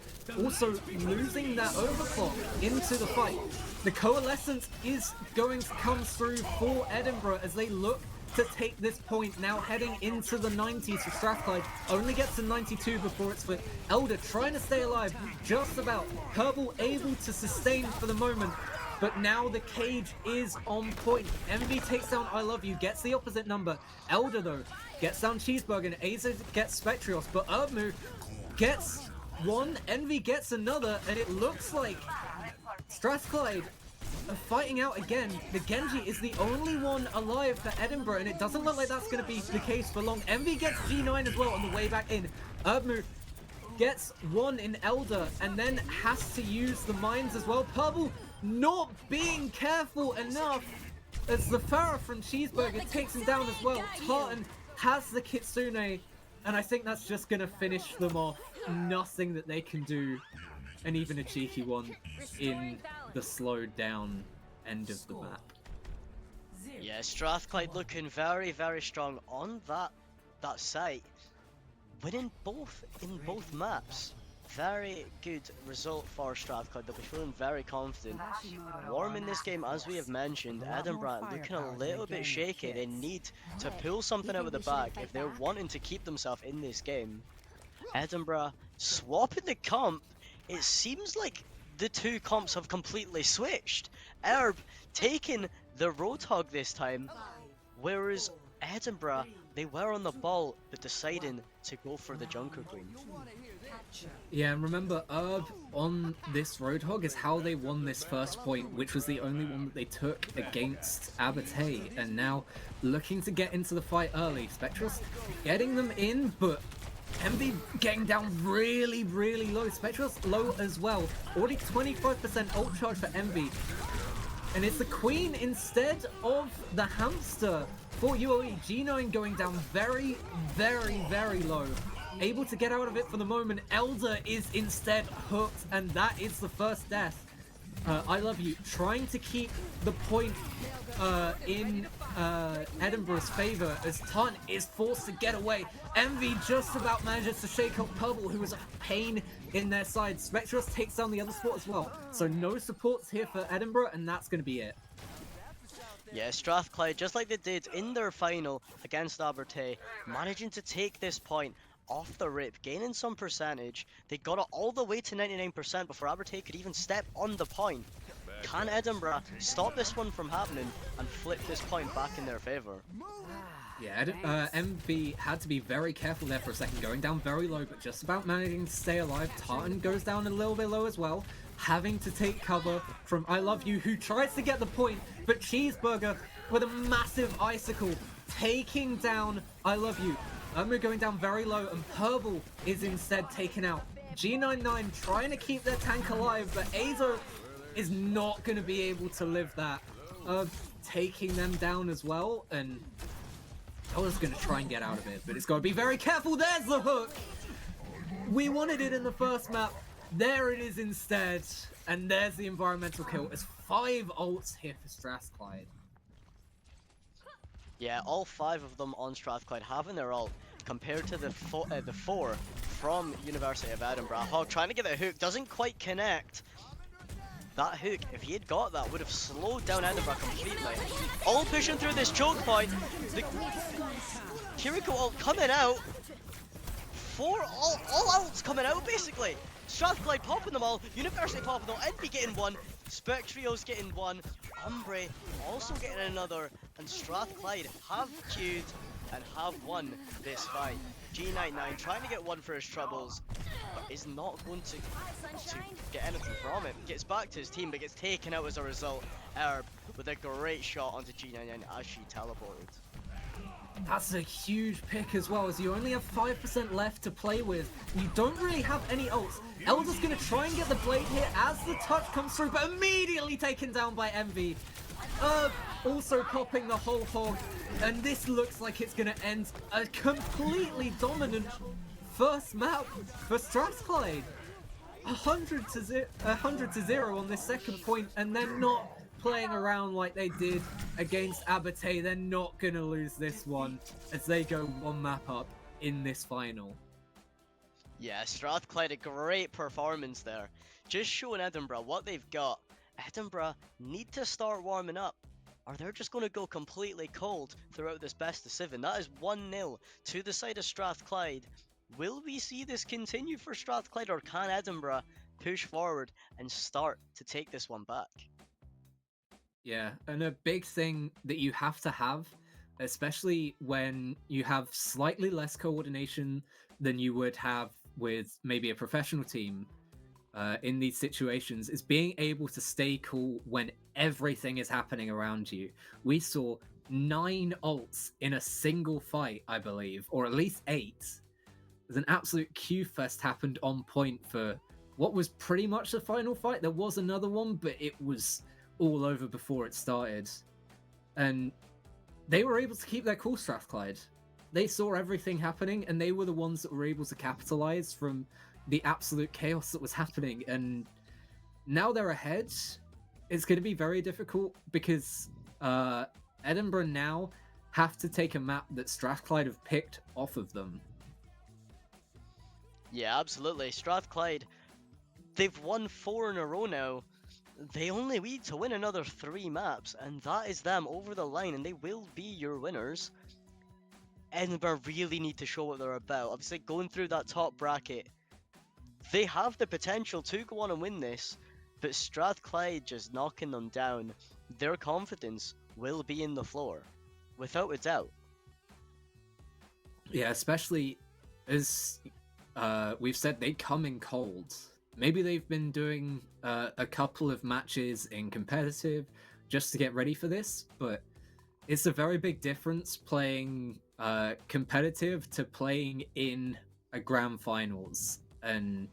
Also losing that overclock into the fight. The Coalescence is going to come through for Edinburgh as they look to take this point. Now heading into the 90s for Strathclyde. Only gets to 92 before it's flipped. Elder trying to stay alive, just about. Purple able to sustain for the moment. But now the cage is on point. Envy takes down I Love You, gets the opposite number. Elder though, gets down Cheeseburger, and Aza gets Spectrios, but Ermu gets one, Envy gets another, and it looks like Strathclyde are fighting out again. The Genji is the only one alive for Edinburgh, and it doesn't look like that's going to be the case for long. Envy gets G9 as well on the way back in. Ermu gets one in Elder, and then has to use the mines as well. Purple not being careful enough as the Farah from Cheeseburger takes him down as well. Tartan has the Kitsune, And I think that's just going to finish them off. Nothing that they can do, and even a cheeky one in the slowed down end of the map. Yeah, Strathclyde looking very, very strong on that site. Winning in both maps. Very good result for Strathclyde. They'll be feeling very confident. Warm in this game, as we have mentioned. Edinburgh looking a little bit shaky. They need to pull something out of the bag if they're wanting to keep themselves in this game. Edinburgh swapping the comp. It seems like the two comps have completely switched. Herb taking the Roadhog this time, whereas Edinburgh, they were on the ball but deciding to go for the Junker Queen. Yeah, and remember, Herb on this Roadhog is how they won this first point, which was the only one that they took against Abate, and now looking to get into the fight early. Spectral's getting them in, but Envy getting down really, really low. Spectral's low as well. Already 25% ult charge for Envy. And it's the Queen instead of the Hamster for UOE. G9 going down very, very, very low. Able to get out of it for the moment. Elder is instead hooked, and that is the first death. I love you. Trying to keep the point in Edinburgh's favour as Tunt is forced to get away. Envy just about manages to shake up Purple, who was a pain in their side. Spectros takes down the other support as well. So no supports here for Edinburgh, and that's going to be it. Yeah, Strathclyde, just like they did in their final against Abate, managing to take this point off the rip, gaining some percentage. They got it all the way to 99% before Abate could even step on the point. Can Edinburgh stop this one from happening and flip this point back in their favour? Yeah, MV had to be very careful there for a second, going down very low, but just about managing to stay alive. Tartan goes down a little bit low as well, having to take cover from I Love You, who tries to get the point, but Cheeseburger with a massive icicle, taking down I Love You. Irma going down very low, and Purple is instead taken out. G99 trying to keep their tank alive, but Azo is not going to be able to live that. Taking them down as well, and I was going to try and get out of it, but it's got to be very careful. There's the hook! We wanted it in the first map. There it is instead, and there's the environmental kill. It's 5 ults here for Strathclyde. Yeah, all 5 of them on Strathclyde having their ult, compared to the 4 from University of Edinburgh. Hog trying to get the hook, doesn't quite connect. That hook, if he had got that, would have slowed down Edinburgh completely. All pushing through this choke point. The Kiriko ult coming out. 4 all ults coming out basically. Strathclyde popping them all, University popping them all, Envy getting one, Spectrio's getting one, Umbre also getting another, and Strathclyde have queued and have won this fight. G99 trying to get one for his troubles, but is not going to get anything from it. Gets back to his team, but gets taken out as a result. Herb with a great shot onto G99 as she teleported. That's a huge pick as well, as you only have 5% left to play with. You don't really have any ults. Elder's going to try and get the blade here as the touch comes through, but immediately taken down by Envy. Also popping the whole hog, and this looks like it's going to end a completely dominant first map for Strathclyde. 100 to 0 on this second point, and they're not playing around like they did against Abate. They're not going to lose this one as they go 1 map up in this final. Yeah, Strathclyde, a great performance there. Just showing Edinburgh what they've got. Edinburgh need to start warming up, or they're just going to go completely cold throughout this best of 7. That is 1-0 to the side of Strathclyde. Will we see this continue for Strathclyde, or can Edinburgh push forward and start to take this one back? Yeah, and a big thing that you have to have, especially when you have slightly less coordination than you would have with maybe a professional team in these situations, is being able to stay cool when everything is happening around you. We saw 9 ults in a single fight, I believe, or at least 8. There's an absolute Q-fest happened on point for what was pretty much the final fight. There was another one, but it was all over before it started. And they were able to keep their cool, Strathclyde. they saw everything happening, and they were the ones that were able to capitalize from the absolute chaos that was happening. And now they're ahead. It's going to be very difficult because Edinburgh now have to take a map that Strathclyde have picked off of them. Yeah, absolutely. Strathclyde, they've won 4 in a row now. They only need to win another 3 maps, and that is them over the line, and they will be your winners. Edinburgh really need to show what they're about. Obviously, going through that top bracket, they have the potential to go on and win this, but Strathclyde just knocking them down, their confidence will be in the floor, without a doubt. Yeah, especially as we've said, they come in cold. Maybe they've been doing a couple of matches in competitive just to get ready for this, but it's a very big difference playing competitive to playing in a grand finals. And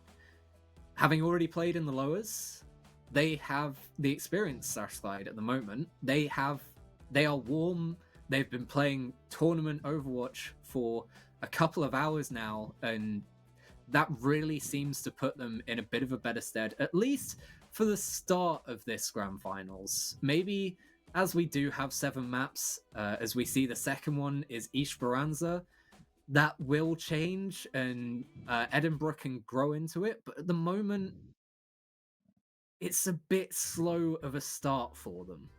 having already played in the lowers, they have the experience Strathclyde at the moment. They are warm. They've been playing tournament Overwatch for a couple of hours now, and that really seems to put them in a bit of a better stead, at least for the start of this grand finals. Maybe as we do have 7 maps, as we see the second one is Esperanza, that will change and Edinburgh can grow into it, but at the moment it's a bit slow of a start for them.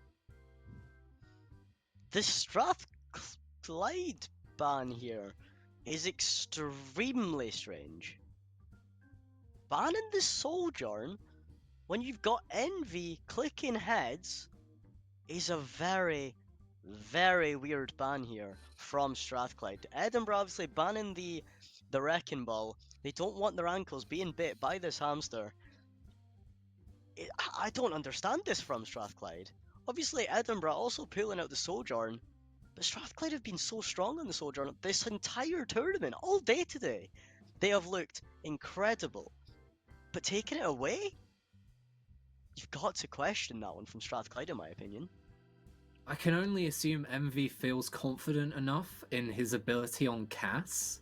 The Strathclyde ban here is extremely strange. Banning the Sojourn when you've got Envy clicking heads is a very, very weird ban here from Strathclyde. Edinburgh obviously banning the Wrecking Ball. They don't want their ankles being bit by this hamster. I don't understand this from Strathclyde. Obviously Edinburgh also pulling out the Sojourn, but Strathclyde have been so strong on the Sojourn this entire tournament, all day today. They have looked incredible. But taking it away? You've got to question that one from Strathclyde, in my opinion. I can only assume MV feels confident enough in his ability on Cass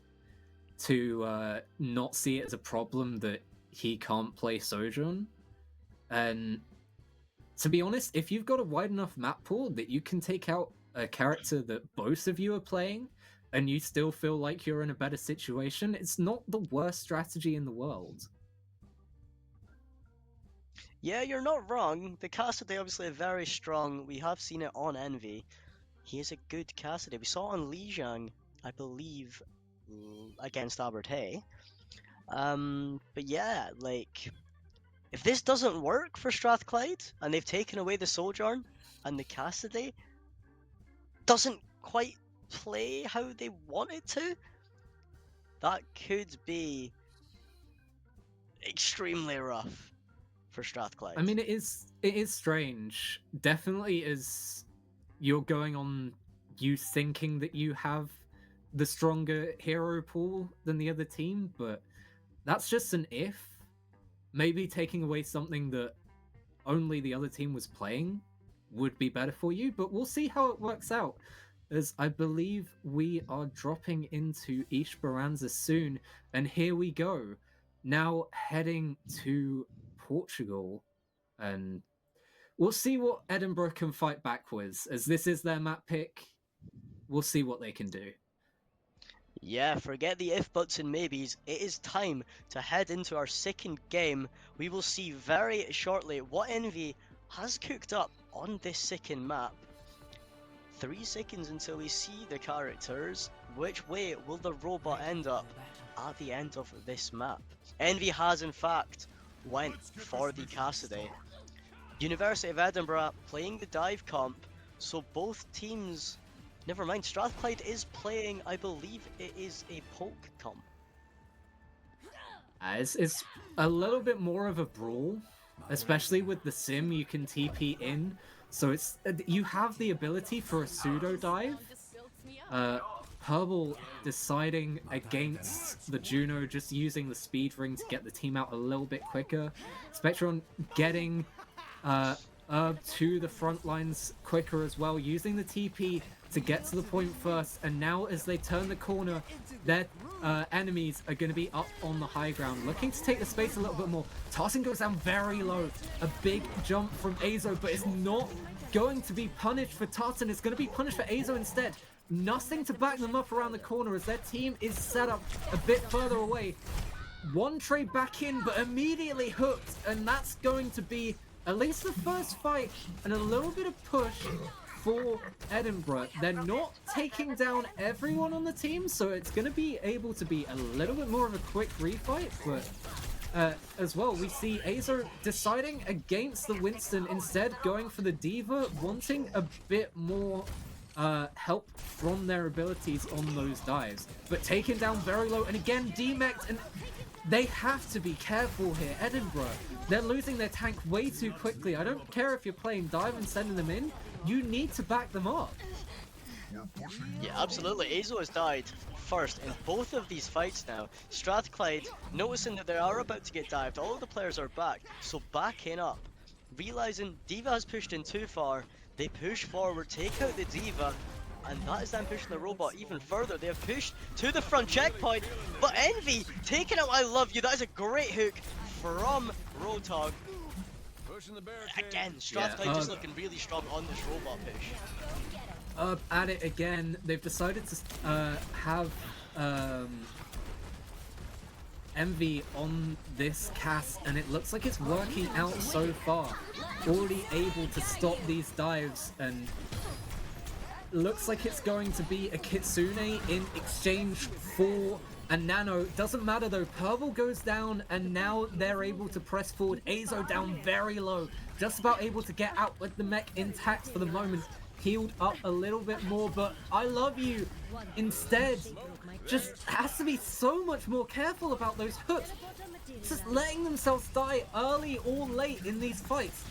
to not see it as a problem that he can't play Sojourn. And to be honest, if you've got a wide enough map pool that you can take out a character that both of you are playing and you still feel like you're in a better situation, it's not the worst strategy in the world. Yeah, you're not wrong. The Cassidy obviously very strong. We have seen it on Envy. He is a good Cassidy. We saw it on Lijiang, I believe, against Albert Hay. But yeah, like, if this doesn't work for Strathclyde, and they've taken away the Sojourn, and the Cassidy doesn't quite play how they want it to, that could be extremely rough for Strathclyde. I mean, it is strange. Definitely as you're going on you thinking that you have the stronger hero pool than the other team, but that's just an if. Maybe taking away something that only the other team was playing would be better for you, but we'll see how it works out, as I believe we are dropping into Esperanza soon, and here we go. Now heading to Portugal, and we'll see what Edinburgh can fight back with, as this is their map pick. We'll see what they can do. Yeah, forget the if, buts, and maybes. It is time to head into our second game. We will see very shortly what Envy has cooked up on this second map. 3 seconds until we see the characters. Which way will the robot end up at the end of this map? Envy has in fact went for the Cassidy. University of Edinburgh playing the dive comp, so both teams... Never mind, Strathclyde is playing, I believe it is a poke comp. It's a little bit more of a brawl, especially with the sim you can TP in, so it's you have the ability for a pseudo dive. Purple deciding against the Juno, just using the speed ring to get the team out a little bit quicker. Spectron getting to the front lines quicker as well, using the TP to get to the point first, and now as they turn the corner, their enemies are going to be up on the high ground, looking to take the space a little bit more. Tartan goes down very low. A big jump from Azo, but it's not going to be punished for Tartan. It's going to be punished for Azo instead. Nothing to back them up around the corner as their team is set up a bit further away. One trade back in, but immediately hooked, and that's going to be at least the first fight and a little bit of push for Edinburgh. They're not taking down everyone on the team, so it's going to be able to be a little bit more of a quick refight, but as well, we see Azo deciding against the Winston, instead going for the Diva, wanting a bit more help from their abilities on those dives, but taken down very low, and again demeched, and they have to be careful here. Edinburgh, they're losing their tank way too quickly. I don't care if you're playing dive and sending them in, you need to back them up. Yeah, absolutely. Azo has died first in both of these fights now. Strathclyde, noticing that they are about to get dived, all of the players are back, so backing up. Realizing Diva has pushed in too far, they push forward, take out the Diva, and that is them pushing the robot even further. They have pushed to the front checkpoint, but Envy taking out I Love You. That is a great hook from Roadhog. Again, Strathclyde just looking really strong on this robot push. At it again. They've decided to have Envy on this cast, and it looks like it's working out so far. Already able to stop these dives, and looks like it's going to be a Kitsune in exchange for a Nano. Doesn't matter though, Purple goes down, and now they're able to press forward. Azo down very low, just about able to get out with the mech intact for the moment. Healed up a little bit more, but I Love You instead just has to be so much more careful about those hooks. Just letting themselves die early or late in these fights,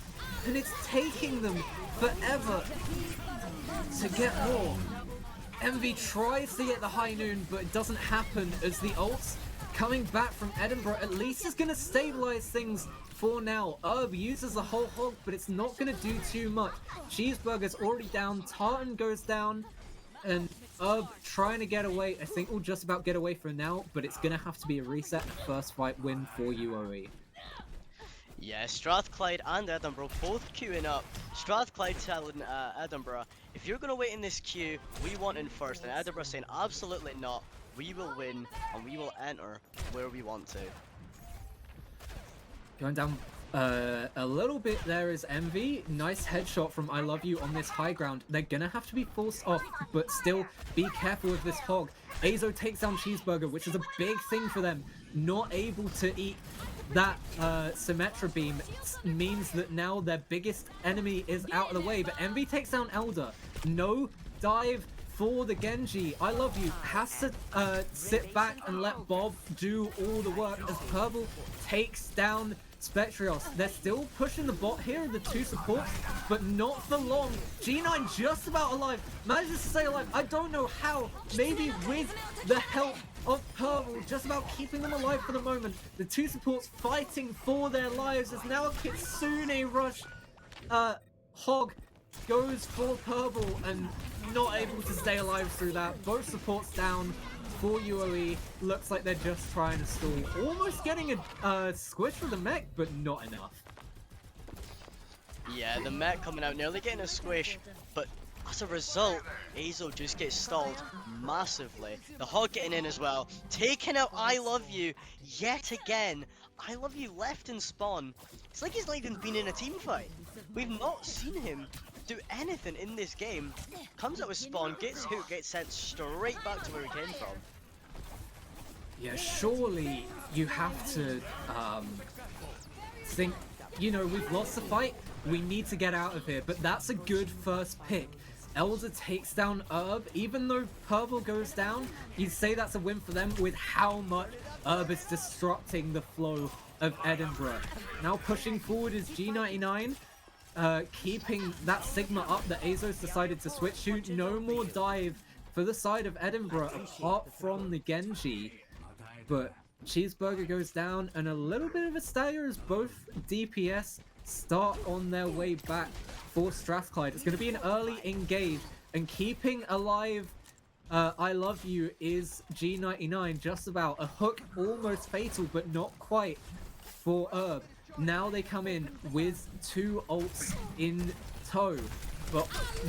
and it's taking them forever to get more. Envy tries to get the high noon, but it doesn't happen as the ults coming back from Edinburgh at least is going to stabilize things for now. Uses the whole hog, but it's not going to do too much. Cheeseburger's already down, Tartan goes down, and trying to get away. I think we'll just about get away for now, but it's going to have to be a reset and a first fight win for UOE. Yeah, Strathclyde and Edinburgh both queuing up. Strathclyde telling Edinburgh, if you're going to wait in this queue, we want in first. And Edinburgh saying, absolutely not. We will win, and we will enter where we want to. Going down a little bit there is Envy. Nice headshot from I Love You on this high ground. They're going to have to be forced off, but still be careful with this hog. Azo takes down Cheeseburger, which is a big thing for them. Not able to eat that Symmetra beam means that now their biggest enemy is out of the way, but Envy takes down Elder. No dive for the Genji. I Love You has to sit back and let Bob do all the work as Purple takes down Spectrios. They're still pushing the bot here, the two supports, but not for long. G9 just about alive, manages to stay alive. I don't know how, maybe with the help of Purple, just about keeping them alive for the moment. The two supports fighting for their lives as now Kitsune rush. Hog goes for Purple and not able to stay alive through that. Both supports down for UOE. Looks like they're just trying to stall. Almost getting a squish for the mech, but not enough. Yeah, the mech coming out, nearly getting a squish, but as a result, Azo just gets stalled massively. The hog getting in as well, taking out I Love You yet again. I Love You left in spawn. It's like he's not even been in a team fight. We've not seen him do anything in this game. Comes out with spawn, gets hooked, gets sent straight back to where he came from. Yeah, surely you have to think, you know, we've lost the fight, we need to get out of here, but that's a good first pick. Elder takes down Herb. Even though Purple goes down, you'd say that's a win for them with how much Herb is disrupting the flow of Edinburgh. Now pushing forward is G99, keeping that Sigma up that Azo's decided to switch to. No more dive for the side of Edinburgh apart from the Genji. But Cheeseburger goes down, and a little bit of a stagger as both DPS start on their way back for Strathclyde. It's going to be an early engage and keeping alive I Love You is G99, just about. A hook almost fatal, but not quite for Herb. Now they come in with 2 ults in tow, but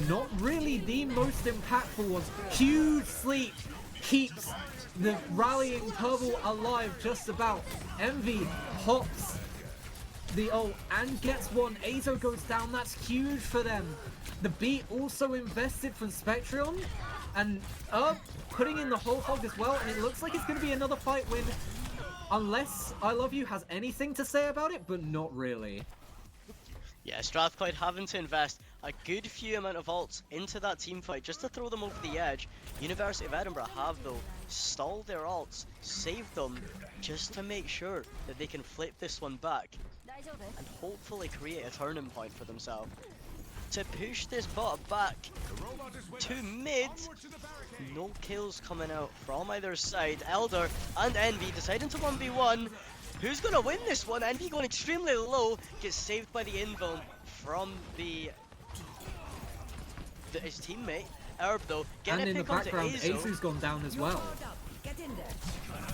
not really the most impactful ones. Huge sleep keeps the rallying Purple alive just about. Envy hops the ult and gets one. Azo goes down, that's huge for them. The beat also invested from Spectron, and putting in the whole hog as well, and it looks like it's going to be another fight win, unless I Love You has anything to say about it, but not really. Yeah, Strathclyde having to invest a good few amount of ults into that team fight just to throw them over the edge. University of Edinburgh have, though, stalled their ults, saved them, just to make sure that they can flip this one back and hopefully create a turning point for themselves. To push this bot back to mid, no kills coming out from either side. Elder and Envy deciding to 1v1. Who's gonna win this one? Envy going extremely low, gets saved by the invuln from his teammate. Herb though, getting And a in the pick onto background, Azo. Azu's gone down as well.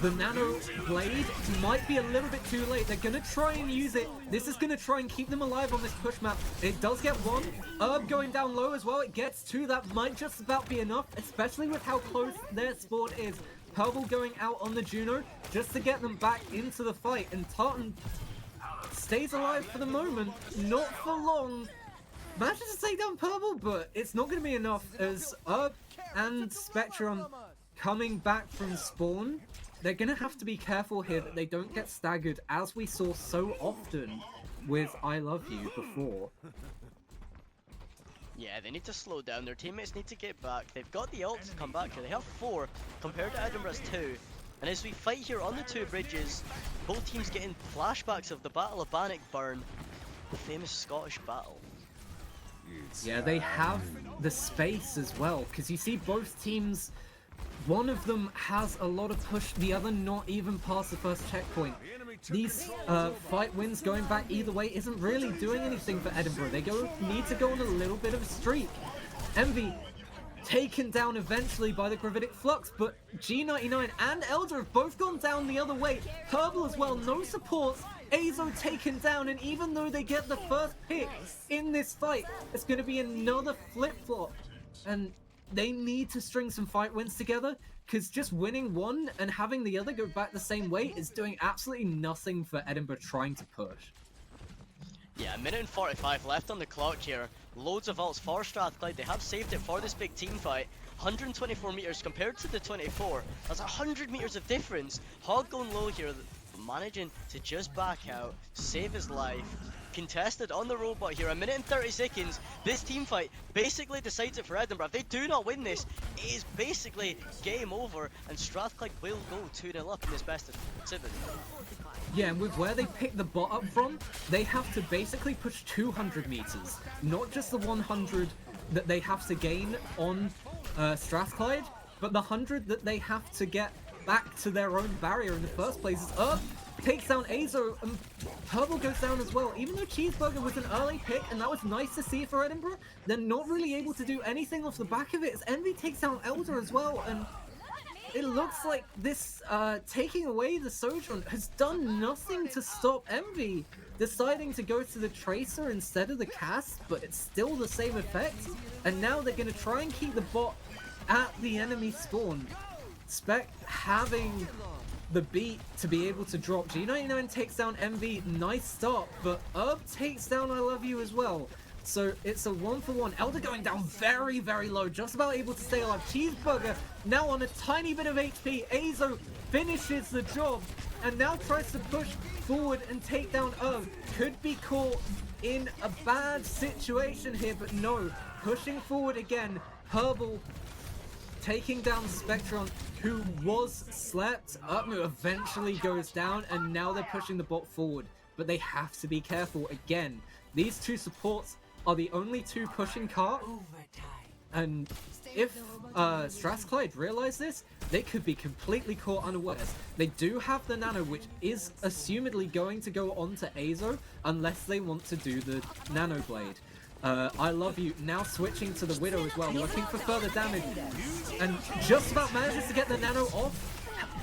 The Nano Blade might be a little bit too late. They're gonna try and use it. This is gonna try and keep them alive on this push map. It does get one. Herb going down low as well. It gets 2. That might just about be enough, especially with how close their spawn is. Purple going out on the Juno just to get them back into the fight. And Tartan stays alive for the moment. Not for long. Manages to take down Purple, but it's not going to be enough as Herb and Spectron coming back from spawn. They're going to have to be careful here that they don't get staggered, as we saw so often with I Love You before. Yeah, they need to slow down. Their teammates need to get back. They've got the ult to come back here. They have 4 compared to Edinburgh's 2. And as we fight here on the 2 bridges, both teams getting flashbacks of the Battle of Bannockburn, the famous Scottish battle. Yeah, they have the space as well, because you see both teams, one of them has a lot of push, the other not even past the first checkpoint. These fight wins going back either way isn't really doing anything for Edinburgh. They need to go on a little bit of a streak. Envy taken down eventually by the Gravitic Flux, but G99 and Elder have both gone down the other way. Purple as well, no supports. Azo taken down, and even though they get the first pick in this fight, it's going to be another flip-flop. And they need to string some fight wins together, because just winning one and having the other go back the same way is doing absolutely nothing for Edinburgh trying to push. Yeah, 1:45 left on the clock here. Loads of ults for Strathclyde. They have saved it for this big team fight. 124 meters compared to the 24. That's 100 meters of difference. Hog going low here, managing to just back out, save his life. Contested on the robot here, 1:30 seconds. This team fight basically decides it for Edinburgh. If they do not win this, it is basically game over, and Strathclyde will go 2-0 up in this best of 7. Yeah, and with where they pick the bot up from, they have to basically push 200 meters, not just the 100 that they have to gain on Strathclyde, but the 100 that they have to get back to their own barrier in the first place. Is takes down Azo, and Purple goes down as well. Even though Cheeseburger was an early pick, and that was nice to see for Edinburgh, they're not really able to do anything off the back of it, as Envy takes down Elder as well, and it looks like this taking away the Sojourn has done nothing to stop Envy deciding to go to the Tracer instead of the Cast, but it's still the same effect, and now they're going to try and keep the bot at the enemy spawn. Spec having the beat to be able to drop. G99 takes down Envy, nice start, but Herb takes down I Love You as well. So it's a 1-for-1. Elder going down very, very low, just about able to stay alive. Cheeseburger now on a tiny bit of HP. Azo finishes the job and now tries to push forward and take down Herb. Could be caught in a bad situation here, but no. Pushing forward again. Herbal taking down Spectron, who was slept. Upmu eventually goes down, and now they're pushing the bot forward. But they have to be careful again. These two supports are the only two pushing cart. And if Strathclyde realize this, they could be completely caught unawares. They do have the Nano, which is assumedly going to go on to Azo, unless they want to do the Nano Blade. I Love You now switching to the Widow as well, looking for further damage, and just about manages to get the Nano off,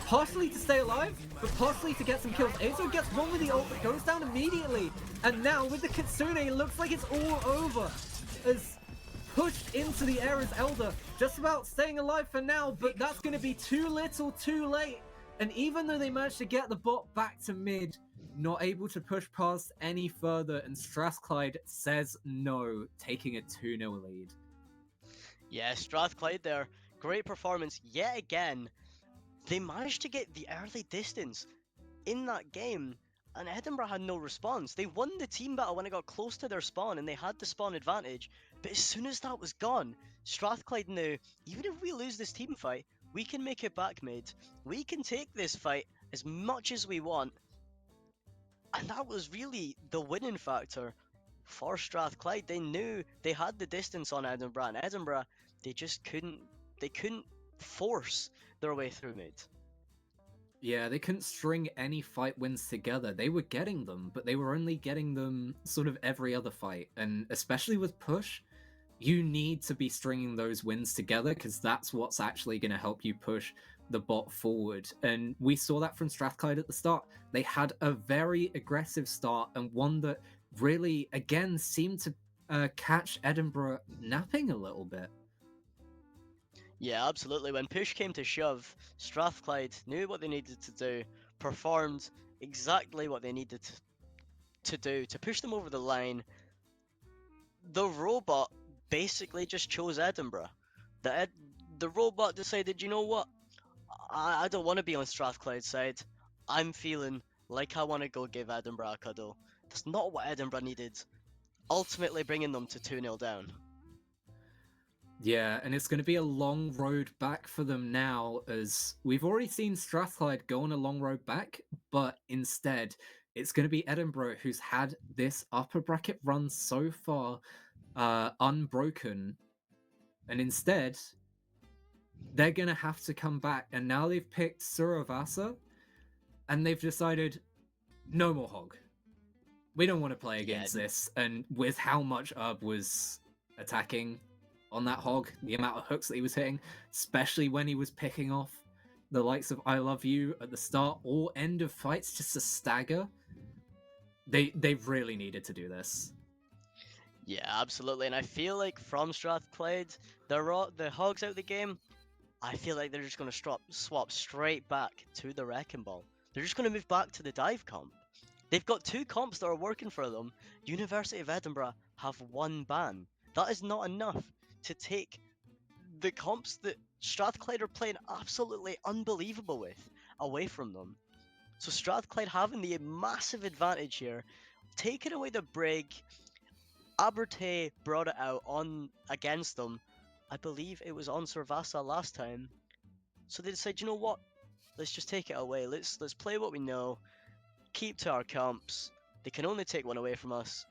partially to stay alive, but partially to get some kills. Azo gets one with the ult that goes down immediately, and now with the Kitsune, it looks like it's all over. As pushed into the air as Elder, just about staying alive for now, but that's going to be too little too late. And even though they managed to get the bot back to mid, not able to push past any further, and Strathclyde says no, taking a 2-0 lead. Yeah, Strathclyde there. Great performance yet again. They managed to get the early distance in that game, and Edinburgh had no response. They won the team battle when it got close to their spawn, and they had the spawn advantage. But as soon as that was gone, Strathclyde knew, even if we lose this team fight, we can make it back mid. We can take this fight as much as we want. And that was really the winning factor for Strathclyde. They knew they had the distance on Edinburgh, and Edinburgh, they just couldn't force their way through mid. Yeah, they couldn't string any fight wins together. They were getting them, but they were only getting them sort of every other fight. And especially with push, you need to be stringing those wins together, because that's what's actually going to help you push the bot forward. And we saw that from Strathclyde at the start. They had a very aggressive start, and one that really, again, seemed to catch Edinburgh napping a little bit. Yeah, absolutely. When push came to shove, Strathclyde knew what they needed to do, performed exactly what they needed to do to push them over the line. The robot basically just chose Edinburgh. The robot decided, you know what? I don't want to be on Strathclyde's side. I'm feeling like I want to go give Edinburgh a cuddle. That's not what Edinburgh needed. Ultimately bringing them to 2-0 down. Yeah, and it's going to be a long road back for them now, as we've already seen Strathclyde go on a long road back, but instead, it's going to be Edinburgh who's had this upper bracket run so far unbroken, and instead, they're going to have to come back, and now they've picked Suravasa, and they've decided, no more Hog. We don't want to play against this, and with how much Urb was attacking on that Hog, the amount of hooks that he was hitting, especially when he was picking off the likes of I Love You at the start or end of fights just to stagger, they really needed to do this. Yeah, absolutely, and I feel like from Strathclyde, the Hogs out the game, I feel like they're just going to swap straight back to the Wrecking Ball. They're just going to move back to the dive comp. They've got 2 comps that are working for them. University of Edinburgh have 1 ban. That is not enough to take the comps that Strathclyde are playing absolutely unbelievable with away from them. So Strathclyde having the massive advantage here, taking away the Brig. Aberte brought it out on against them. I believe it was on Suravasa last time. So they decided, you know what? Let's just take it away. Let's play what we know. Keep to our comps. They can only take 1 away from us.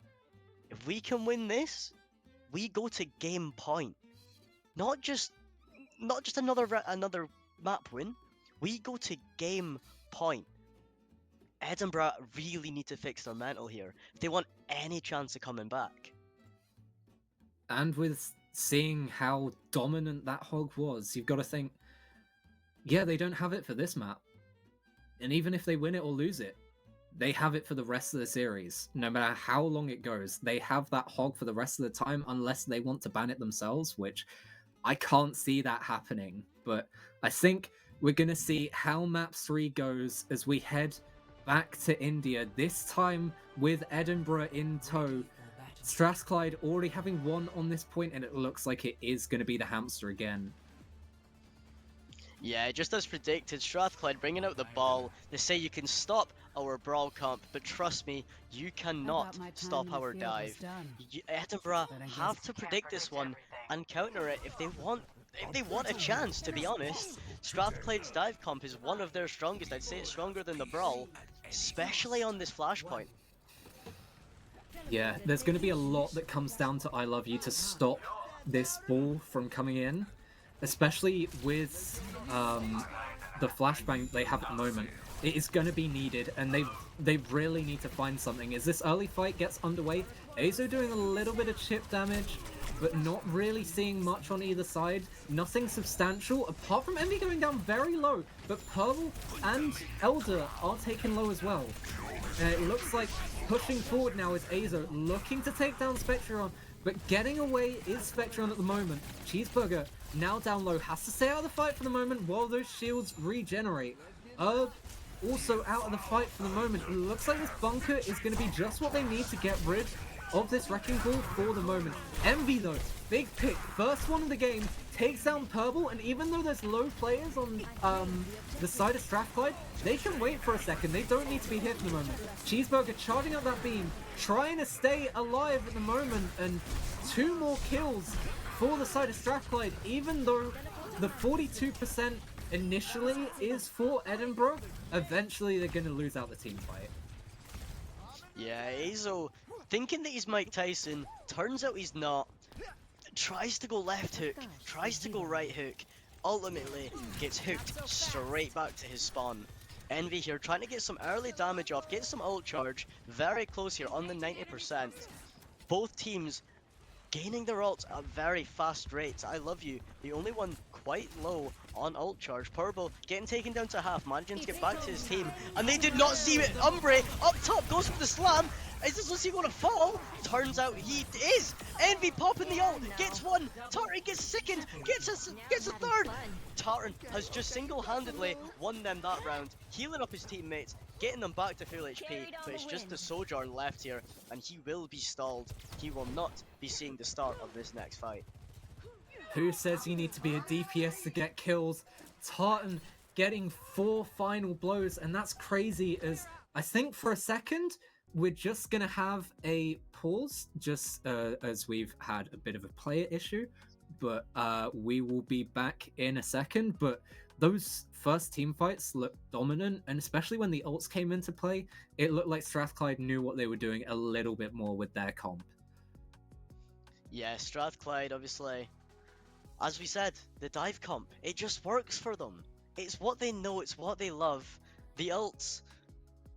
If we can win this, we go to game point. Not just another map win. We go to game point. Edinburgh really need to fix their mental here if they want any chance of coming back. And with seeing how dominant that Hog was, you've got to think, yeah, they don't have it for this map. And even if they win it or lose it, they have it for the rest of the series. No matter how long it goes, they have that Hog for the rest of the time, unless they want to ban it themselves, which I can't see that happening. But I think we're going to see how map 3 goes as we head back to India, this time with Edinburgh in tow. Strathclyde already having won on this point, and it looks like it is going to be the hamster again. Yeah, just as predicted, Strathclyde bringing out the ball. They say you can stop our brawl comp, but trust me, you cannot stop our dive. Edinburgh have to predict this one and counter it if they want a chance, to be honest. Strathclyde's dive comp is one of their strongest. I'd say it's stronger than the brawl, especially on this flashpoint. Yeah, there's going to be a lot that comes down to I Love You to stop this ball from coming in, especially with the flashbang they have at the moment. it is going to be needed, and they really need to find something. As this early fight gets underway, Azo doing a little bit of chip damage, but not really seeing much on either side. Nothing substantial, apart from Envy going down very low, but Purple and Elder are taken low as well. It looks like pushing forward now is Azo, looking to take down Spectron, but getting away is Spectron at the moment. Cheeseburger now down low, has to stay out of the fight for the moment while those shields regenerate. Also out of the fight for the moment. It looks like this bunker is going to be just what they need to get rid of this Wrecking Ball for the moment. Envy though, big pick, first one of the game, takes down Purple, and even though there's low players on the side of Strathclyde, they can wait for a second. They don't need to be hit for the moment. Cheeseburger charging up that beam, trying to stay alive at the moment, and 2 more kills for the side of Strathclyde, even though the 42% initially is for Edinburgh. Eventually they're going to lose out the team fight. Yeah, Azo, thinking that he's Mike Tyson, turns out he's not. Tries to go left hook, tries to go right hook, ultimately gets hooked straight back to his spawn. Envy here trying to get some early damage off, get some ult charge, very close here on the 90%. Both teams gaining their ults at very fast rates. I love you. The only one quite low on ult charge. Purple getting taken down to half, managing to get back to his team, and they did not see it. Umbre up top goes for the slam. Is this Lucy going to fall? Turns out he is. Envy popping the ult, gets one. Tartan gets second, gets a third. Tartan has just single-handedly won them that round, healing up his teammates, getting them back to full HP, but it's just the Sojourn left here, and he will be stalled. He will not be seeing the start of this next fight. Who says you need to be a DPS to get kills? Tartan getting 4 final blows, and that's crazy. As I think for a second, we're just gonna have a pause, just as we've had a bit of a player issue, but we will be back in a second. But those first team fights looked dominant, and especially when the ults came into play, it looked like Strathclyde knew what they were doing a little bit more with their comp. Yeah, Strathclyde, obviously, as we said, the dive comp, it just works for them. It's what they know, it's what they love. The ults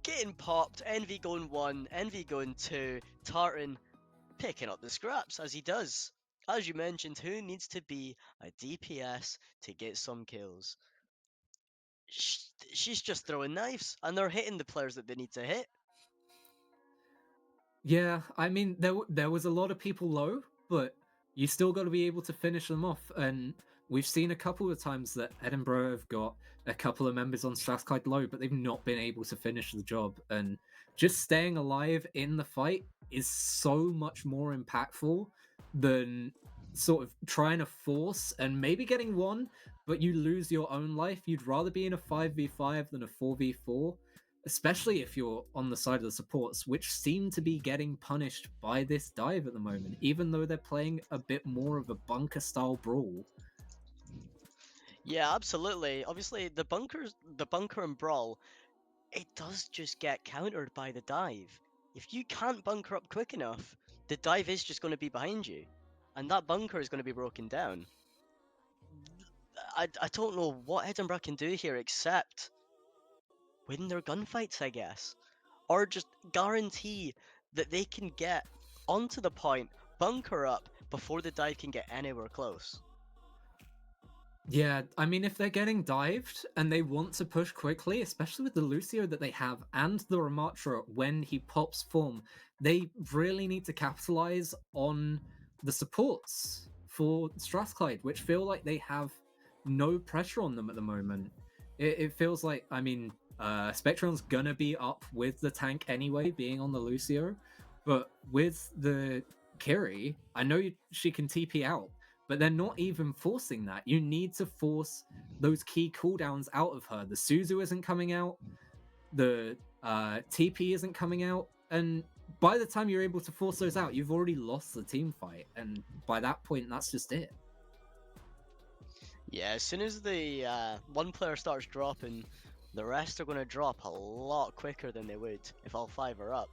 getting popped, Envy going 1, Envy going 2, Tartan picking up the scraps as he does. As you mentioned, who needs to be a DPS to get some kills? She's just throwing knives, and they're hitting the players that they need to hit. Yeah, I mean, there was a lot of people low, but you still got to be able to finish them off. And we've seen a couple of times that Edinburgh have got a couple of members on Strathclyde low, but they've not been able to finish the job. And just staying alive in the fight is so much more impactful than sort of trying to force and maybe getting one, but you lose your own life. You'd rather be in a 5v5 than a 4v4. Especially if you're on the side of the supports, which seem to be getting punished by this dive at the moment, even though they're playing a bit more of a bunker-style brawl. Yeah, absolutely. Obviously, the bunker and brawl, it does just get countered by the dive. If you can't bunker up quick enough, the dive is just going to be behind you, and that bunker is going to be broken down. I don't know what Edinburgh can do here except win their gunfights, I guess. Or just guarantee that they can get onto the point, bunker up, before the dive can get anywhere close. Yeah, I mean, if they're getting dived and they want to push quickly, especially with the Lucio that they have and the Ramatra when he pops form, they really need to capitalize on the supports for Strathclyde, which feel like they have no pressure on them at the moment. It feels like, I mean, Spectron's gonna be up with the tank anyway, being on the Lucio, but with the Kiri, I know she can TP out, but they're not even forcing that. You need to force those key cooldowns out of her. The Suzu isn't coming out, the TP isn't coming out, and by the time you're able to force those out, you've already lost the team fight, and by that point, that's just it. Yeah, as soon as the one player starts dropping, the rest are going to drop a lot quicker than they would if all 5 are up.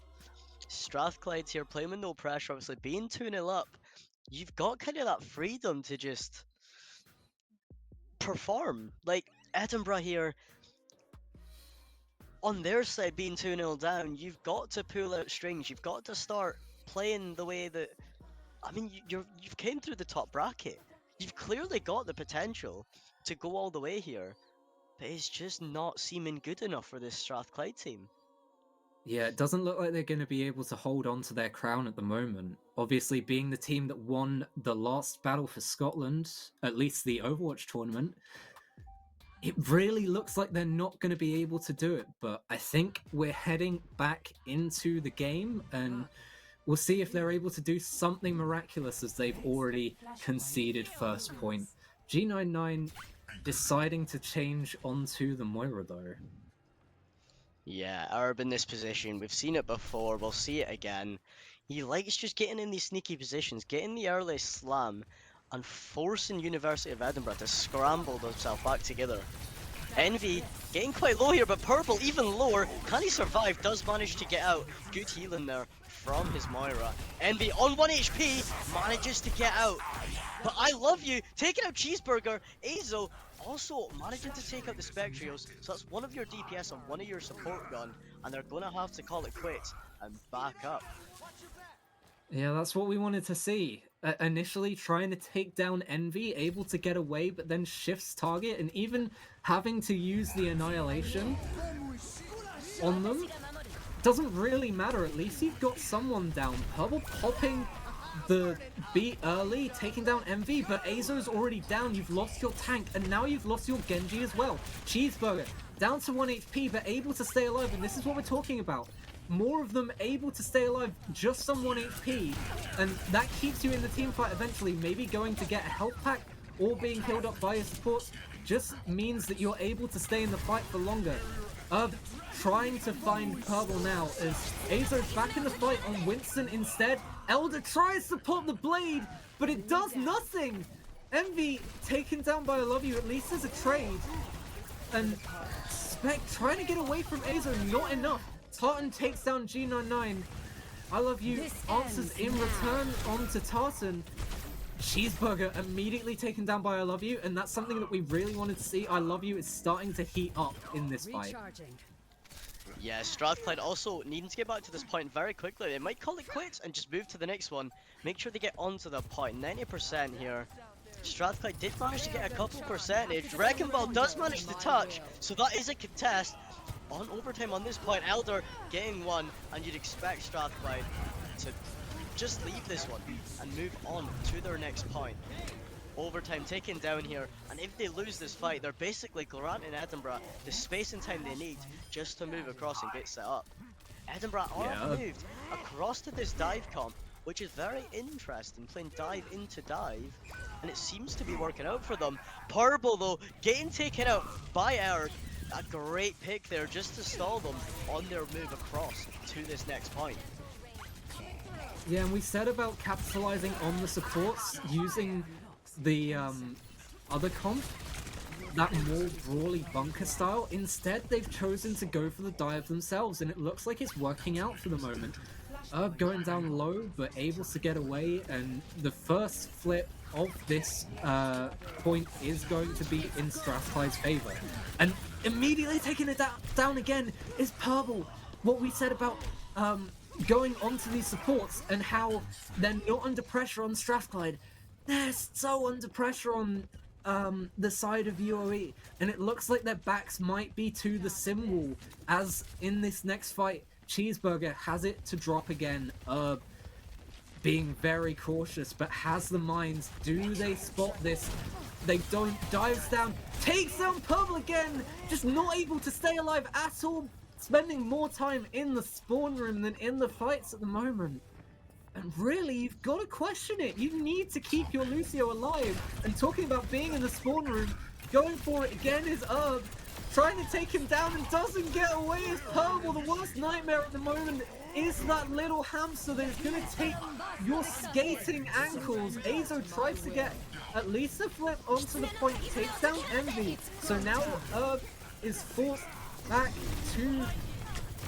Strathclyde's here playing with no pressure, obviously being 2-0 up. You've got kind of that freedom to just perform. Like, Edinburgh here, on their side being 2-0 down, you've got to pull out strings. You've got to start playing the way that, I mean, you've came through the top bracket. You've clearly got the potential to go all the way here, but it's just not seeming good enough for this Strathclyde team. Yeah, it doesn't look like they're going to be able to hold on to their crown at the moment. Obviously, being the team that won the last battle for Scotland, at least the Overwatch tournament, it really looks like they're not going to be able to do it. But I think we're heading back into the game, and we'll see if they're able to do something miraculous, as they've already conceded first point. G99 deciding to change onto the Moira, though. Yeah, Arab in this position, we've seen it before, we'll see it again. He likes just getting in these sneaky positions, getting the early slam, and forcing University of Edinburgh to scramble themselves back together. Envy getting quite low here, but Purple even lower. Can he survive? Does manage to get out. Good healing there from his Moira. Envy on 1 HP, manages to get out. But I love you, taking out Cheeseburger. Azo also managing to take out the Spectrios, so that's one of your DPS and one of your support gun, and they're gonna have to call it quits and back up. Yeah, that's what we wanted to see. Initially trying to take down Envy, able to get away, but then shifts target, and even having to use the Annihilation on them. Doesn't really matter, at least you've got someone down. Purple popping the beat early, taking down Envy, but Azo's already down. You've lost your tank, and now you've lost your Genji as well. Cheeseburger, down to 1 HP, but able to stay alive, and this is what we're talking about. More of them able to stay alive, just on 1 HP, and that keeps you in the team fight eventually. Maybe going to get a health pack or being healed up by your supports just means that you're able to stay in the fight for longer. Trying to find Purple now as Azo's back in the fight on Winston instead. Elder tries to pop the blade, but it does nothing. Envy taken down by I Love You, at least as a trade. And Spec trying to get away from Azo, not enough. Tartan takes down G99. I Love You answers in return onto Tartan. Cheeseburger immediately taken down by I Love You, and that's something that we really wanted to see. I Love You is starting to heat up in this fight. Yeah, Strathclyde also needing to get back to this point very quickly. They might call it quits and just move to the next one. Make sure they get onto the point. 90% here. Strathclyde did manage to get a couple percentage. Wrecking Ball does manage to touch, so that is a contest. On overtime on this point, Elder getting one, and you'd expect Strathclyde to just leave this one and move on to their next point. Overtime taken down here, and if they lose this fight, they're basically granting Edinburgh the space and time they need just to move across and get set up. Edinburgh are moved across to this dive comp, which is very interesting, playing dive into dive, and it seems to be working out for them. Purple though, getting taken out by Erg. A great pick there just to stall them on their move across to this next point. Yeah, and we said about capitalizing on the supports using the other comp, that more brawly bunker style. Instead, they've chosen to go for the dive themselves, and it looks like it's working out for the moment. Herb going down low, but able to get away, and the first flip of this point is going to be in Strathclyde's favor. And immediately taking it down again is Purple. What we said about going onto these supports and how they're not under pressure on Strathclyde. They're so under pressure on the side of UOE, and it looks like their backs might be to the symbol, as in this next fight, Cheeseburger has it to drop again. Being very cautious, but has the mines. Do they spot this? They don't. Dives down, takes down Purple again, just not able to stay alive at all, spending more time in the spawn room than in the fights at the moment. And really, you've got to question it. You need to keep your Lucio alive. And talking about being in the spawn room, going for it again is Herb. Trying to take him down and doesn't get away is Purple. The worst nightmare at the moment is that little hamster that is going to take your skating ankles. Azo tries to get at least a flip onto the point, takes down Envy. So now Herb is forced back to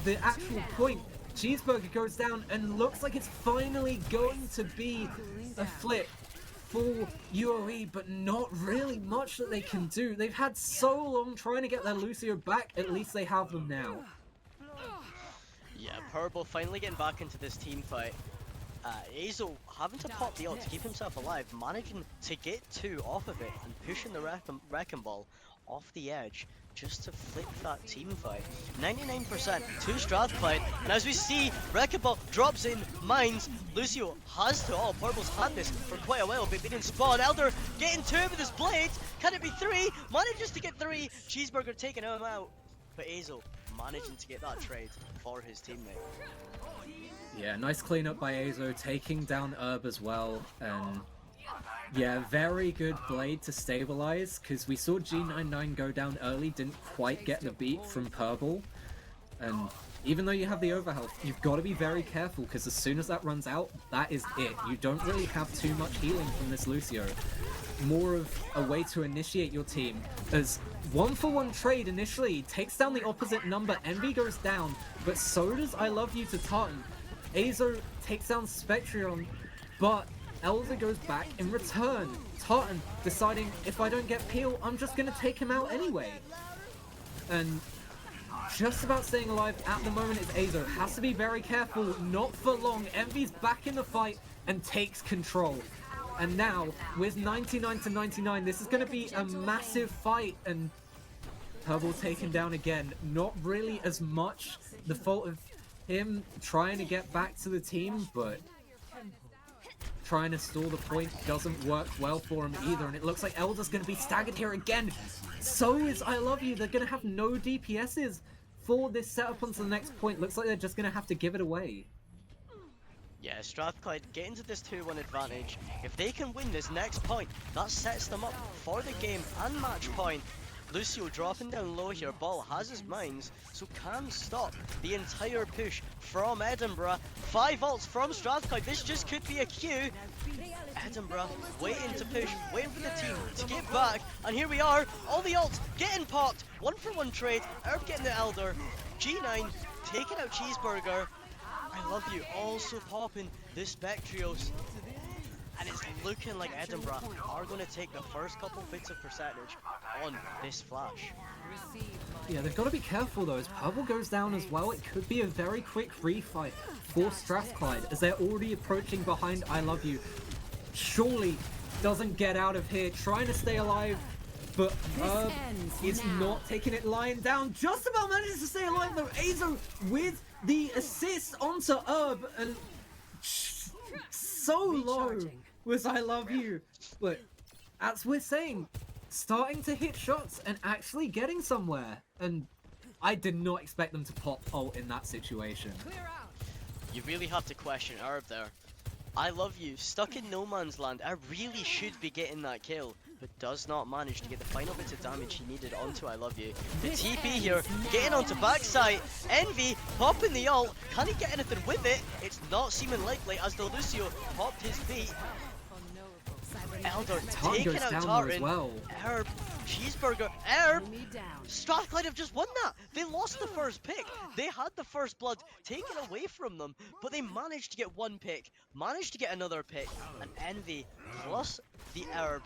the actual point. Cheeseburger goes down, and looks like it's finally going to be a flip for UOE, but not really much that they can do. They've had so long trying to get their Lucio back, at least they have them now. Purple finally getting back into this team fight. Azo having to pop the ult to keep himself alive, managing to get 2 off of it and pushing the Wrecking Ball off the edge just to flip that team fight. 99% to Strathclyde, and as we see, Wrecking Ball drops in, mines. Lucio has to, oh, Purple's had this for quite a while, but they didn't spawn. Elder getting 2 with his blades, can it be 3? Manages to get 3, Cheeseburger taking him out, but Azo managing to get that trade for his teammate. Yeah, nice cleanup by Azo, taking down Herb as well, and yeah, very good blade to stabilize, because we saw G99 go down early, didn't quite get the beat from Purple, and even though you have the overhealth, you've got to be very careful, because as soon as that runs out, that is it. You don't really have too much healing from this Lucio. More of a way to initiate your team, as 1-for-1 trade initially takes down the opposite number, Envy goes down, but so does I Love You to Tartan. Azo takes down Spectrion, but Elder goes back in return. Tartan deciding, if I don't get Peel, I'm just going to take him out anyway. And just about staying alive at the moment is Azo. Has to be very careful, not for long. Envy's back in the fight and takes control. And now, with 99 to 99, this is going to be a massive fight, and Purple taken down again. Not really as much the fault of him trying to get back to the team, but trying to stall the point doesn't work well for him either, and it looks like Elder's going to be staggered here again. So is I Love You. They're going to have no DPSs for this setup onto the next point. Looks like they're just going to have to give it away. Yeah, Strathclyde getting to this 2-1 advantage. If they can win this next point, that sets them up for the game and match point. Lucio dropping down low here, Ball has his mines, so can stop the entire push from Edinburgh. 5 ults from Strathclyde, this just could be a Q. Edinburgh waiting to push, waiting for the team to get back, and here we are, all the ults getting popped. 1-for-1 trade, Herb getting the Elder, G9 taking out Cheeseburger. I Love You also popping the Spectrios. And it's looking like Edinburgh are going to take the first couple bits of percentage on this flash. Yeah, they've got to be careful though, as Purple goes down as well. It could be a very quick refight for Strathclyde, as they're already approaching behind I Love You. Surely doesn't get out of here, trying to stay alive, but Herb is not taking it lying down. Just about manages to stay alive though. Azo with the assist onto Herb, and so low was I Love You. But as we're saying, starting to hit shots and actually getting somewhere, and I did not expect them to pop ult in that situation. You really have to question Herb there. I Love You, stuck in no man's land. I really should be getting that kill, but does not manage to get the final bits of damage he needed onto I Love You. The TP here, getting onto backside. Envy popping the ult. Can he get anything with it? It's not seeming likely, as the Lucio popped his feet. Elder taking out Tartan. Well. Herb, Cheeseburger, Herb. Strathclyde have just won that. They lost the first pick. They had the first blood taken away from them, but they managed to get 1 pick, managed to get another pick, and Envy plus the Herb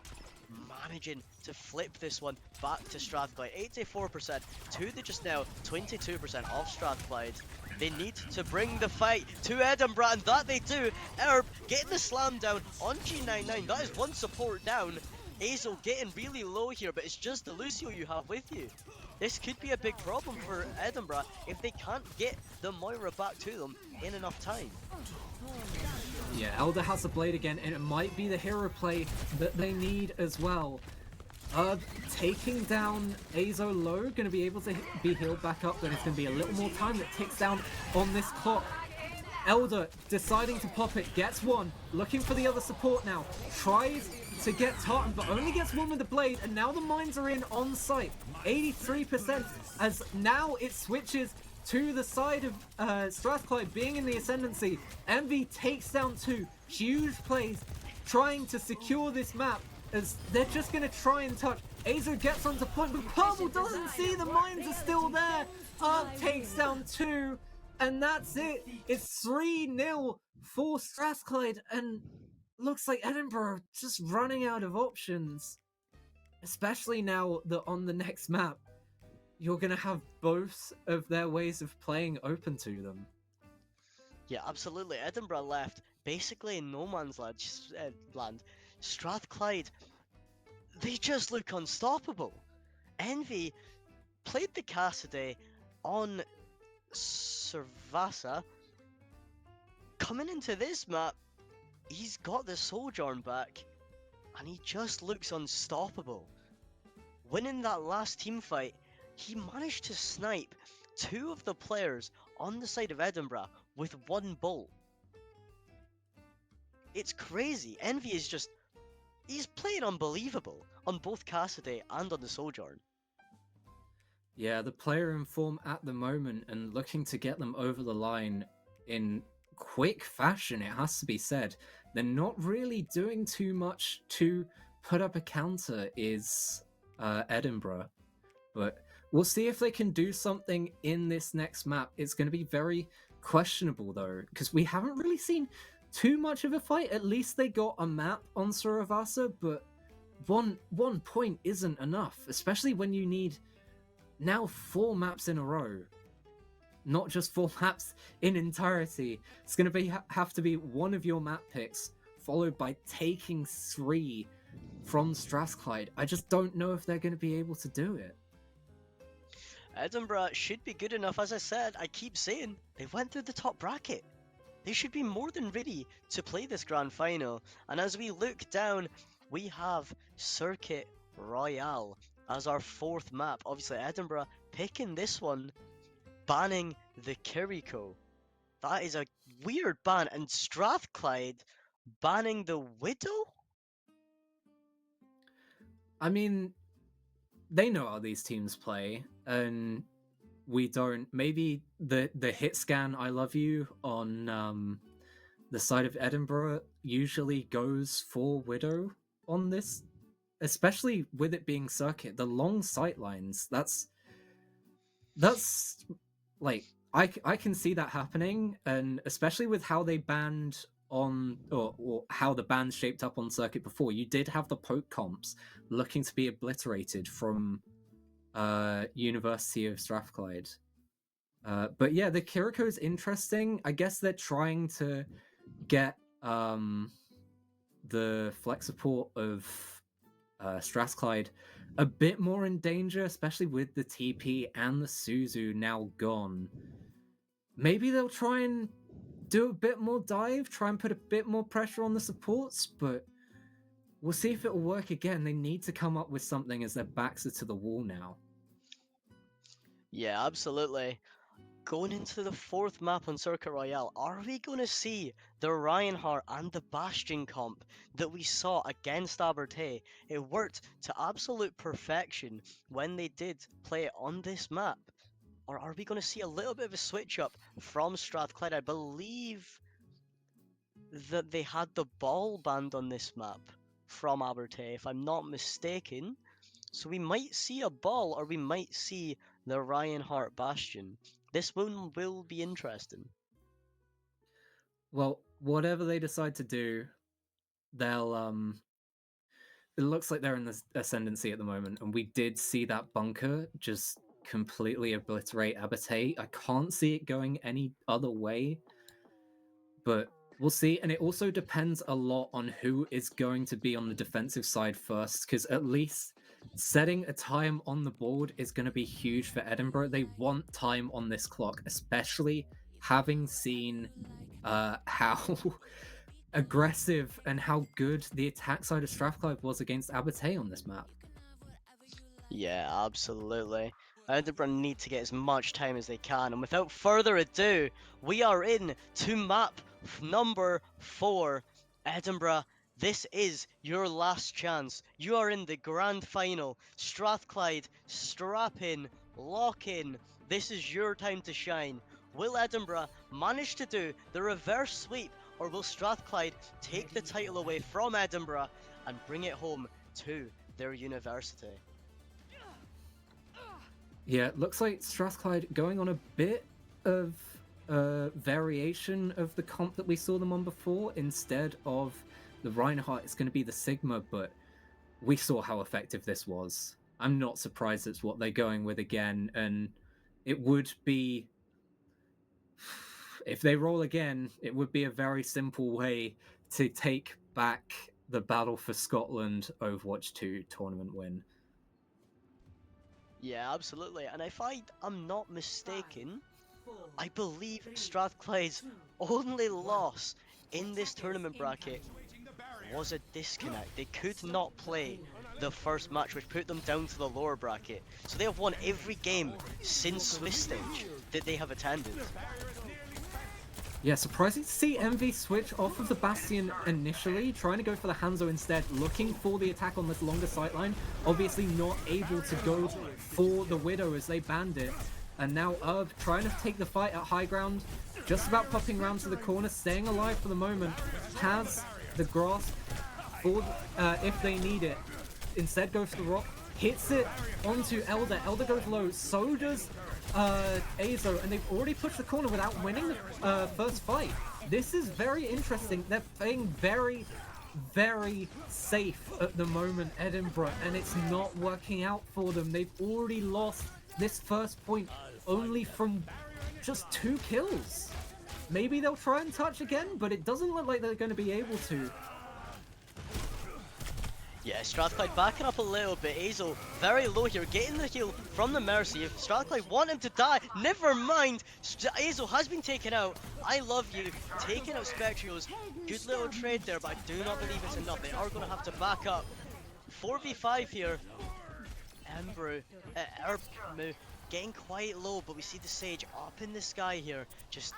managing to flip this one back to Strathclyde. 84% to the just now 22% of Strathclyde. They need to bring the fight to Edinburgh, and that they do. Herb getting the slam down on G99. That is 1 support down. Azo getting really low here, but it's just the Lucio you have with you. This could be a big problem for Edinburgh if they can't get the Moira back to them in enough time. Yeah, Elder has the blade again, and it might be the hero play that they need as well. Taking down Azo low, going to be able to be healed back up, but it's going to be a little more time that ticks down on this clock. Elder deciding to pop it, gets 1, looking for the other support now, tries to get Tartan, but only gets 1 with the blade, and now the mines are in on site. 83%, as now it switches to the side of Strathclyde being in the ascendancy. Envy takes down 2, huge plays, trying to secure this map, as they're just going to try and touch. Azo gets onto point, but Purple doesn't see the mines are still there. Takes down 2, and that's it. It's 3-0 for Strathclyde, and looks like Edinburgh are just running out of options. Especially now that on the next map, you're going to have both of their ways of playing open to them. Yeah, absolutely. Edinburgh left basically in no man's land. Strathclyde, they just look unstoppable. Envy played the Cassidy on Servasa. Coming into this map, he's got the Sojourn back, and he just looks unstoppable. Winning that last team fight, he managed to snipe two of the players on the side of Edinburgh with one bolt. It's crazy. Envy is just. He's playing unbelievable on both Cassidy and on the Sojourn. Yeah, the player in form at the moment and looking to get them over the line in quick fashion, it has to be said. They're not really doing too much to put up a counter, is Edinburgh. But we'll see if they can do something in this next map. It's going to be very questionable, though, because we haven't really seen too much of a fight. At least they got a map on Suravasa, but one point isn't enough, especially when you need now 4 maps in a row. Not just 4 maps in entirety. It's going to have to be one of your map picks, followed by taking 3 from Strathclyde. I just don't know if they're going to be able to do it. Edinburgh should be good enough, as I said, I keep saying, they went through the top bracket. They should be more than ready to play this grand final. And as we look down, we have Circuit Royale as our 4th map. Obviously, Edinburgh picking this one, banning the Kiriko. That is a weird ban. And Strathclyde banning the Widow? I mean, they know how these teams play, and we don't. Maybe the hit scan "I love you" on the side of Edinburgh usually goes for Widow on this, especially with it being circuit. The long sight lines, that's like I can see that happening, and especially with how they banned on or how the bans shaped up on circuit before. You did have the poke comps looking to be obliterated from University of Strathclyde. But yeah, the Kiriko is interesting. I guess they're trying to get the flex support of Strathclyde a bit more in danger, especially with the TP and the Suzu now gone. Maybe they'll try and do a bit more dive, try and put a bit more pressure on the supports, but we'll see if it'll work again. They need to come up with something as their backs are to the wall now. Yeah, absolutely. Going into the 4th map on Circuit Royale, are we going to see the Reinhardt and the Bastion comp that we saw against Abertay? It worked to absolute perfection when they did play it on this map. Or are we going to see a little bit of a switch up from Strathclyde? I believe that they had the ball banned on this map from Abertay, if I'm not mistaken. So we might see a ball, or we might see the Reinhardt Bastion. This one will be interesting. Well, whatever they decide to do, they'll it looks like they're in the ascendancy at the moment, and we did see that bunker just completely obliterate Abertay. I can't see it going any other way, but we'll see. And it also depends a lot on who is going to be on the defensive side first, because at least setting a time on the board is going to be huge for Edinburgh. They want time on this clock, especially having seen how aggressive and how good the attack side of Strathclyde was against Abertay on this map. Yeah, absolutely. Edinburgh need to get as much time as they can. And without further ado, we are in to map number 4. Edinburgh, this is your last chance. You are in the grand final. Strathclyde, strap in, lock in. This is your time to shine. Will Edinburgh manage to do the reverse sweep, or will Strathclyde take the title away from Edinburgh and bring it home to their university? Yeah, it looks like Strathclyde going on a bit of variation of the comp that we saw them on before. Instead of the Reinhardt, it's going to be the Sigma, but we saw how effective this was. I'm not surprised it's what they're going with again, and it would be if they roll again, it would be a very simple way to take back the Battle for Scotland Overwatch 2 tournament win. Yeah, absolutely. And if I'm not mistaken, I believe Strathclyde's only loss in this tournament bracket was a disconnect. They could not play the first match, which put them down to the lower bracket. So they have won every game since Swiss stage that they have attended. Yeah, surprising to see MV switch off of the Bastion initially, trying to go for the Hanzo instead, looking for the attack on this longer sightline. Obviously not able to go for the Widow as they banned it. And now Herb trying to take the fight at high ground, just about popping round to the corner, staying alive for the moment, has the grasp for if they need it. Instead goes for the rock, hits it onto Elder. Elder goes low, so does Azo, and they've already pushed the corner without winning the first fight. This is very interesting. They're playing very, very safe at the moment, Edinburgh, and it's not working out for them. They've already lost this first point only from just 2 kills. Maybe they'll try and touch again, but it doesn't look like they're going to be able to. Yeah, Strathclyde backing up a little bit. Azo very low here, getting the heal from the Mercy. If Strathclyde want him to die, never mind. Azo has been taken out. I love you. Taking out Spectrios. Good little trade there, but I do not believe it's enough. They are going to have to back up. 4v5 here. Ermu getting quite low, but we see the Sage up in the sky here. Just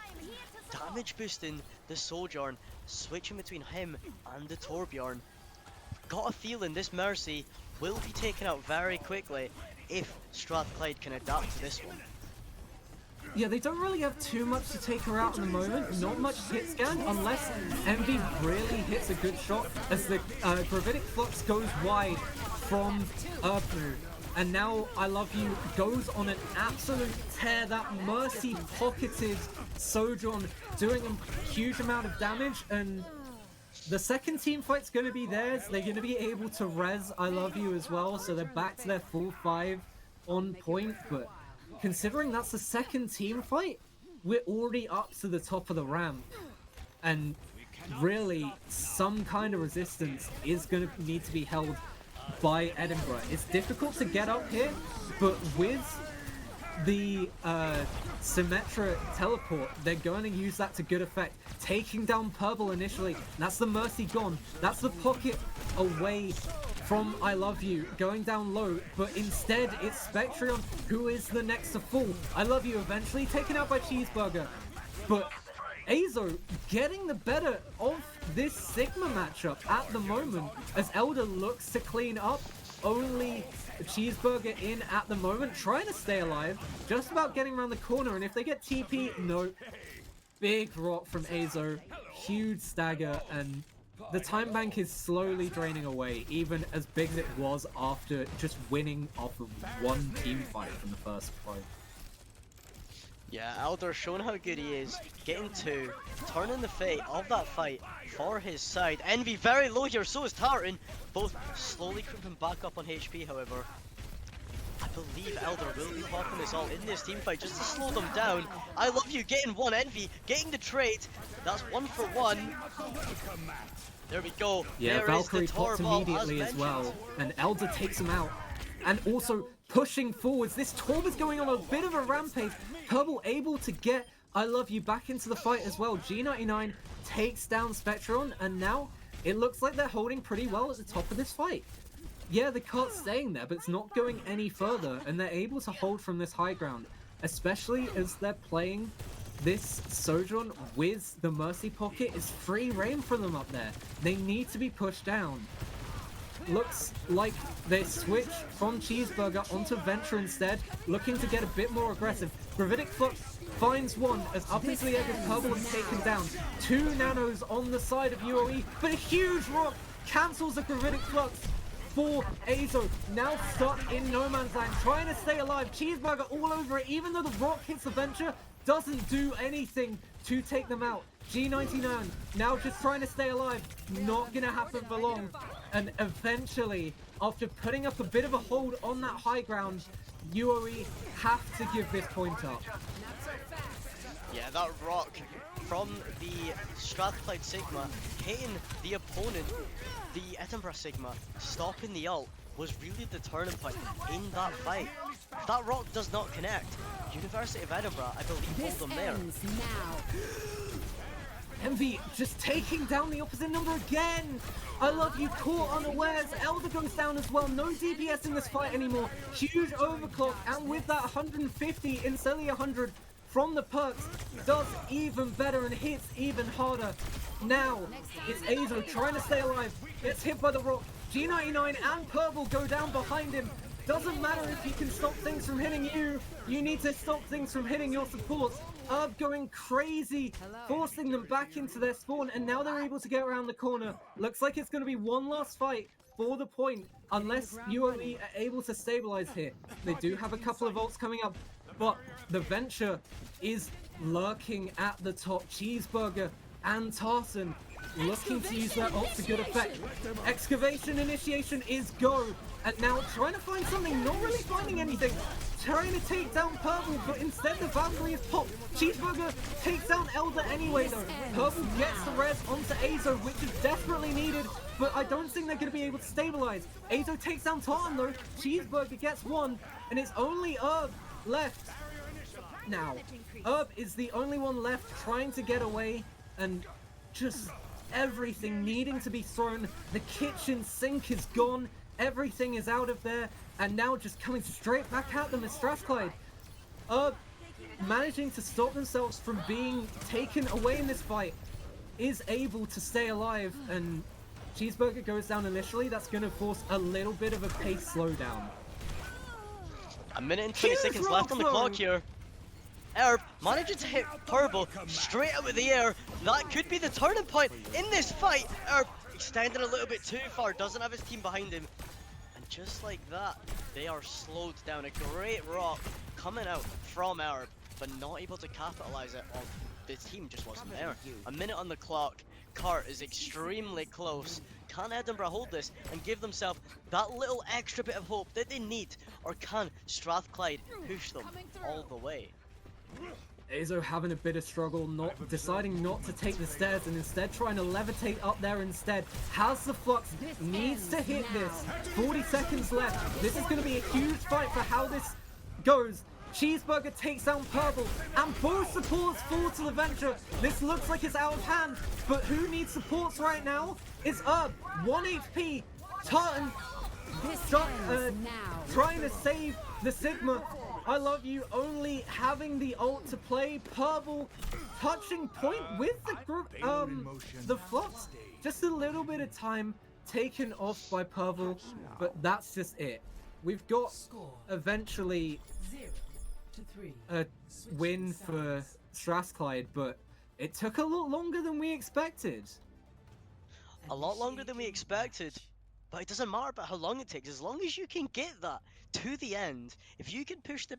damage boosting the Sojourn. Switching between him and the Torbjorn. Got a feeling this Mercy will be taken out very quickly if Strathclyde can adapt to this one. Yeah, they don't really have too much to take her out at the moment. Not much hit scan unless MV really hits a good shot as the Gravitic Flux goes wide from Erpnu. And now I Love You goes on an absolute tear. That Mercy pocketed Sojourn, doing a huge amount of damage, and the second team fight's going to be theirs. They're going to be able to res I Love You as well, so they're back to their full 5 on point. But considering that's the second team fight, we're already up to the top of the ramp. And really, some kind of resistance is going to need to be held by Edinburgh. It's difficult to get up here, but with the Symmetra teleport, they're going to use that to good effect. Taking down Purple initially, that's the Mercy gone. That's the pocket away from I Love You, going down low, but instead it's Spectrion who is the next to fall. I Love You eventually taken out by Cheeseburger, but Azo getting the better of this Sigma matchup at the moment as Elder looks to clean up. Only Cheeseburger in at the moment, trying to stay alive, just about getting around the corner, and if they get TP, no. Big rock from Azo, huge stagger, and the time bank is slowly draining away, even as big as it was after just winning off of one team fight from the first fight. Yeah, Elder showing how good he is, getting 2, turning the fate of that fight for his side. Envy very low here, so is Tartan, both slowly creeping back up on HP however. I believe Elder will be popping this all in this team fight just to slow them down. I Love You getting 1, Envy getting the trade, that's 1 for 1. There we go. Yeah, there Valkyrie is the popped Torball, immediately as well, and Elder takes him out. And also pushing forwards, this Torb is going on a bit of a rampage. Purple able to get I Love You back into the fight as well. G99 takes down Spectron, and now it looks like they're holding pretty well at the top of this fight. Yeah, the cart's staying there, but it's not going any further, and they're able to hold from this high ground, especially as they're playing this Sojourn with the Mercy Pocket. Is free reign for them up there. They need to be pushed down. Looks like they switch from Cheeseburger onto Venture instead, looking to get a bit more aggressive. Gravitic Flux finds one as up into the edge of Purple is taken down. 2 nanos on the side of UOE, but a huge rock cancels the Gravitic Flux for Azo. Now stuck in no man's land, trying to stay alive. Cheeseburger all over it, even though the rock hits the Venture, doesn't do anything to take them out. G99 now just trying to stay alive, not gonna happen for long. And eventually, after putting up a bit of a hold on that high ground, UOE have to give this point up. Yeah, that rock from the Strathclyde Sigma hitting the opponent, the Edinburgh Sigma, stopping the ult, was really the turning point in that fight. If that rock does not connect, University of Edinburgh, I believe, hold them there. Envy just taking down the opposite number again. I love you, caught unawares. Elder goes down as well. No DPS in this fight anymore. Huge overclock, and with that 150 instead of 100 from the perks, does even better and hits even harder. Now it's Azo trying to stay alive. Gets hit by the rock. G99 and Purple go down behind him. Doesn't matter if you can stop things from hitting you. You need to stop things from hitting your supports. Going crazy, forcing them back into their spawn, and now they're able to get around the corner. Looks like it's going to be one last fight for the point, unless UOE are able to stabilize here. They do have a couple of ults coming up, but the Venture is lurking at the top. Cheeseburger and Tartan looking to use their ult to good effect. Excavation initiation is go, and now trying to find something, not really finding anything. Trying to take down Purple, but instead the Valkyrie is popped. Cheeseburger takes down Elder anyway though. Purple gets the res onto Azo, which is desperately needed, but I don't think they're going to be able to stabilize. Azo takes down Tartan though. Cheeseburger gets one, and it's only Herb left. Now, Herb is the only one left trying to get away, and just everything needing to be thrown. The kitchen sink is gone. Everything is out of there, and now just coming straight back at them as Strathclyde. Managing to stop themselves from being taken away in this fight, is able to stay alive, and Cheeseburger goes down initially. That's going to force a little bit of a pace slowdown. A minute and 20 seconds left on the clock here. Herb managing to hit Purple straight out of the air. That could be the turning point in this fight. Herb extending a little bit too far, doesn't have his team behind him. And just like that, they are slowed down. A great rock coming out from Herb, but not able to capitalize it on. The team just wasn't there. A minute on the clock. Cart is extremely close. Can Edinburgh hold this and give themselves that little extra bit of hope that they need? Or can Strathclyde push them all the way? Azo having a bit of struggle, deciding not to take the stairs and instead trying to levitate up there instead. Has the flux, needs to hit this. 40 seconds left. This is going to be a huge fight for how this goes. Cheeseburger takes down Purple, and both supports fall to the Venture. This looks like it's out of hand, but who needs supports right now? It's Herb, 1 HP. Tartan trying to save the Sigma. I love you, only having the ult to play. Purple touching point with the group, the flux. Just a little bit of time taken off by Purple, but that's just it. We've got eventually a win for Strathclyde, but it took a lot longer than we expected. A lot longer than we expected. But it doesn't matter about how long it takes, as long as you can get that to the end. If you can push the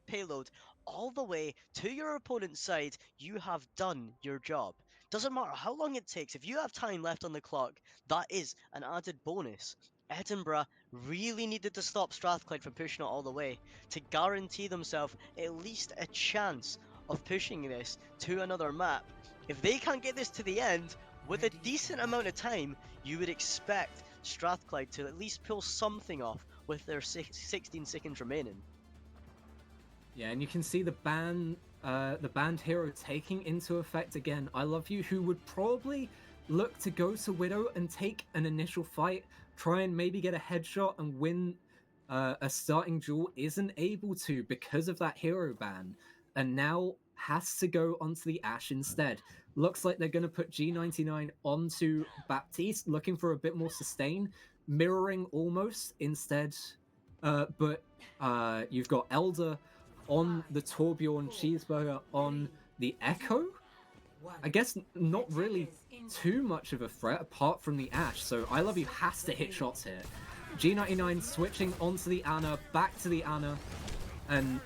payload all the way to your opponent's side, you have done your job. Doesn't matter how long it takes, if you have time left on the clock, that is an added bonus. Edinburgh really needed to stop Strathclyde from pushing it all the way to guarantee themselves at least a chance of pushing this to another map. If they can't get this to the end, with a decent amount of time, you would expect Strathclyde to at least pull something off with their 16 seconds remaining. Yeah, and you can see the band hero taking into effect again. I love you, who would probably look to go to Widow and take an initial fight, try and maybe get a headshot and win a starting duel, isn't able to because of that hero ban, and now has to go onto the Ashe instead. Looks like they're going to put G99 onto Baptiste, looking for a bit more sustain, mirroring almost instead. But you've got Elder on the Torbjorn, Cheeseburger on the Echo. I guess not really too much of a threat apart from the Ashe, so I Love You has to hit shots here. G99 switching onto the Ana, back to the Ana, and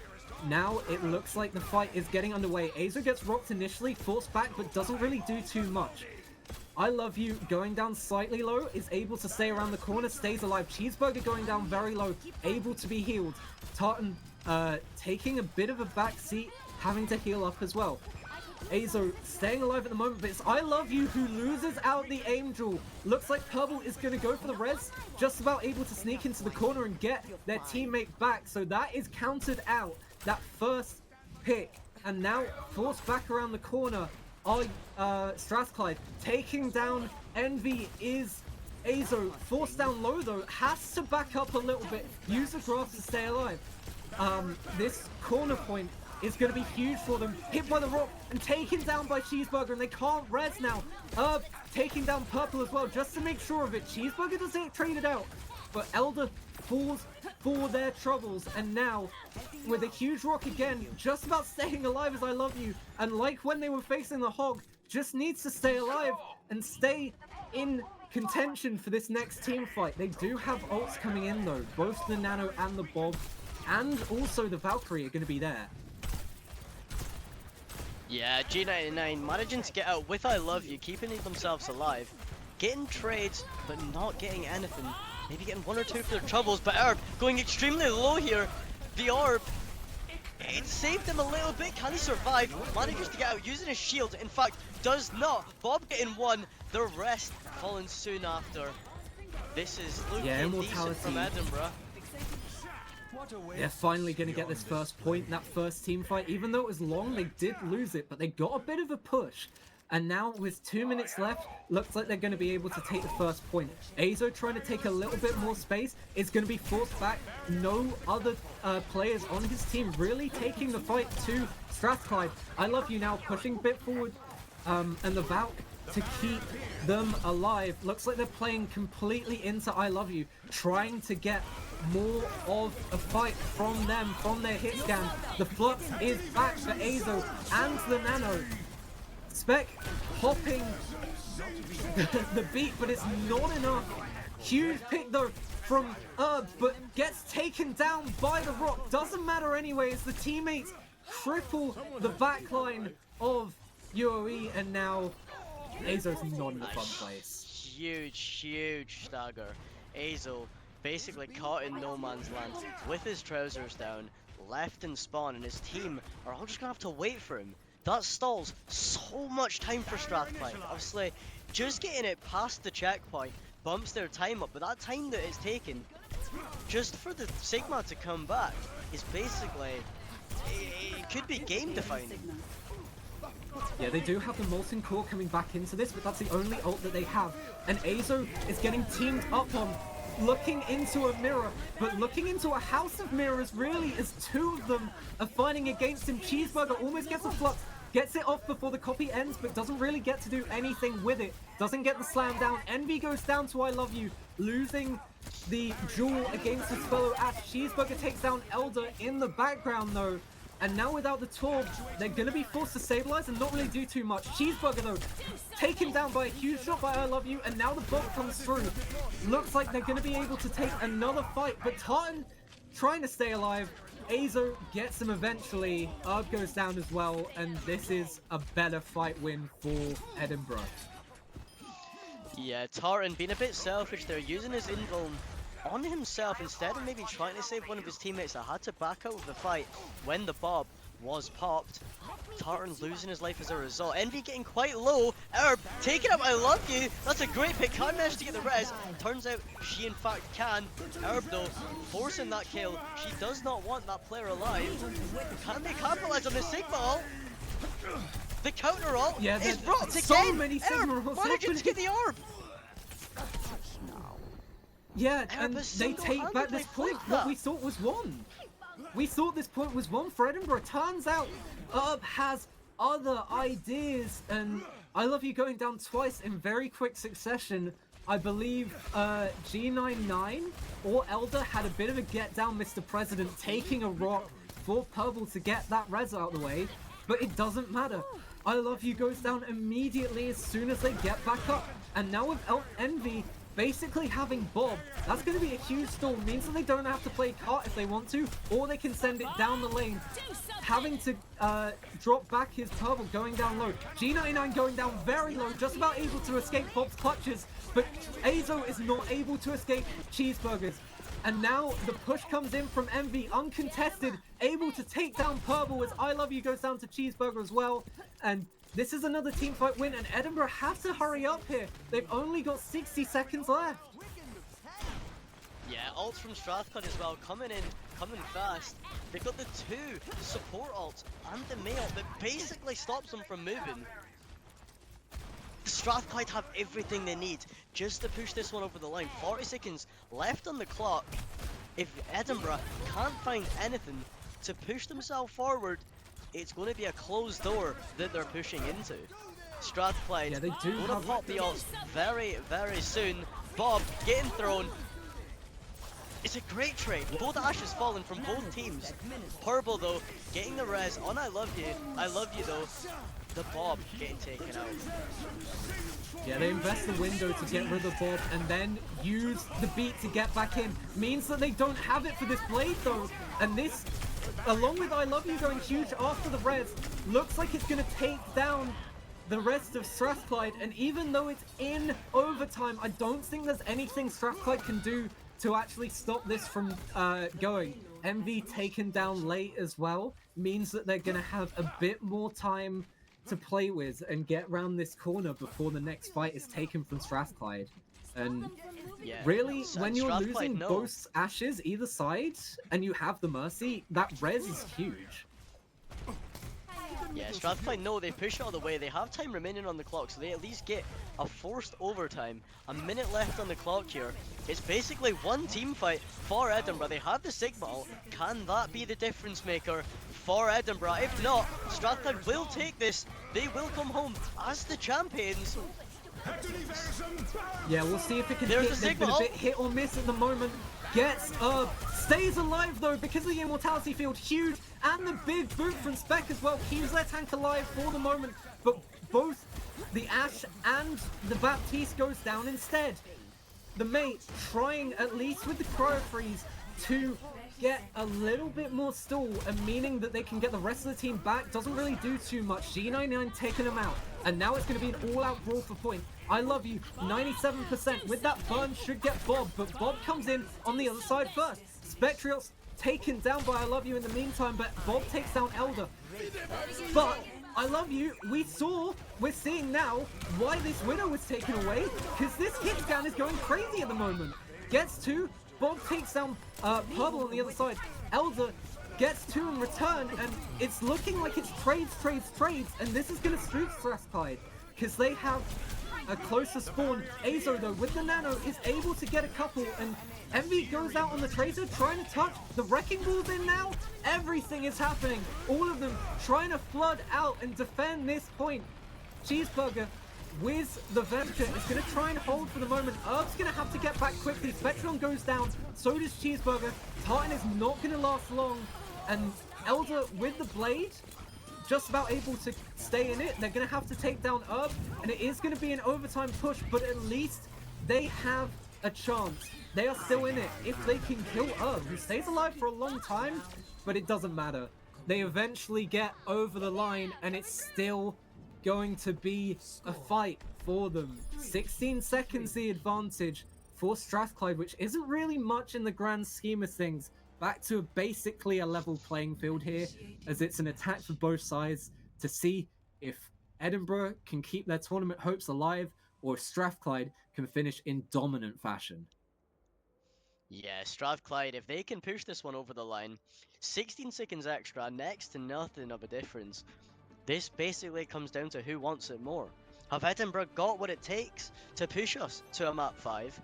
now it looks like the fight is getting underway. Azo gets rocked initially, forced back, but doesn't really do too much. I Love You going down slightly low, is able to stay around the corner, stays alive. Cheeseburger going down very low, able to be healed. Tartan taking a bit of a back seat having to heal up as well. Azo staying alive at the moment, but it's I Love You who loses out the Angel. Looks like Purple is going to go for the res, just about able to sneak into the corner and get their teammate back. So that is counted out, that first pick. And now forced back around the corner are Strathclyde. Taking down Envy is Azo. Forced down low though, has to back up a little bit, use the grass to stay alive. This corner point is going to be huge for them. Hit by the rock and taken down by Cheeseburger, and they can't res now. Taking down Purple as well, just to make sure of it. Cheeseburger doesn't get traded out, but Elder falls for their troubles, and now with a huge rock again, just about staying alive as I Love You, and like when they were facing the Hog, just needs to stay alive and stay in contention for this next team fight. They do have ults coming in though, both the Nano and the Bob, and also the Valkyrie are going to be there. Yeah, G99 managing to get out with I Love You, keeping themselves alive, getting trades, but not getting anything. Maybe getting one or two for their troubles, but Herb going extremely low here. The orb, it saved him a little bit. Can he survive? Manages to get out using his shield. In fact, does not. Bob getting one, the rest falling soon after. This is looking decent from Edinburgh. They're finally going to get this first point in that first team fight. Even though it was long, they did lose it, but they got a bit of a push. And now with 2 minutes left, looks like they're going to be able to take the first point. Azo trying to take a little bit more space. It's going to be forced back. No other players on his team really taking the fight to Strathclyde. I Love You now pushing a bit forward. And the Valk to keep them alive. Looks like they're playing completely into I Love You, trying to get more of a fight from them, from their hit scan. The Flux is back for Azo and the Nano. Spec hopping the beat, but it's not enough. Huge pick though from Herb, but gets taken down by the rock. Doesn't matter anyway, as the teammates cripple the backline of UOE, and now Azo's not in a fun place. Huge stagger. Azo basically caught in no man's land with his trousers down, left in spawn, and his team are all just gonna have to wait for him. That stalls so much time for Strathclyde. Obviously, just getting it past the checkpoint bumps their time up, but that time that it's taken just for the Sigma to come back is basically, it could be game defining. Yeah, they do have the Molten Core coming back into this, but that's the only ult that they have. And Azo is getting teamed up on, looking into a mirror, but looking into a house of mirrors really, as two of them are fighting against him. Cheeseburger almost gets a Flux, gets it off before the copy ends, but doesn't really get to do anything with it. Doesn't get the slam down. Envy goes down to I Love You, losing the duel against his fellow Ash. Cheeseburger takes down Elder in the background though. And now without the Torb, they're going to be forced to stabilize and not really do too much. Cheeseburger though, taken down by a huge shot by I Love You, and now the bot comes through. Looks like they're going to be able to take another fight, but Tartan trying to stay alive. Azo gets him eventually. Herb goes down as well, and this is a better fight win for Edinburgh. Yeah, Tartan being a bit selfish there, using his invuln on himself instead of maybe trying to save one of his teammates that had to back out of the fight when the Bob was popped. Tartan losing his life as a result. Envy getting quite low. Herb taking up I Love You. That's a great pick. Can't manage to get the res. Turns out she in fact can. Herb though forcing that kill. She does not want that player alive. Can they capitalize on the Sigma ult? The counter ult is brought again. So many Sigma ults. Managing to get the orb. Yeah, and they take back this point. What we thought was won. We thought this point was won for Edinburgh. Turns out Herb has other ideas, and I Love You going down twice in very quick succession. I believe G99 or Elder had a bit of a get down, Mr. President, taking a rock for Purple to get that res out of the way, but it doesn't matter. I Love You goes down immediately as soon as they get back up, and now with Envy basically having Bob, that's going to be a huge stall. Means that they don't have to play cart if they want to, or they can send it down the lane. Having to drop back his Purple, going down low. G99 going down very low, just about able to escape Bob's clutches, but Azo is not able to escape Cheeseburgers. And now the push comes in from Envy, uncontested, able to take down Purple as I Love You goes down to Cheeseburger as well. And this is another team fight win, and Edinburgh have to hurry up here. They've only got 60 seconds left. Yeah, ults from Strathclyde as well, coming fast. They've got the 2 support ults and the May ult that basically stops them from moving. Strathclyde have everything they need just to push this one over the line. 40 seconds left on the clock. If Edinburgh can't find anything to push themselves forward, it's going to be a closed door that they're pushing into. Strathclyde they do going to have pop the ults very, very soon. Bob getting thrown. It's a great trade. Both ashes falling from both teams. Purple though, getting the res on I Love You though. The Bob getting taken out. Yeah, they invest the window to get rid of Bob and then use the beat to get back in. Means that they don't have it for this blade though. And this, along with I Love You going huge after the res, looks like it's going to take down the rest of Strathclyde. And even though it's in overtime, I don't think there's anything Strathclyde can do to actually stop this from going. Envy taken down late as well means that they're going to have a bit more time to play with and get around this corner before the next fight is taken from Strathclyde. And yeah, really, when you're Strathclyde, losing both ashes either side and you have the Mercy, that res is huge. Yeah, Strathclyde know they push out of the way. They have time remaining on the clock, so they at least get a forced overtime. A minute left on the clock here. It's basically one team fight for Edinburgh. They have the Sigma ult. Can that be the difference maker for Edinburgh? If not, Strathclyde will take this. They will come home as the champions. Yeah, we'll see if it can There's hit. the They've been Sigma a bit hit or miss at the moment. Gets stays alive though because of the immortality field, huge, and the big boot from Spec as well keeps their tank alive for the moment. But both the Ashe and the Baptiste goes down instead. The mate trying at least with the cryo freeze to get a little bit more stall, and meaning that they can get the rest of the team back. Doesn't really do too much. G99 taking them out, and now it's going to be an all-out brawl for point. I Love You 97% with that burn should get Bob, but Bob comes in on the other side first. Spectriel's taken down by I Love You in the meantime, but Bob takes down Elder. But I Love You, we're seeing now why this Widow was taken away, because this hit scan is going crazy at the moment. Gets 2, Bob takes down Purple on the other side. Elder gets 2 in return, and it's looking like it's trades, and this is going to spook Strathclyde, because they have a closer spawn. Azo though, with the nano, is able to get a couple, and Envy goes out on the Tracer, trying to touch. The Wrecking Ball's in now. Everything is happening. All of them trying to flood out and defend this point. Cheeseburger with the Venture is going to try and hold for the moment. Earth's going to have to get back quickly. Spectron goes down, so does Cheeseburger. Tartan is not going to last long, and Elder with the Blade just about able to stay in it. They're going to have to take down Herb, and it is going to be an overtime push, but at least they have a chance. They are still in it if they can kill Herb, who stays alive for a long time, but it doesn't matter. They eventually get over the line, and it's still going to be a fight for them. 16 seconds the advantage for Strathclyde, which isn't really much in the grand scheme of things. Back to basically a level playing field here, as it's an attack for both sides to see if Edinburgh can keep their tournament hopes alive, or if Strathclyde can finish in dominant fashion. Yeah, Strathclyde, if they can push this one over the line, 16 seconds extra, next to nothing of a difference. This basically comes down to who wants it more. Have Edinburgh got what it takes to push us to a map 5?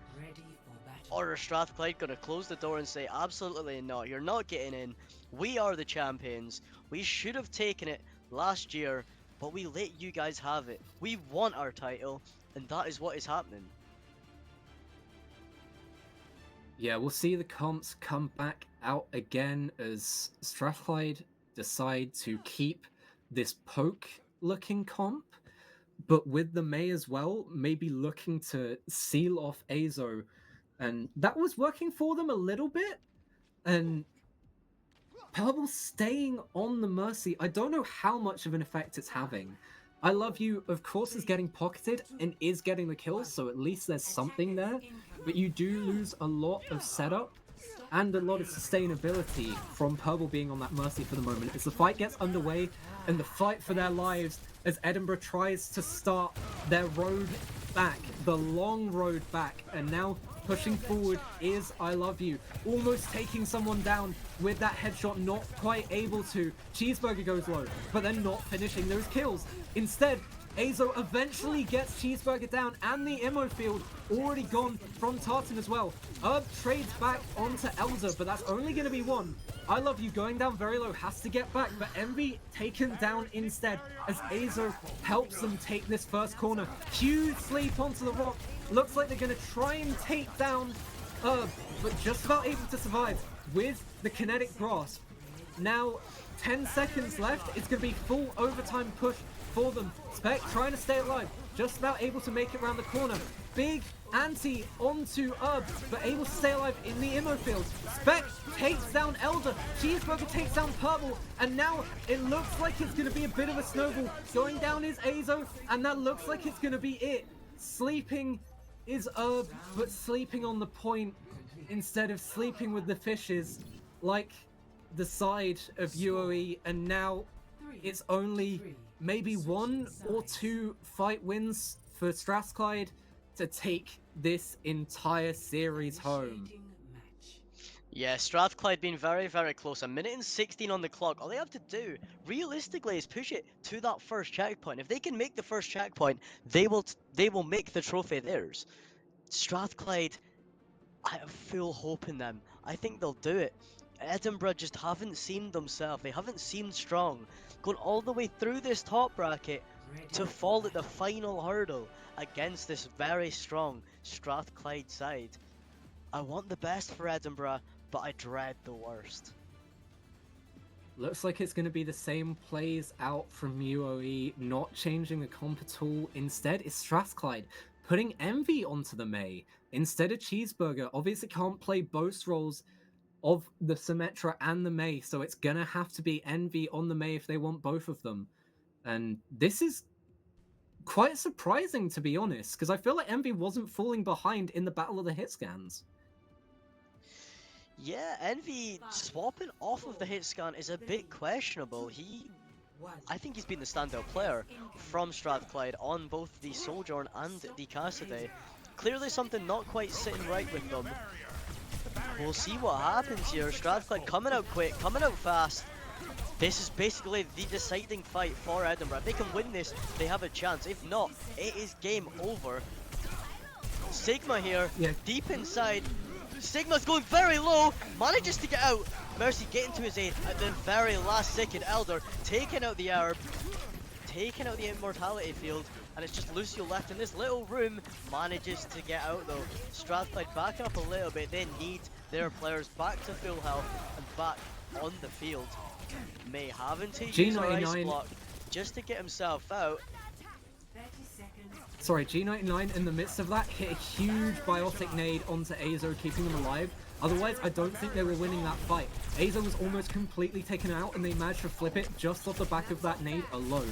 Or is Strathclyde going to close the door and say, absolutely not, you're not getting in. We are the champions. We should have taken it last year, but we let you guys have it. We want our title, and that is what is happening. Yeah, we'll see the comps come back out again as Strathclyde decide to keep this poke-looking comp, but with the May as well, maybe looking to seal off Azo. And that was working for them a little bit. And Purple staying on the Mercy, I don't know how much of an effect it's having. I Love You, of course, is getting pocketed and is getting the kills, so at least there's something there. But you do lose a lot of setup and a lot of sustainability from Purple being on that Mercy for the moment as the fight gets underway and the fight for their lives as Edinburgh tries to start their road back, the long road back, and now pushing forward is I Love You, almost taking someone down with that headshot, not quite able to. Cheeseburger goes low, but then not finishing those kills. Instead, Azo eventually gets Cheeseburger down, and the ammo field already gone from Tartan as well. Herb trades back onto Elder, but that's only going to be one. I Love You going down very low, has to get back, but Envy taken down instead as Azo helps them take this first corner. Huge sleep onto the rock. Looks like they're going to try and take down Herb, but just about able to survive with the kinetic grasp. Now, 10 seconds left. It's going to be full overtime push for them. Spec trying to stay alive, just about able to make it around the corner. Big anti onto Herb, but able to stay alive in the ammo field. Spec takes down Elder, Cheeseburger takes down Purple, and now it looks like it's going to be a bit of a snowball. Going down is Azo, and that looks like it's going to be it. Sleeping is Herb, but sleeping on the point instead of sleeping with the fishes, like the side of UOE, and now it's only maybe 1 or 2 fight wins for Strathclyde to take this entire series home. Yeah, Strathclyde being very, very close. 1:16 on the clock. All they have to do, realistically, is push it to that first checkpoint. If they can make the first checkpoint, they will make the trophy theirs. Strathclyde, I have full hope in them. I think they'll do it. Edinburgh just haven't seemed themselves. They haven't seemed strong. Going all the way through this top bracket to fall at the final hurdle against this very strong Strathclyde side. I want the best for Edinburgh, but I dread the worst. Looks like it's going to be the same plays out from UOE, not changing the comp at all. Instead, it's Strathclyde putting Envy onto the May instead of Cheeseburger. Obviously can't play both roles of the Symmetra and the May, so it's going to have to be Envy on the May if they want both of them. And this is quite surprising, to be honest, because I feel like Envy wasn't falling behind in the Battle of the Hit Scans. Yeah, Envy swapping off of the hit scan is a bit questionable. I think he's been the standout player from Strathclyde on both the Sojourn and the Cassidy. Clearly something not quite sitting right with them. We'll see what happens here. Strathclyde coming out quick, coming out fast. This is basically the deciding fight for Edinburgh. If they can win this, they have a chance. If not, it is game over. Sigma here, deep inside. Sigma's going very low, manages to get out. Mercy getting to his aid at the very last second. Elder taking out the Arab, taking out the immortality field, and it's just Lucio left in this little room. Manages to get out though. Strathclyde backing up a little bit. They need their players back to full health and back on the field. May having to use an ice block just to get himself out. Sorry, G99 in the midst of that hit a huge biotic nade onto Azo, keeping them alive. Otherwise, I don't think they were winning that fight. Azo was almost completely taken out, and they managed to flip it just off the back of that nade alone.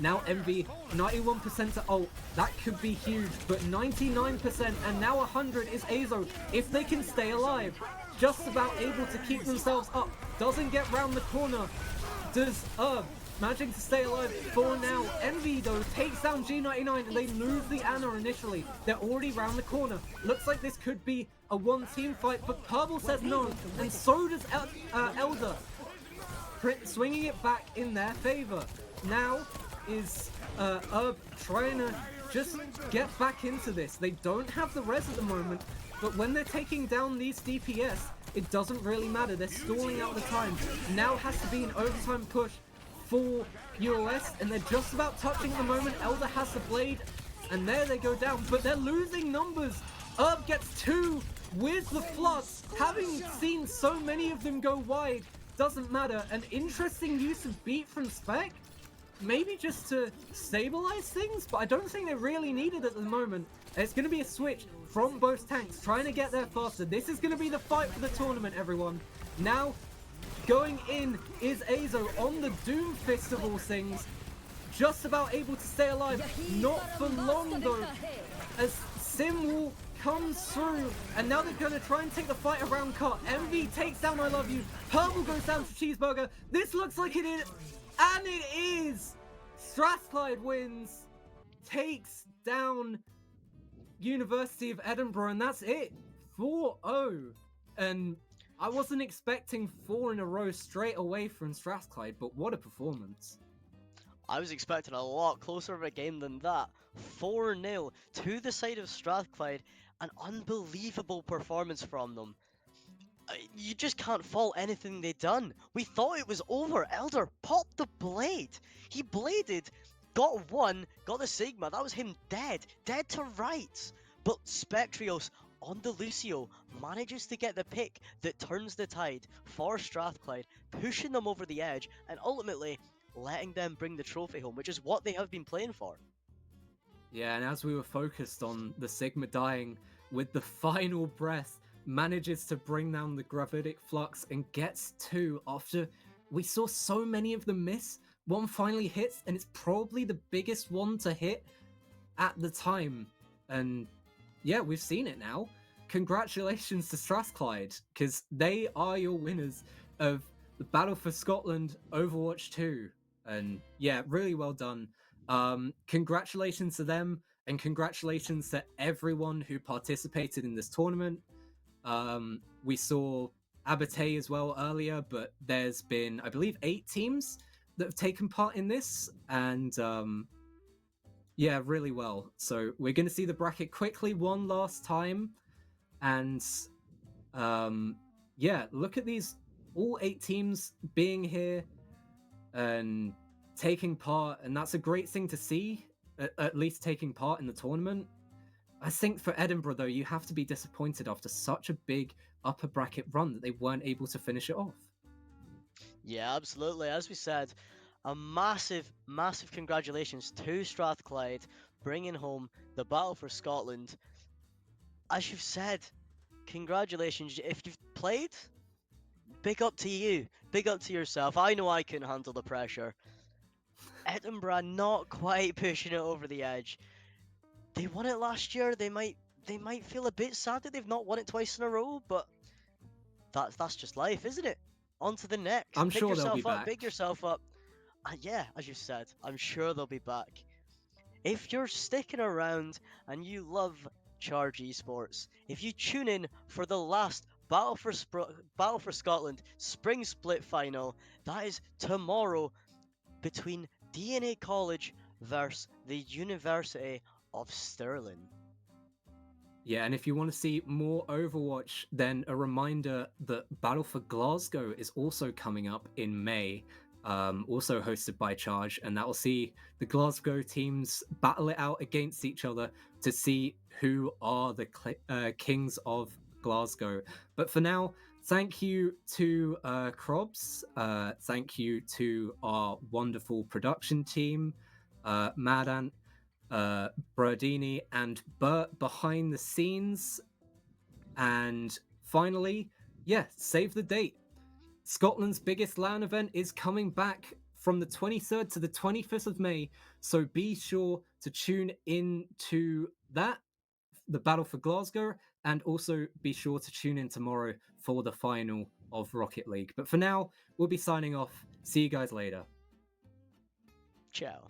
Now Envy, 91% to ult. That could be huge, but 99%, and now 100 is Azo. If they can stay alive, just about able to keep themselves up. Doesn't get round the corner. Does managing to stay alive for now. Envy though takes down G99 and they lose the Ana initially. They're already round the corner. Looks like this could be a one-team fight, but Purple says no, and so does Elder. Swinging it back in their favor. Now is Herb trying to just get back into this. They don't have the res at the moment, but when they're taking down these DPS, it doesn't really matter. They're stalling out the time. Now has to be an overtime push for UOS, and they're just about touching at the moment. Elder has the blade, and there they go down, but they're losing numbers. Herb gets 2 with the flood. Having seen so many of them go wide, doesn't matter. An interesting use of beat from Spec, maybe just to stabilize things, but I don't think they really need it at the moment. It's going to be a switch from both tanks, trying to get there faster. This is going to be the fight for the tournament, everyone. Now, going in is Azo on the Doom Fist of all things. Just about able to stay alive. Not for long though, as Sim will comes through, and now they're gonna try and take the fight around Cut. Envy takes down I Love You. Purple goes down to Cheeseburger. This looks like it is, and it is! Strathclyde wins, takes down University of Edinburgh, and that's it. 4-0. And I wasn't expecting 4 in a row straight away from Strathclyde, but what a performance. I was expecting a lot closer of a game than that. 4-0 to the side of Strathclyde. An unbelievable performance from them. You just can't fault anything they done. We thought it was over. Elder popped the blade. He bladed, got one, got the Sigma. That was him dead to rights. But Spectrios on the Lucio manages to get the pick that turns the tide for Strathclyde, pushing them over the edge and ultimately letting them bring the trophy home, which is what they have been playing for. Yeah, and as we were focused on the Sigma dying, with the final breath, manages to bring down the gravitic flux and gets 2 after we saw so many of them miss. One finally hits, and it's probably the biggest one to hit at the time. And yeah, we've seen it now. Congratulations to Strathclyde, because they are your winners of the Battle for Scotland Overwatch 2. And yeah, really well done. Congratulations to them, and congratulations to everyone who participated in this tournament. We saw Abate as well earlier, but there's been, I believe, 8 teams that have taken part in this, and yeah, really well. So we're going to see the bracket quickly one last time, and yeah, look at these, all 8 teams being here and taking part, and that's a great thing to see, at least taking part in the tournament. I think for Edinburgh, though, you have to be disappointed after such a big upper bracket run that they weren't able to finish it off. Yeah, absolutely. As we said, a massive, massive congratulations to Strathclyde bringing home the Battle for Scotland. As you've said, congratulations. If you've played, big up to you. Big up to yourself. I know I couldn't handle the pressure. Edinburgh not quite pushing it over the edge. They won it last year. They might feel a bit sad that they've not won it twice in a row, but that's just life, isn't it? On to the next. I'm Pick sure they'll be yourself up, back. pick yourself up. Yeah, as you said, I'm sure they'll be back. If you're sticking around and you love Charge Esports, if you tune in for the last Battle for Scotland Spring Split Final, that is tomorrow between DNA College versus the University of Stirling. Yeah, and if you want to see more Overwatch, then a reminder that Battle for Glasgow is also coming up in May, also hosted by Charge, and that will see the Glasgow teams battle it out against each other to see who are the kings of Glasgow. But for now, thank you to Krobs, thank you to our wonderful production team, Madan, Brodini and Bert behind the scenes. And finally, yeah, save the date. Scotland's biggest LAN event is coming back from the 23rd to the 25th of May, so be sure to tune in to that, the Battle for Glasgow, and also be sure to tune in tomorrow for the final of Rocket League. But for now, we'll be signing off. See you guys later. Ciao.